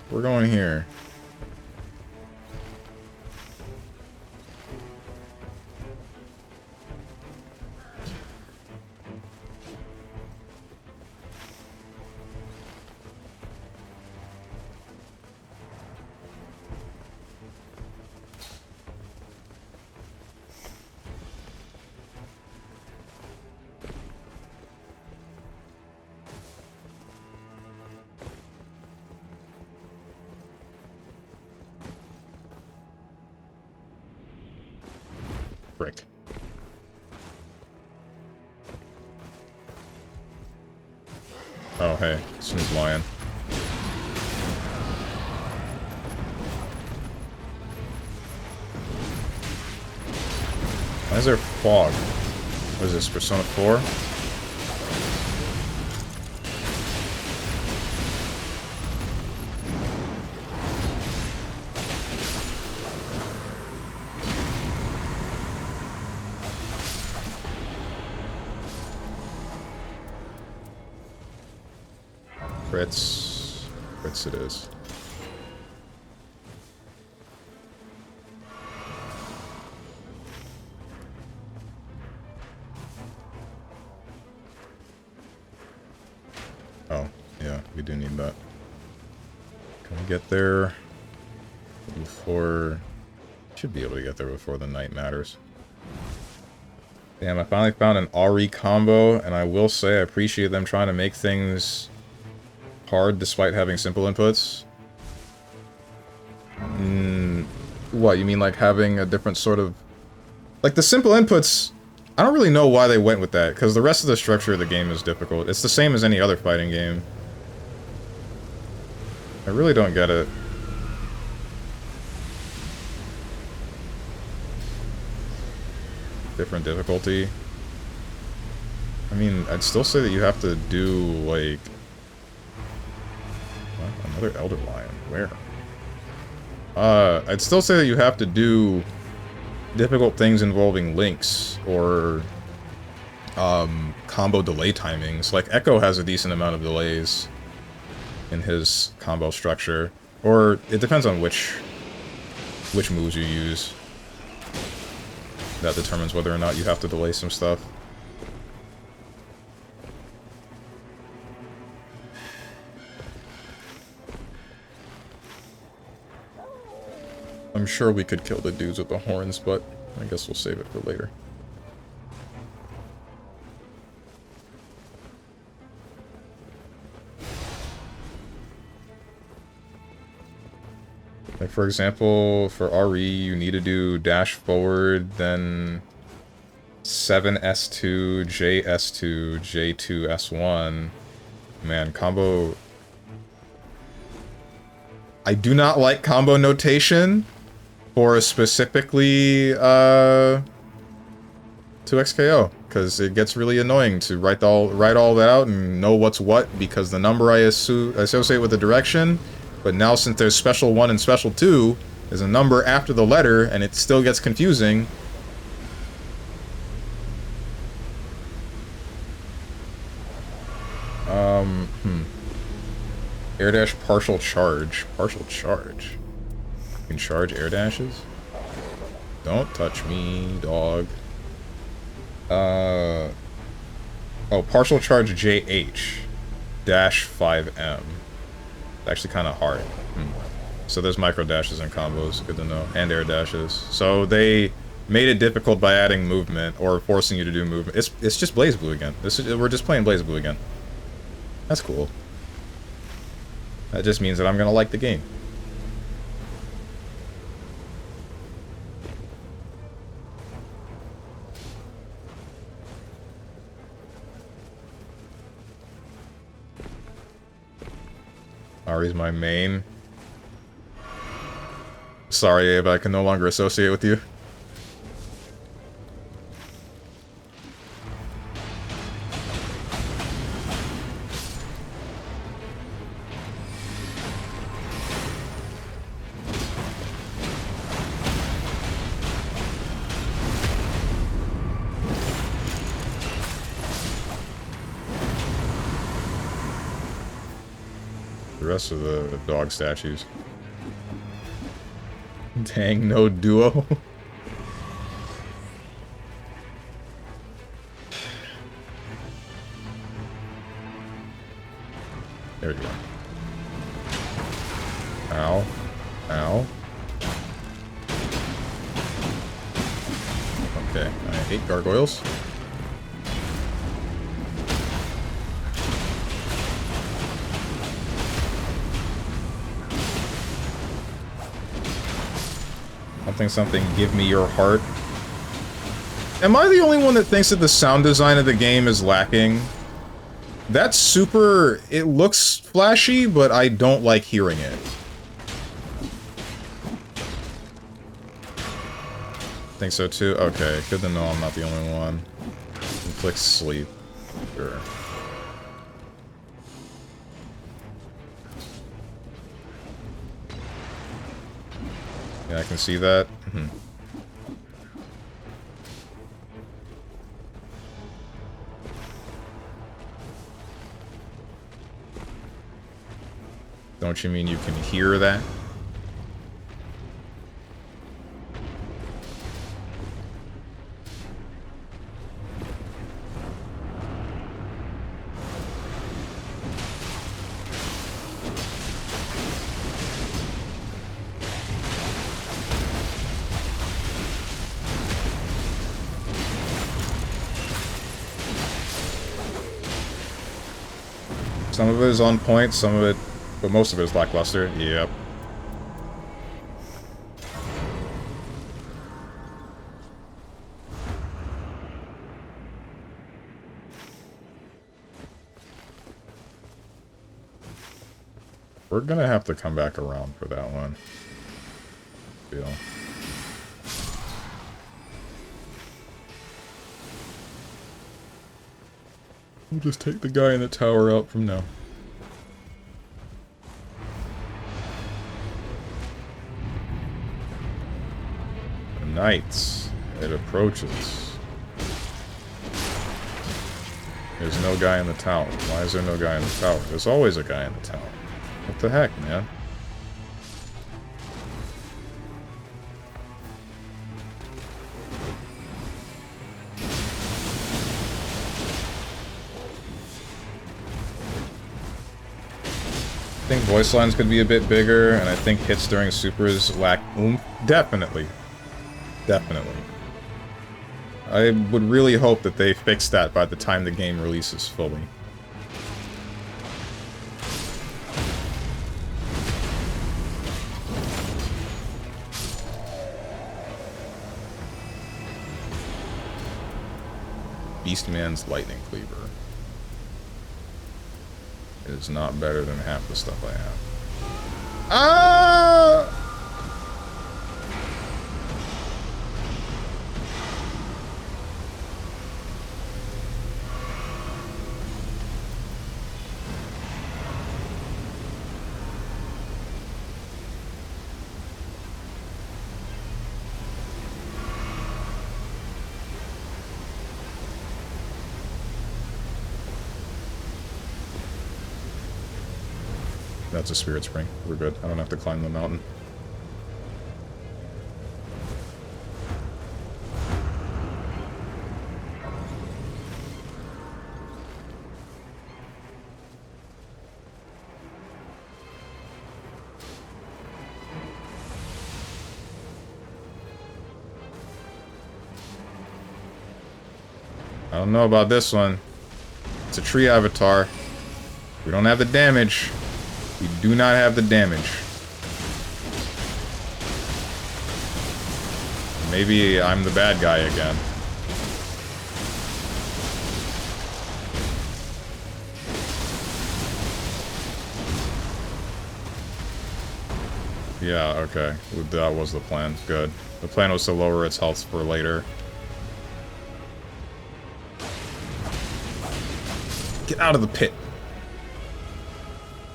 We're going here. Frick. Oh, hey. Smooth lion. Why is there fog? What is this, Persona 4? Crits it is. Oh, yeah, we do need that. Can we get there before... Should be able to get there before the night matters. Damn, I finally found an RE combo, and I will say I appreciate them trying to make things hard despite having simple inputs. What, you mean like having a different sort of... Like, the simple inputs, I don't really know why they went with that, because the rest of the structure of the game is difficult. It's the same as any other fighting game. I really don't get it. Different difficulty. I mean, I'd still say that you have to do, like... What? Another Elder Lion. Where? I'd still say that you have to do difficult things involving links, or combo delay timings. Like, Echo has a decent amount of delays in his combo structure. Or, it depends on which moves you use. That determines whether or not you have to delay some stuff. I'm sure we could kill the dudes with the horns, but I guess we'll save it for later. Like, for example, for RE, you need to do dash forward, then 7S2, JS2, J2S1. Man, combo... I do not like combo notation for specifically 2XKO, because it gets really annoying to write all that out and know what's what, because the number I associate with the direction But now since there's special 1 and special 2, there's a number after the letter, and it still gets confusing. Air dash partial charge. Partial charge. You can charge air dashes? Don't touch me, dog. Oh, partial charge JH. Dash 5M. Actually kind of hard. So there's micro dashes and combos. Good to know. And air dashes. So they made it difficult by adding movement or forcing you to do movement. It's just Blaze Blue again. We're just playing Blaze Blue again. That's cool. That just means that I'm gonna like the game. Ari's my main. Sorry, Abe, I can no longer associate with you. The rest of the dog statues. Dang, no duo. There we go. Ow. Ow. Okay, I hate gargoyles. Something, give me your heart. Am I the only one that thinks that the sound design of the game is lacking? That's super... It looks flashy, but I don't like hearing it. Think so too? Okay, good to know I'm not the only one. Click sleep. Sure. Yeah, I can see that. Don't you mean you can hear that? Some of it is on point, some of it, but most of it is lackluster. Yep. We're gonna have to come back around for that one. Feel. We'll just take the guy in the tower out from now. The knights. It approaches. There's no guy in the tower. Why is there no guy in the tower? There's always a guy in the tower. What the heck, man? I think voice lines could be a bit bigger, and I think hits during supers lack oomph. Definitely. Definitely. I would really hope that they fix that by the time the game releases fully. Beastman's Lightning Cleaver. It is not better than half the stuff I have. Ah! That's a spirit spring. We're good. I don't have to climb the mountain. I don't know about this one. It's a tree avatar. We don't have the damage. We do not have the damage. Maybe I'm the bad guy again. Yeah, okay. That was the plan. Good. The plan was to lower its health for later. Get out of the pit.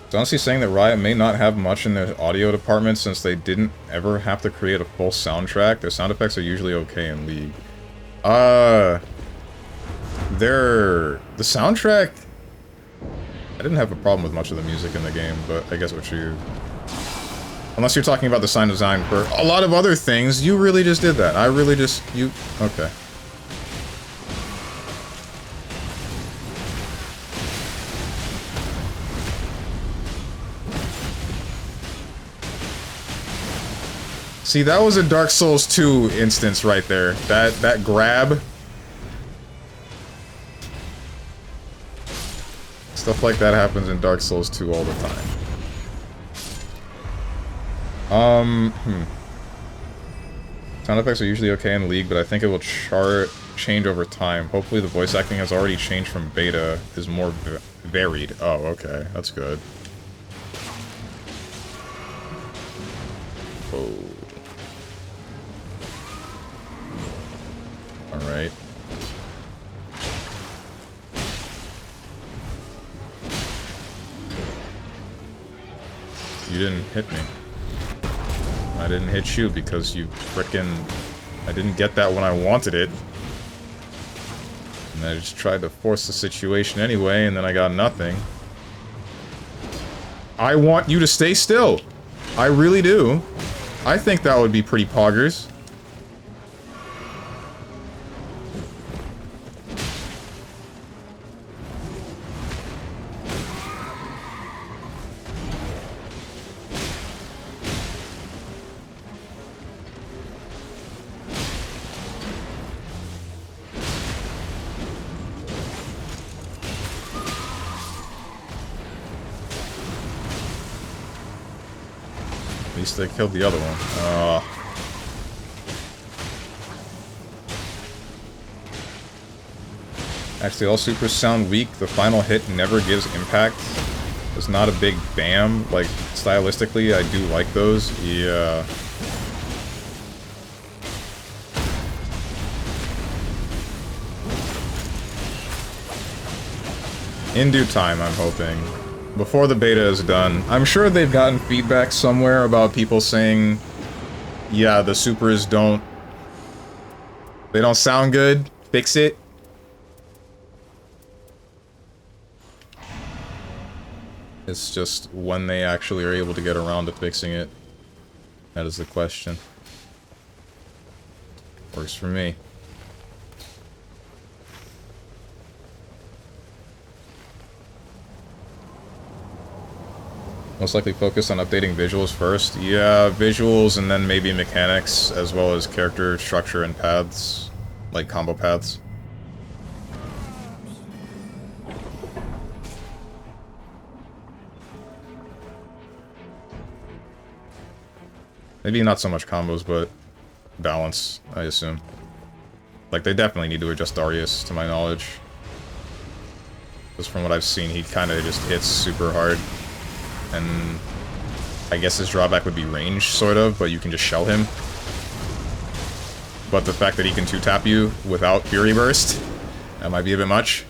It's honestly saying that Riot may not have much in the audio department since they didn't ever have to create a full soundtrack. Their sound effects are usually okay in League. The soundtrack... I didn't have a problem with much of the music in the game, but I guess what you... Unless you're talking about the sound design for a lot of other things, you really just did that. I really just... Okay. See, that was a Dark Souls 2 instance right there. That grab. Stuff like that happens in Dark Souls 2 all the time. Sound effects are usually okay in League, but I think it will change over time. Hopefully the voice acting has already changed from beta, is more varied. Oh, okay. That's good. Oh. Alright. You didn't hit me. I didn't hit you because you frickin'... I didn't get that when I wanted it. And I just tried to force the situation anyway, and then I got nothing. I want you to stay still. I really do. I think that would be pretty poggers. At least they killed the other one. Actually, all supers sound weak. The final hit never gives impact. It's not a big bam. Like, stylistically, I do like those. Yeah. In due time, I'm hoping. Before the beta is done. I'm sure they've gotten feedback somewhere about people saying, yeah, the supers don't... They don't sound good. Fix it. It's just when they actually are able to get around to fixing it. That is the question. Works for me. Most likely focus on updating visuals first. Yeah, visuals and then maybe mechanics, as well as character structure and paths. Like combo paths. Maybe not so much combos, but balance, I assume. Like, they definitely need to adjust Darius, to my knowledge. Because from what I've seen, he kind of just hits super hard. And I guess his drawback would be range, sort of, but you can just shell him. But the fact that he can 2-tap you without Fury Burst, that might be a bit much.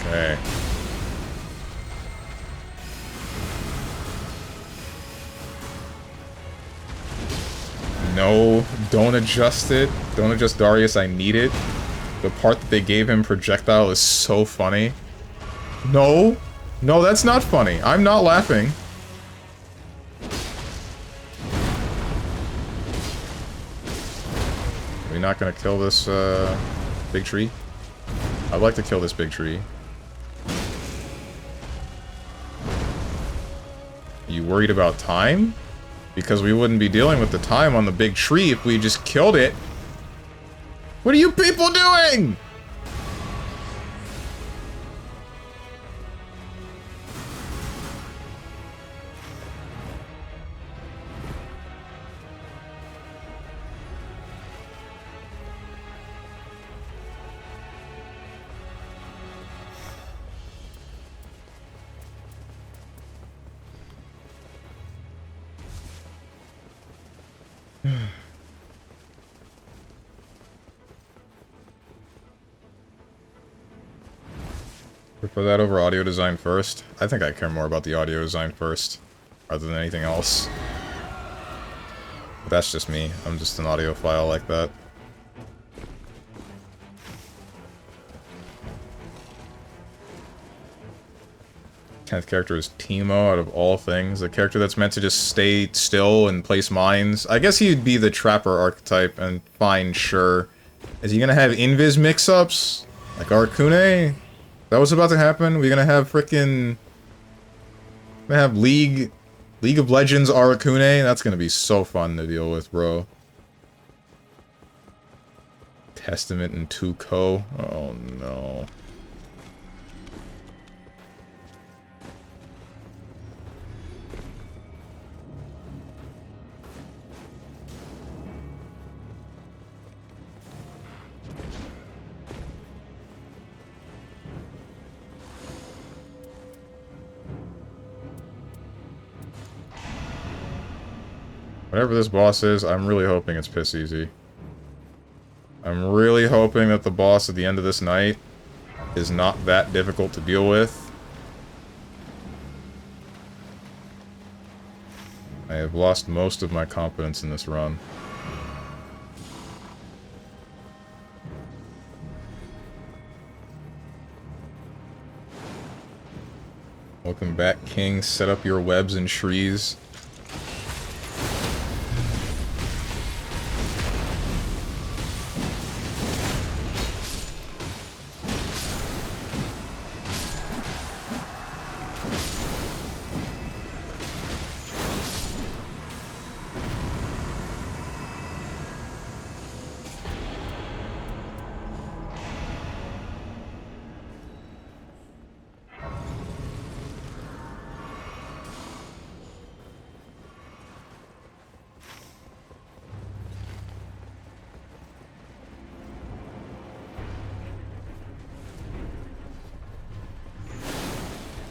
Okay. No, don't adjust it. Don't adjust Darius, I need it. The part that they gave him projectile is so funny. No. No, that's not funny. I'm not laughing. Are we not gonna kill this, big tree? I'd like to kill this big tree. Are you worried about time? Because we wouldn't be dealing with the time on the big tree if we just killed it. What are you people doing? Prefer that over audio design first? I think I care more about the audio design first, rather than anything else. But that's just me. I'm just an audiophile like that. 10th character is Teemo, out of all things. A character that's meant to just stay still and place mines. I guess he'd be the Trapper archetype, and fine, sure. Is he gonna have Invis mix-ups? Like Arcune? That was about to happen? We're gonna have frickin'... We're gonna have League of Legends Arcune? That's gonna be so fun to deal with, bro. Testament and Tuco? Oh no. Whatever this boss is, I'm really hoping it's piss easy. I'm really hoping that the boss at the end of this night is not that difficult to deal with. I have lost most of my confidence in this run. Welcome back, King. Set up your webs and trees.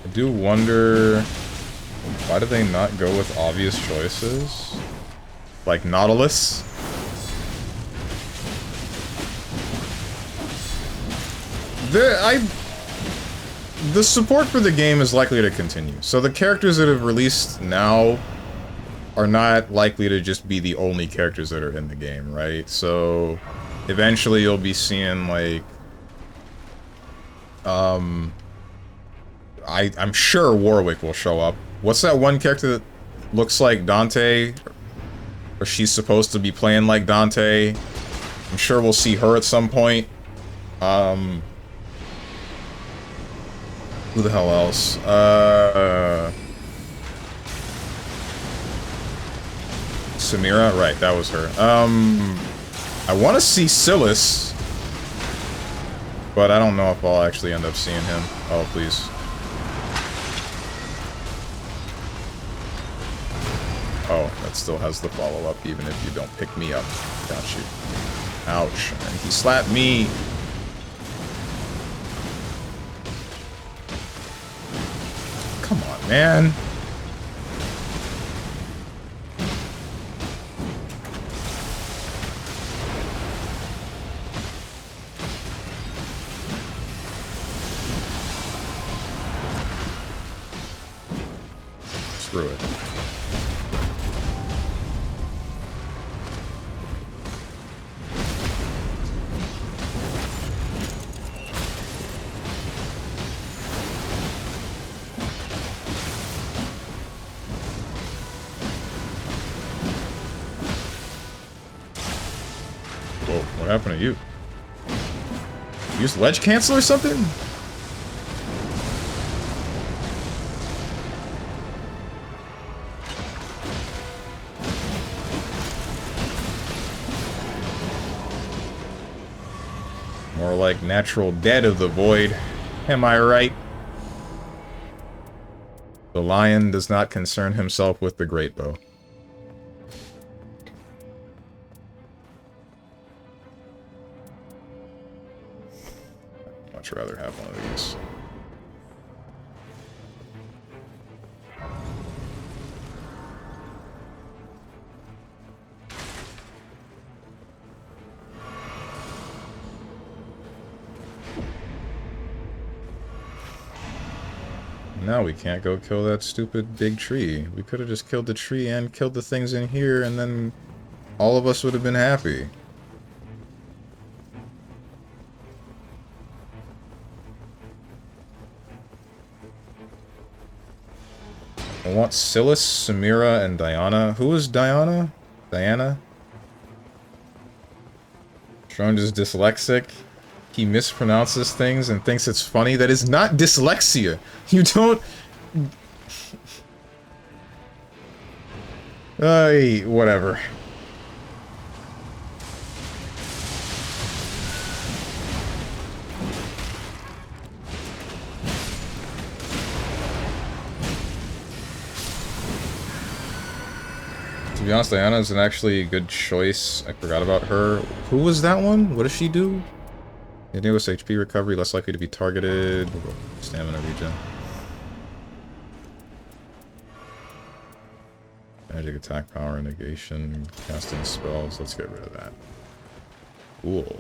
I do wonder, why do they not go with obvious choices? Like Nautilus? The support for the game is likely to continue. So the characters that have released now are not likely to just be the only characters that are in the game, right? So eventually you'll be seeing like I'm sure Warwick will show up. What's that one character that looks like Dante? Or she's supposed to be playing like Dante? I'm sure we'll see her at some point. Who the hell else? Samira? Right, that was her. I want to see Silas. But I don't know if I'll actually end up seeing him. Oh, please. Oh, that still has the follow-up, even if you don't pick me up. Got you. Ouch. And he slapped me. Come on, man. Screw it. happened to you? Use ledge cancel or something? More like natural dead of the void. Am I right? The lion does not concern himself with the great bow. I'd much rather have one of these. Now we can't go kill that stupid big tree. We could have just killed the tree and killed the things in here, and then all of us would have been happy. I want Silas, Samira, and Diana. Who is Diana? Diana? Strong is dyslexic. He mispronounces things and thinks it's funny. That is not dyslexia. You don't... whatever. To be honest, Diana is an actually good choice. I forgot about her. Who was that one? What does she do? Continuous HP recovery, less likely to be targeted. Stamina regen. Magic attack power, negation, casting spells. Let's get rid of that. Cool.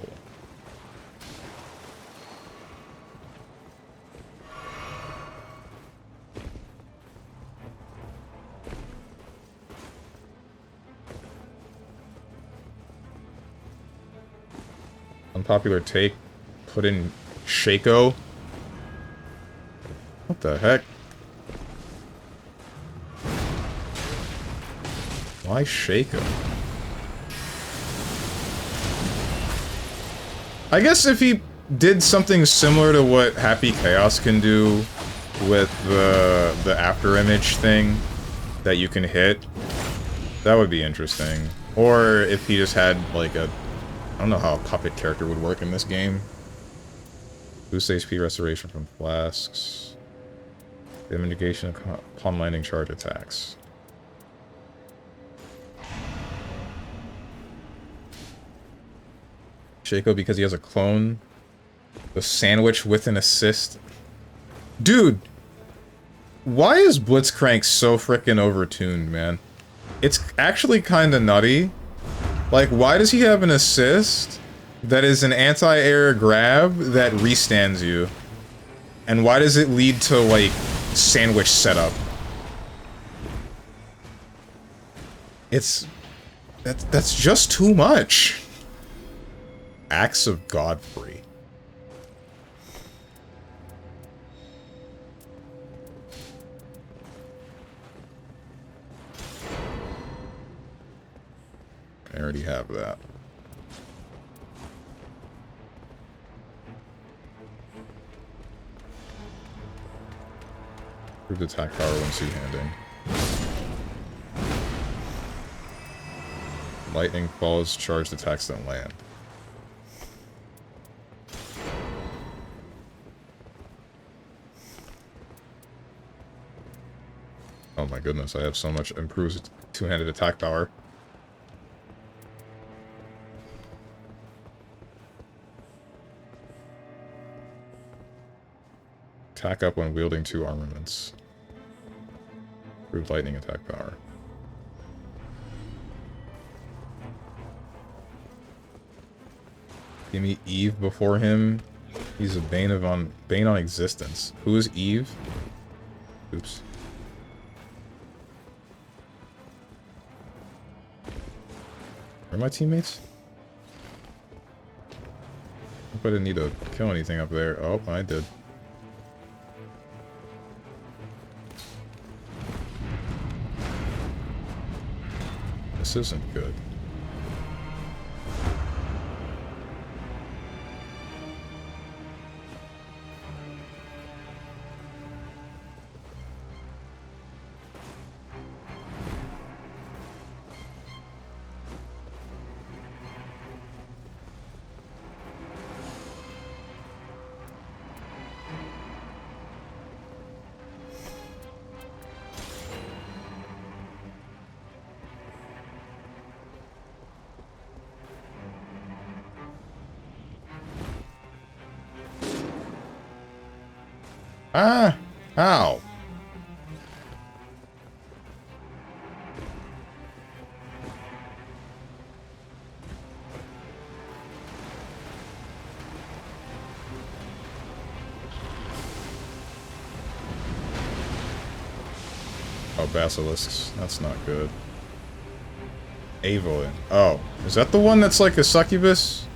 Unpopular take. Put in Shaco. What the heck? Why Shaco? I guess if he did something similar to what Happy Chaos can do with the after image thing that you can hit, that would be interesting. Or if he just had like a... I don't know how a puppet character would work in this game. Boost HP restoration from flasks. Damage negation upon landing charge attacks. Shaco because he has a clone. The sandwich with an assist. Dude! Why is Blitzcrank so frickin' overtuned, man? It's actually kinda nutty. Like, why does he have an assist that is an anti-air grab that restands you? And why does it lead to, like, sandwich setup? It's... That's just too much. Axe of Godfrey. I already have that. Improved attack power when two-handing. Lightning follows charged attacks that land. Oh my goodness, I have so much improved two-handed attack power. Attack up when wielding two armaments. Improved lightning attack power. Give me Eve before him. He's a bane on existence. Who is Eve? Oops. Where are my teammates? Hope I didn't need to kill anything up there. Oh, I did. This isn't good. Ah! How? Oh, basilisks. That's not good. Evelyn. Oh, is that the one that's like a succubus?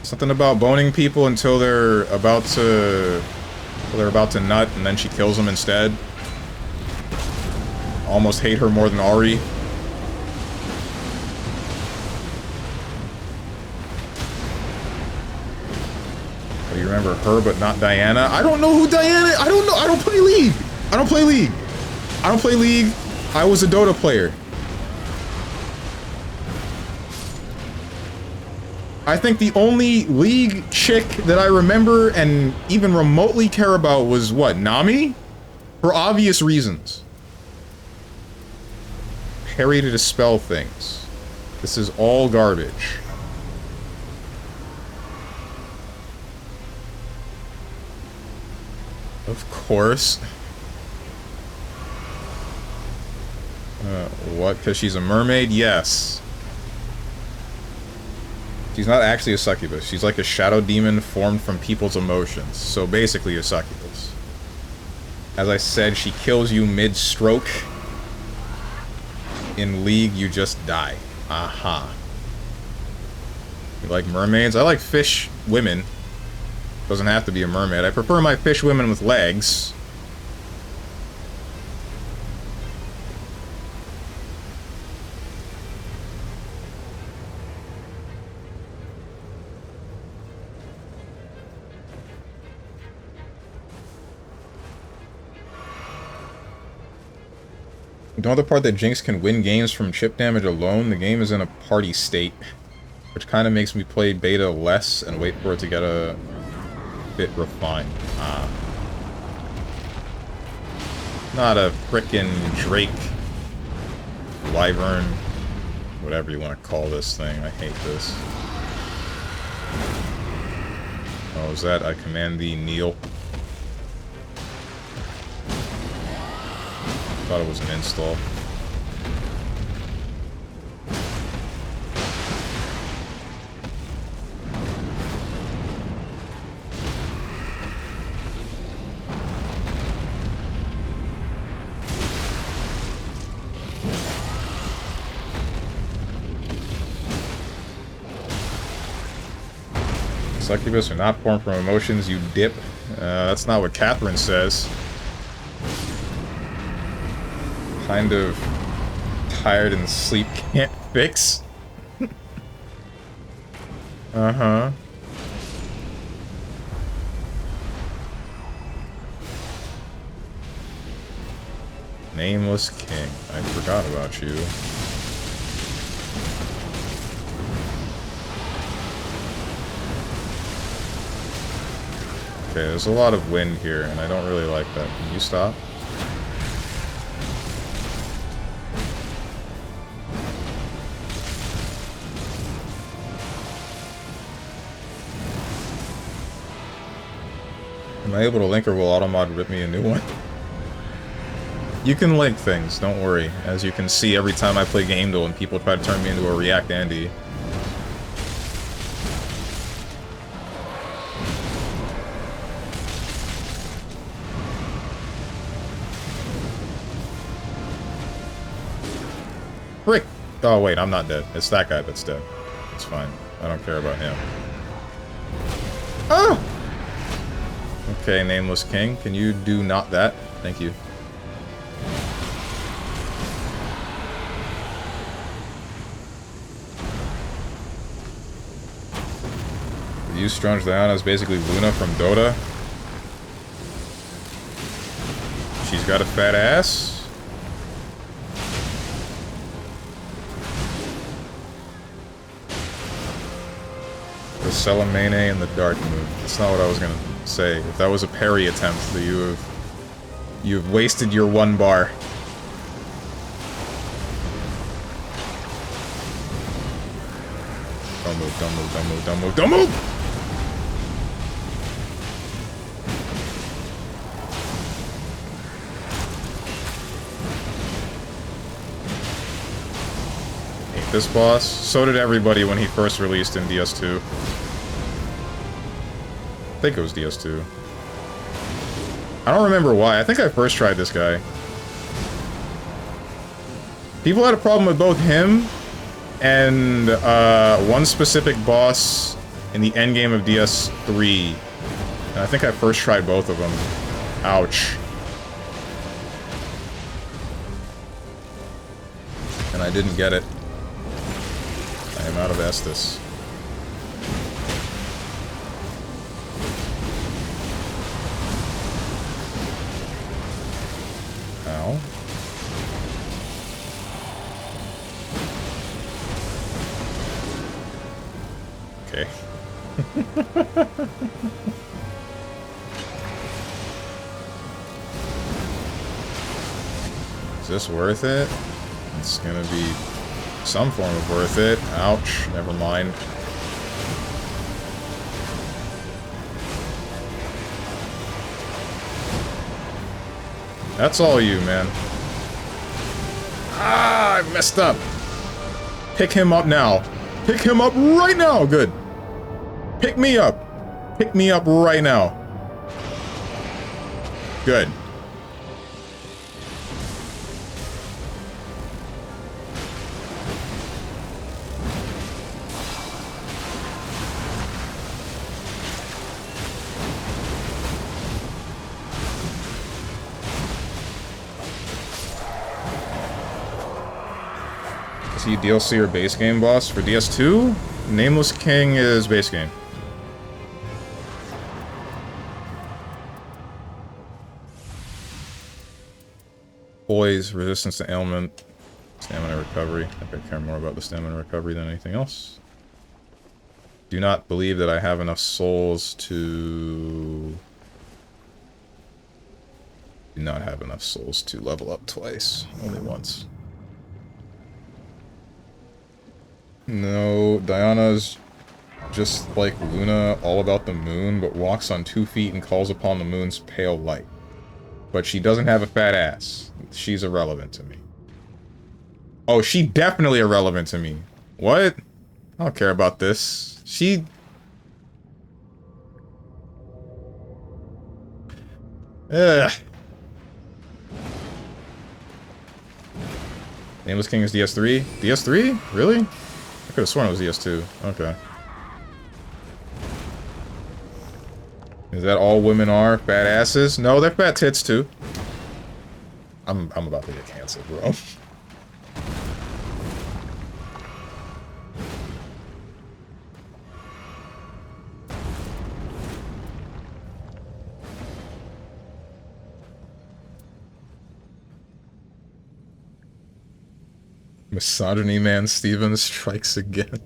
Something about boning people until they're about to nut, and then she kills them instead. Almost hate her more than Ari. Oh, you remember her, but not Diana? I don't know who Diana. I don't know. I don't play League. I don't play League. I don't play League. I was a Dota player. I think the only League chick that I remember and even remotely care about was, what, Nami? For obvious reasons. Parry to dispel things. This is all garbage. Of course. What? Because she's a mermaid? Yes. She's not actually a succubus. She's like a shadow demon formed from people's emotions. So basically a succubus. As I said, she kills you mid-stroke. In League, you just die. Aha. You like mermaids? I like fish women. Doesn't have to be a mermaid. I prefer my fish women with legs. Don't the part that Jinx can win games from chip damage alone? The game is in a party state, which kind of makes me play beta less and wait for it to get a bit refined. Not a frickin' Drake, Wyvern, whatever you want to call this thing. I hate this. Oh, is that I command thee kneel? Thought it was an install. Succubus are not born from emotions, you dip. That's not what Catherine says. Kind of tired and sleep can't fix. Uh-huh. Nameless King. I forgot about you. Okay, there's a lot of wind here, and I don't really like that. Can you stop? Am I able to link, or will Automod rip me a new one? You can link things, don't worry. As you can see every time I play Game Duel and people try to turn me into a React Andy. Frick! Oh wait, I'm not dead. It's that guy that's dead. It's fine. I don't care about him. Ah! Okay, Nameless King, can you do not that? Thank you. You Strange Diana is basically Luna from Dota. She's got a fat ass. The Celamene and the Dark Moon. That's not what I was gonna say. If that was a parry attempt, that you've wasted your one bar. Don't move, don't move, don't move, don't move, don't move! this boss. So did everybody when he first released in DS2. I think it was DS2. I don't remember why. I think I first tried this guy. People had a problem with both him and one specific boss in the endgame of DS3. And I think I first tried both of them. Ouch. And I didn't get it. I am out of Estus. Ow. Okay. Is this worth it? It's gonna be some form of worth it. Ouch. Never mind. That's all you, man. Ah, I messed up. Pick him up now. Pick him up right now. Good. Pick me up. Pick me up right now. Good. Is he DLC or base game boss for DS2? Nameless King is base game. Poise, resistance to ailment, stamina recovery. I think I care more about the stamina recovery than anything else. Do not believe that I have enough souls to... Do not have enough souls to level up twice. Only once. No, Diana's just like Luna, all about the moon, but walks on 2 feet and calls upon the moon's pale light. But she doesn't have a fat ass. She's irrelevant to me. Oh, she definitely irrelevant to me. What? I don't care about this. She... Ugh. Nameless King is DS3? DS3? Really? I could have sworn it was DS2. Okay. Is that all women are? Fat asses? No, they're fat tits too. I'm about to get canceled, bro. Misogyny man Steven strikes again.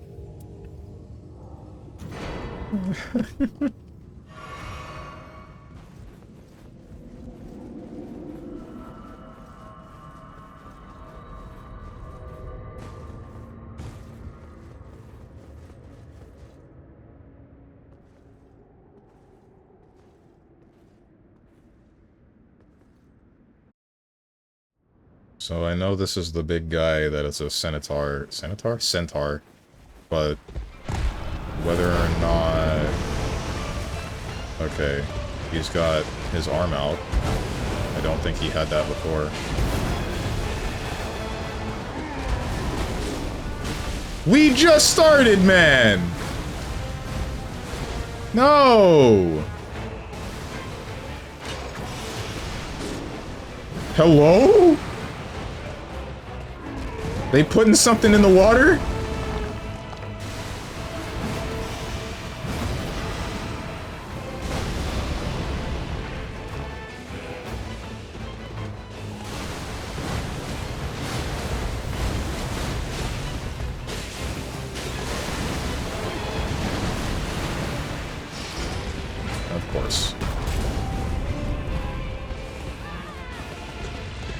So I know this is the big guy that is a centaur, but whether or not... Okay, he's got his arm out. I don't think he had that before. We just started, man! No! Hello? They putting something in the water? Of course.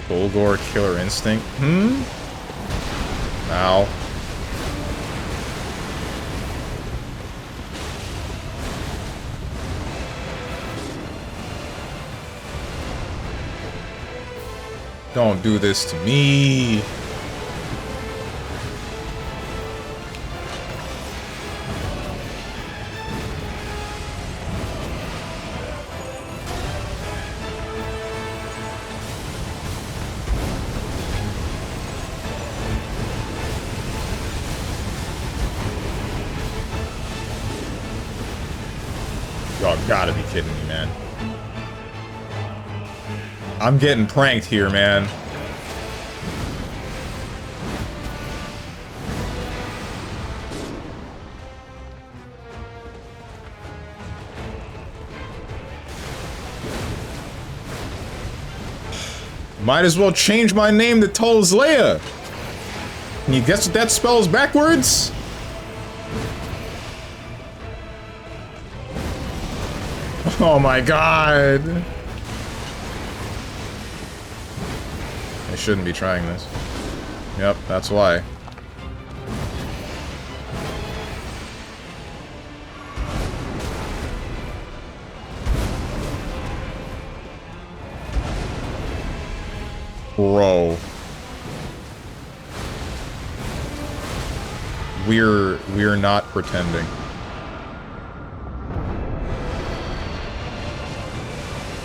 Bulgor Killer Instinct? Ow. Don't do this to me. Gotta be kidding me, man. I'm getting pranked here, man. Might as well change my name to Tolzleia. Can you guess what that spells backwards? Oh my god. I shouldn't be trying this. Yep, that's why. Bro. We're not pretending.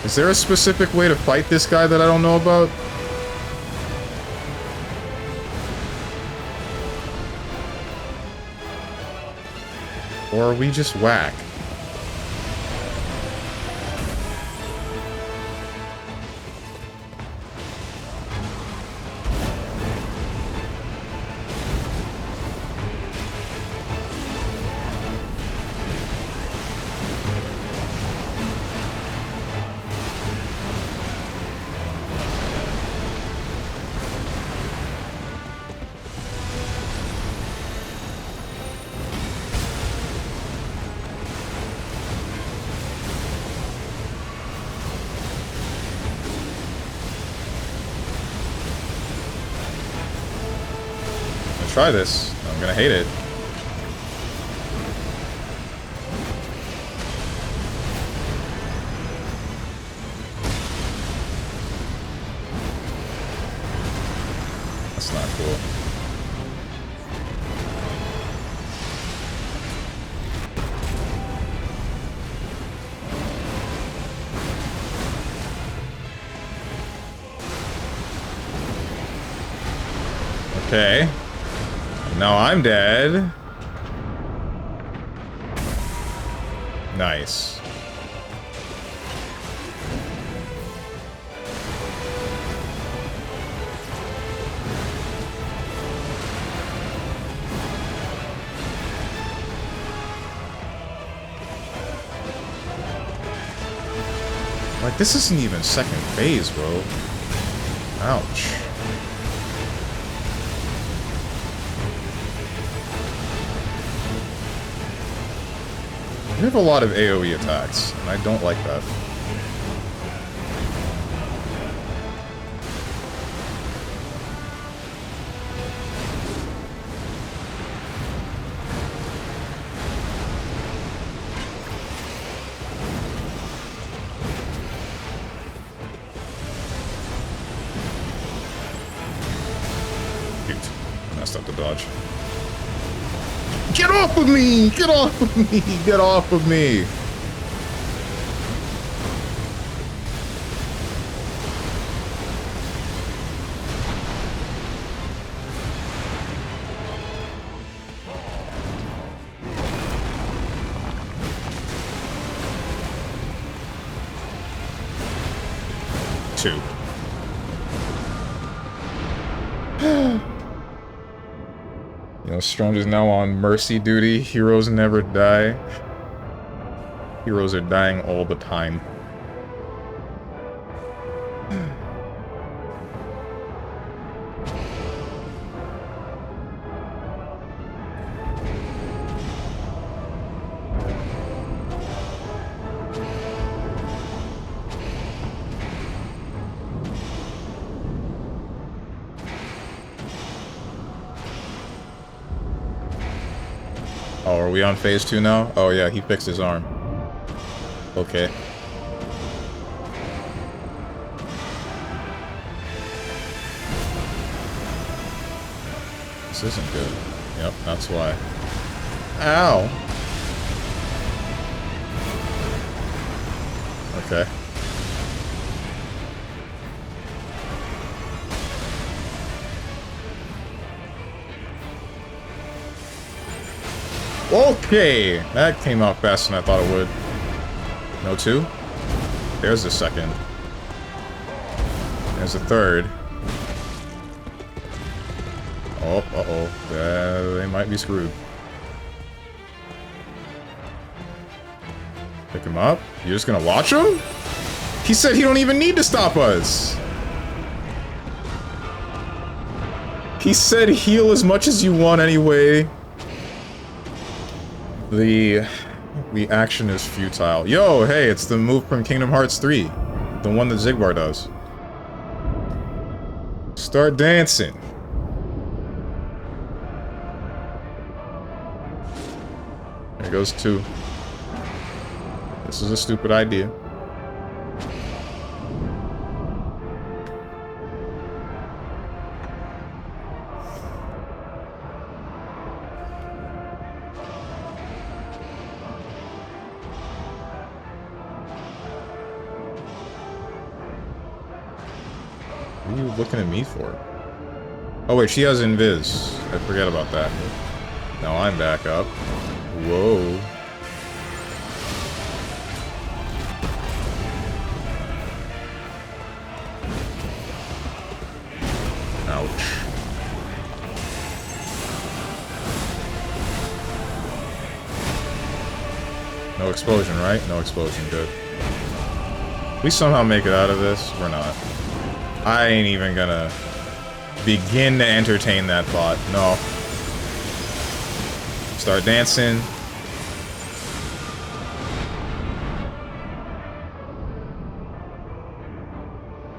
Is there a specific way to fight this guy that I don't know about? Or are we just whack? Try this. I'm gonna hate it. That's not cool. Okay. Now I'm dead. Nice. Like, this isn't even second phase, bro. Ouch. You have a lot of AoE attacks, and I don't like that. Shoot. I messed up the dodge. Get off of me! Get off of me! Get off of me! Two. You know, Strong is now on mercy duty. Heroes never die. Heroes are dying all the time. Oh, are we on phase 2 now? Oh yeah, he fixed his arm. Okay. This isn't good. Yep, that's why. Ow! Okay. Okay, that came out faster than I thought it would. No 2? There's the second. There's the third. Oh, uh-oh. They might be screwed. Pick him up? You're just gonna watch him? He said he don't even need to stop us! He said heal as much as you want anyway. The action is futile. Yo, hey, it's the move from Kingdom Hearts 3. The one that Zigbar does. Start dancing. There goes 2. This is a stupid idea. What are you looking at me for? Oh wait, she has invis. I forget about that. Now I'm back up. Whoa. Ouch. No explosion, right? No explosion, good. We somehow make it out of this? We're not. I ain't even gonna begin to entertain that thought. No. Start dancing.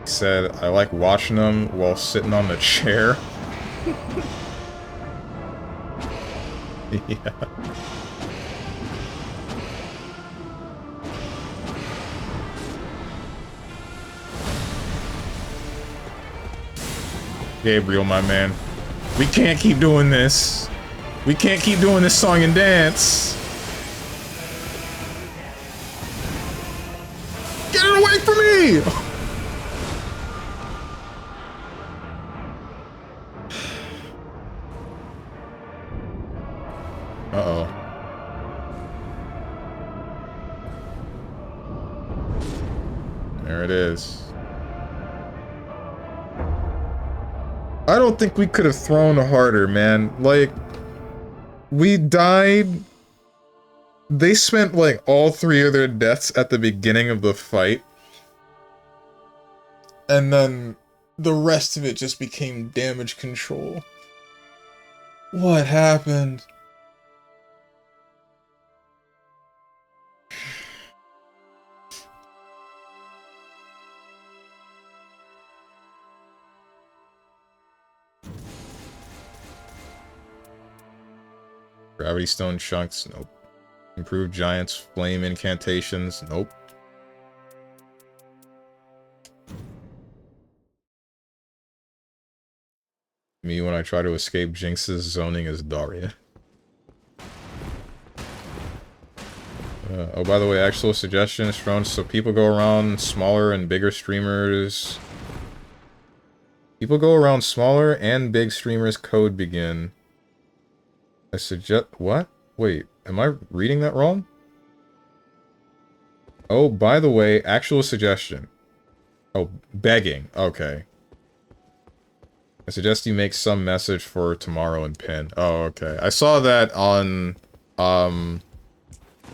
He said, I like watching them while sitting on the chair. Yeah. Gabriel, my man. We can't keep doing this. We can't keep doing this song and dance. Get it away from me! Uh-oh. There it is. I don't think we could have thrown harder, man. Like, we died. They spent, like, all 3 of their deaths at the beginning of the fight. And then the rest of it just became damage control. What happened? Gravity Stone chunks, nope. Improved Giants Flame incantations, nope. Me when I try to escape Jinx's zoning as Daria. Oh, by the way, actual suggestion is thrown so people go around smaller and bigger streamers. People go around smaller and big streamers code begin. I suggest... What? Wait, am I reading that wrong? Oh, by the way, actual suggestion. Oh, begging. Okay. I suggest you make some message for tomorrow and pin. Oh, okay. I saw that on,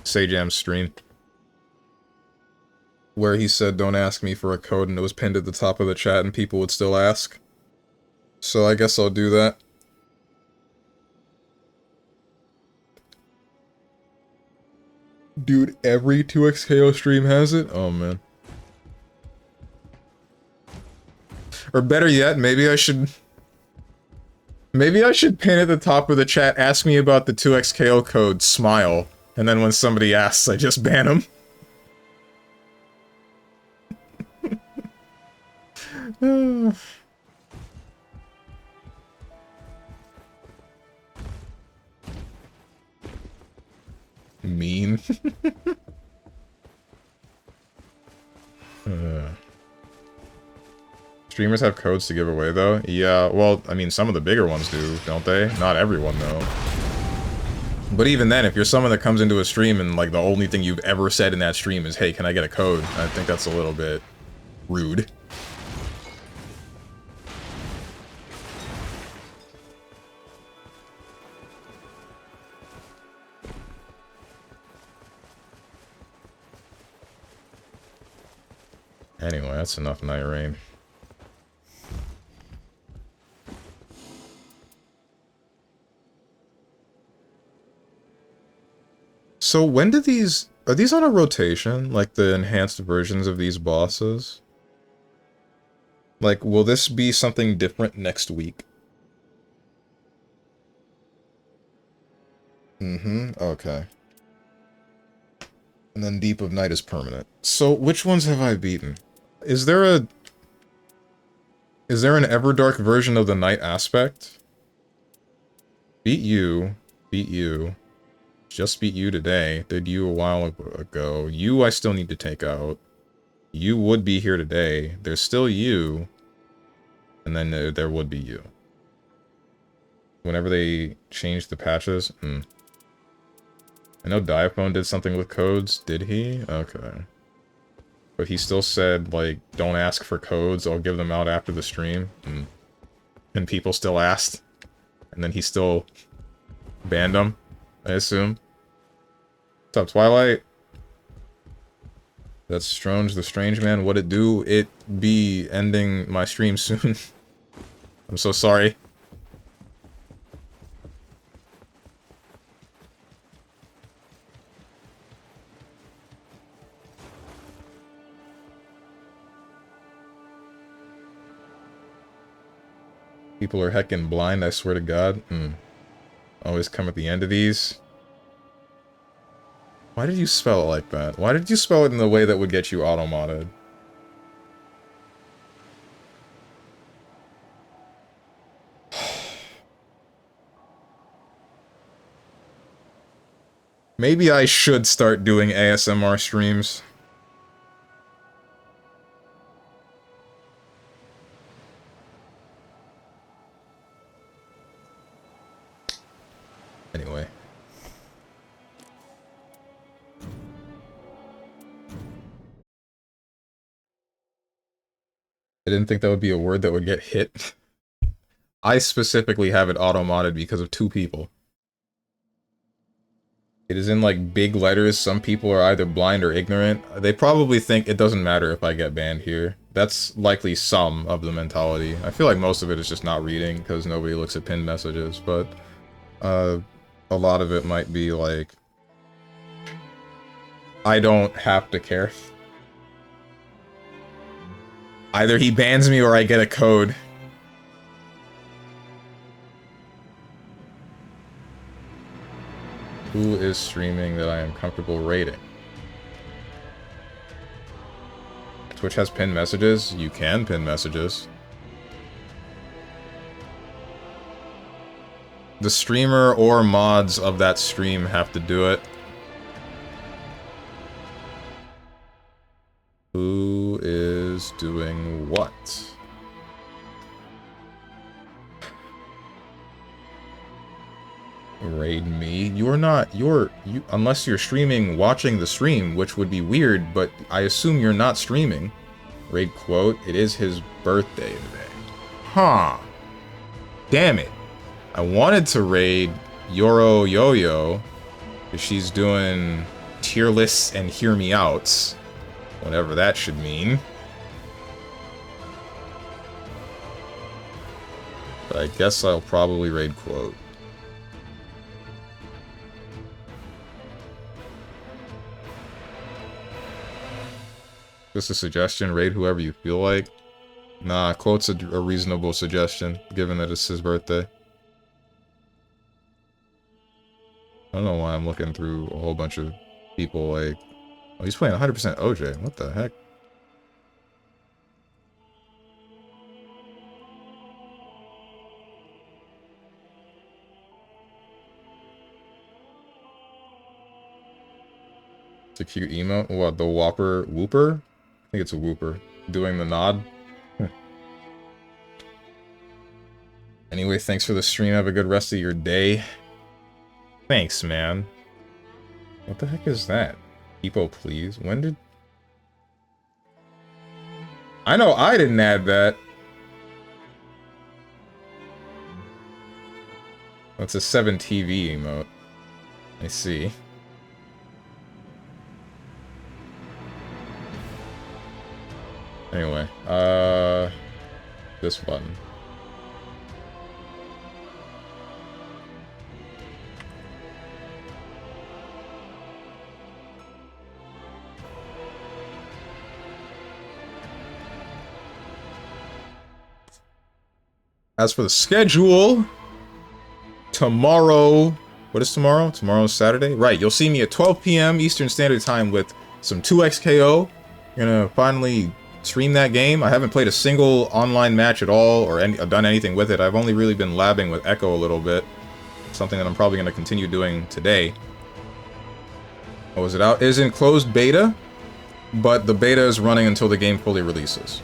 Sajam's stream. Where he said, don't ask me for a code, and it was pinned at the top of the chat, and people would still ask. So I guess I'll do that. Dude, every 2xKO stream has it? Oh, man. Or better yet, maybe I should pin at the top of the chat, ask me about the 2xKO code, smile. And then when somebody asks, I just ban them. Mean. Streamers have codes to give away, though? Yeah, well, I mean, some of the bigger ones do, don't they? Not everyone, though. But even then, if you're someone that comes into a stream and, like, the only thing you've ever said in that stream is, hey, can I get a code? I think that's a little bit rude. Anyway, that's enough Nightreign. So when do these... Are these on a rotation? Like the enhanced versions of these bosses? Like, will this be something different next week? Mm-hmm, okay. And then Deep of Night is permanent. So, which ones have I beaten? Is there an Everdark version of the Night aspect? Beat you. Beat you. Just beat you today. Did you a while ago. You I still need to take out. You would be here today. There's still you. And then there would be you. Whenever they change the patches. I know Diaphone did something with codes. Did he? Okay. But he still said, like, don't ask for codes. I'll give them out after the stream. And people still asked. And then he still banned them, I assume. What's up, Twilight? That's Stronge the Strange Man. What'd it do? It be ending my stream soon. I'm so sorry. People are heckin' blind, I swear to God. Always come at the end of these. Why did you spell it like that? Why did you spell it in the way that would get you auto-modded? Maybe I should start doing ASMR streams. Anyway. I didn't think that would be a word that would get hit. I specifically have it auto-modded because of 2 people. It is in, like, big letters. Some people are either blind or ignorant. They probably think it doesn't matter if I get banned here. That's likely some of the mentality. I feel like most of it is just not reading, because nobody looks at pinned messages, but... a lot of it might be, like... I don't have to care. Either he bans me or I get a code. Who is streaming that I am comfortable rating? Twitch has pinned messages? You can pin messages. The streamer or mods of that stream have to do it. Who is doing what? Raid me? You're not, unless you're streaming watching the stream, which would be weird, but I assume you're not streaming. Raid quote, it is his birthday today. Huh. Damn it. I wanted to raid Yoro Yo-Yo, because she's doing tier lists and hear me outs. Whatever that should mean. But I guess I'll probably raid quote. Just a suggestion, raid whoever you feel like. Nah, quote's a reasonable suggestion, given that it's his birthday. I don't know why I'm looking through a whole bunch of people like... Oh, he's playing 100% OJ. What the heck? It's a cute emote. What, the Whopper Whooper? I think it's a Whooper. Doing the nod. Anyway, thanks for the stream. Have a good rest of your day. Thanks, man. What the heck is that? People, please. When did... I know I didn't add that. It's a 7 TV emote. I see. Anyway, this button. As for the schedule, tomorrow... What is tomorrow? Tomorrow's Saturday? Right, you'll see me at 12 p.m. Eastern Standard Time with some 2xKO. Gonna finally stream that game. I haven't played a single online match at all, or done anything with it. I've only really been labbing with Echo a little bit. Something that I'm probably gonna continue doing today. What was it out? It is in closed beta, but the beta is running until the game fully releases.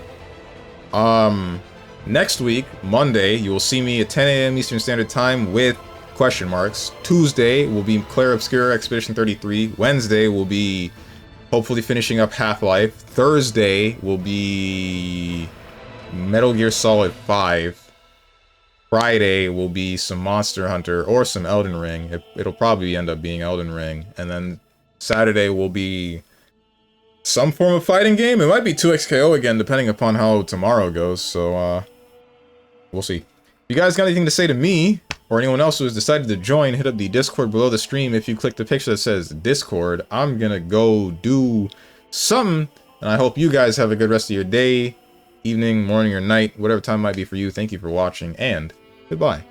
Next week, Monday, you will see me at 10 a.m. Eastern Standard Time with question marks. Tuesday will be Claire Obscura Expedition 33. Wednesday will be hopefully finishing up Half-Life. Thursday will be Metal Gear Solid 5. Friday will be some Monster Hunter or some Elden Ring. It'll probably end up being Elden Ring. And then Saturday will be some form of fighting game. It might be 2xKO again, depending upon how tomorrow goes. So, we'll see. If you guys got anything to say to me, or anyone else who has decided to join, hit up the Discord below the stream. If you click the picture that says Discord, I'm gonna go do something. And I hope you guys have a good rest of your day, evening, morning, or night, whatever time it might be for you. Thank you for watching, and goodbye.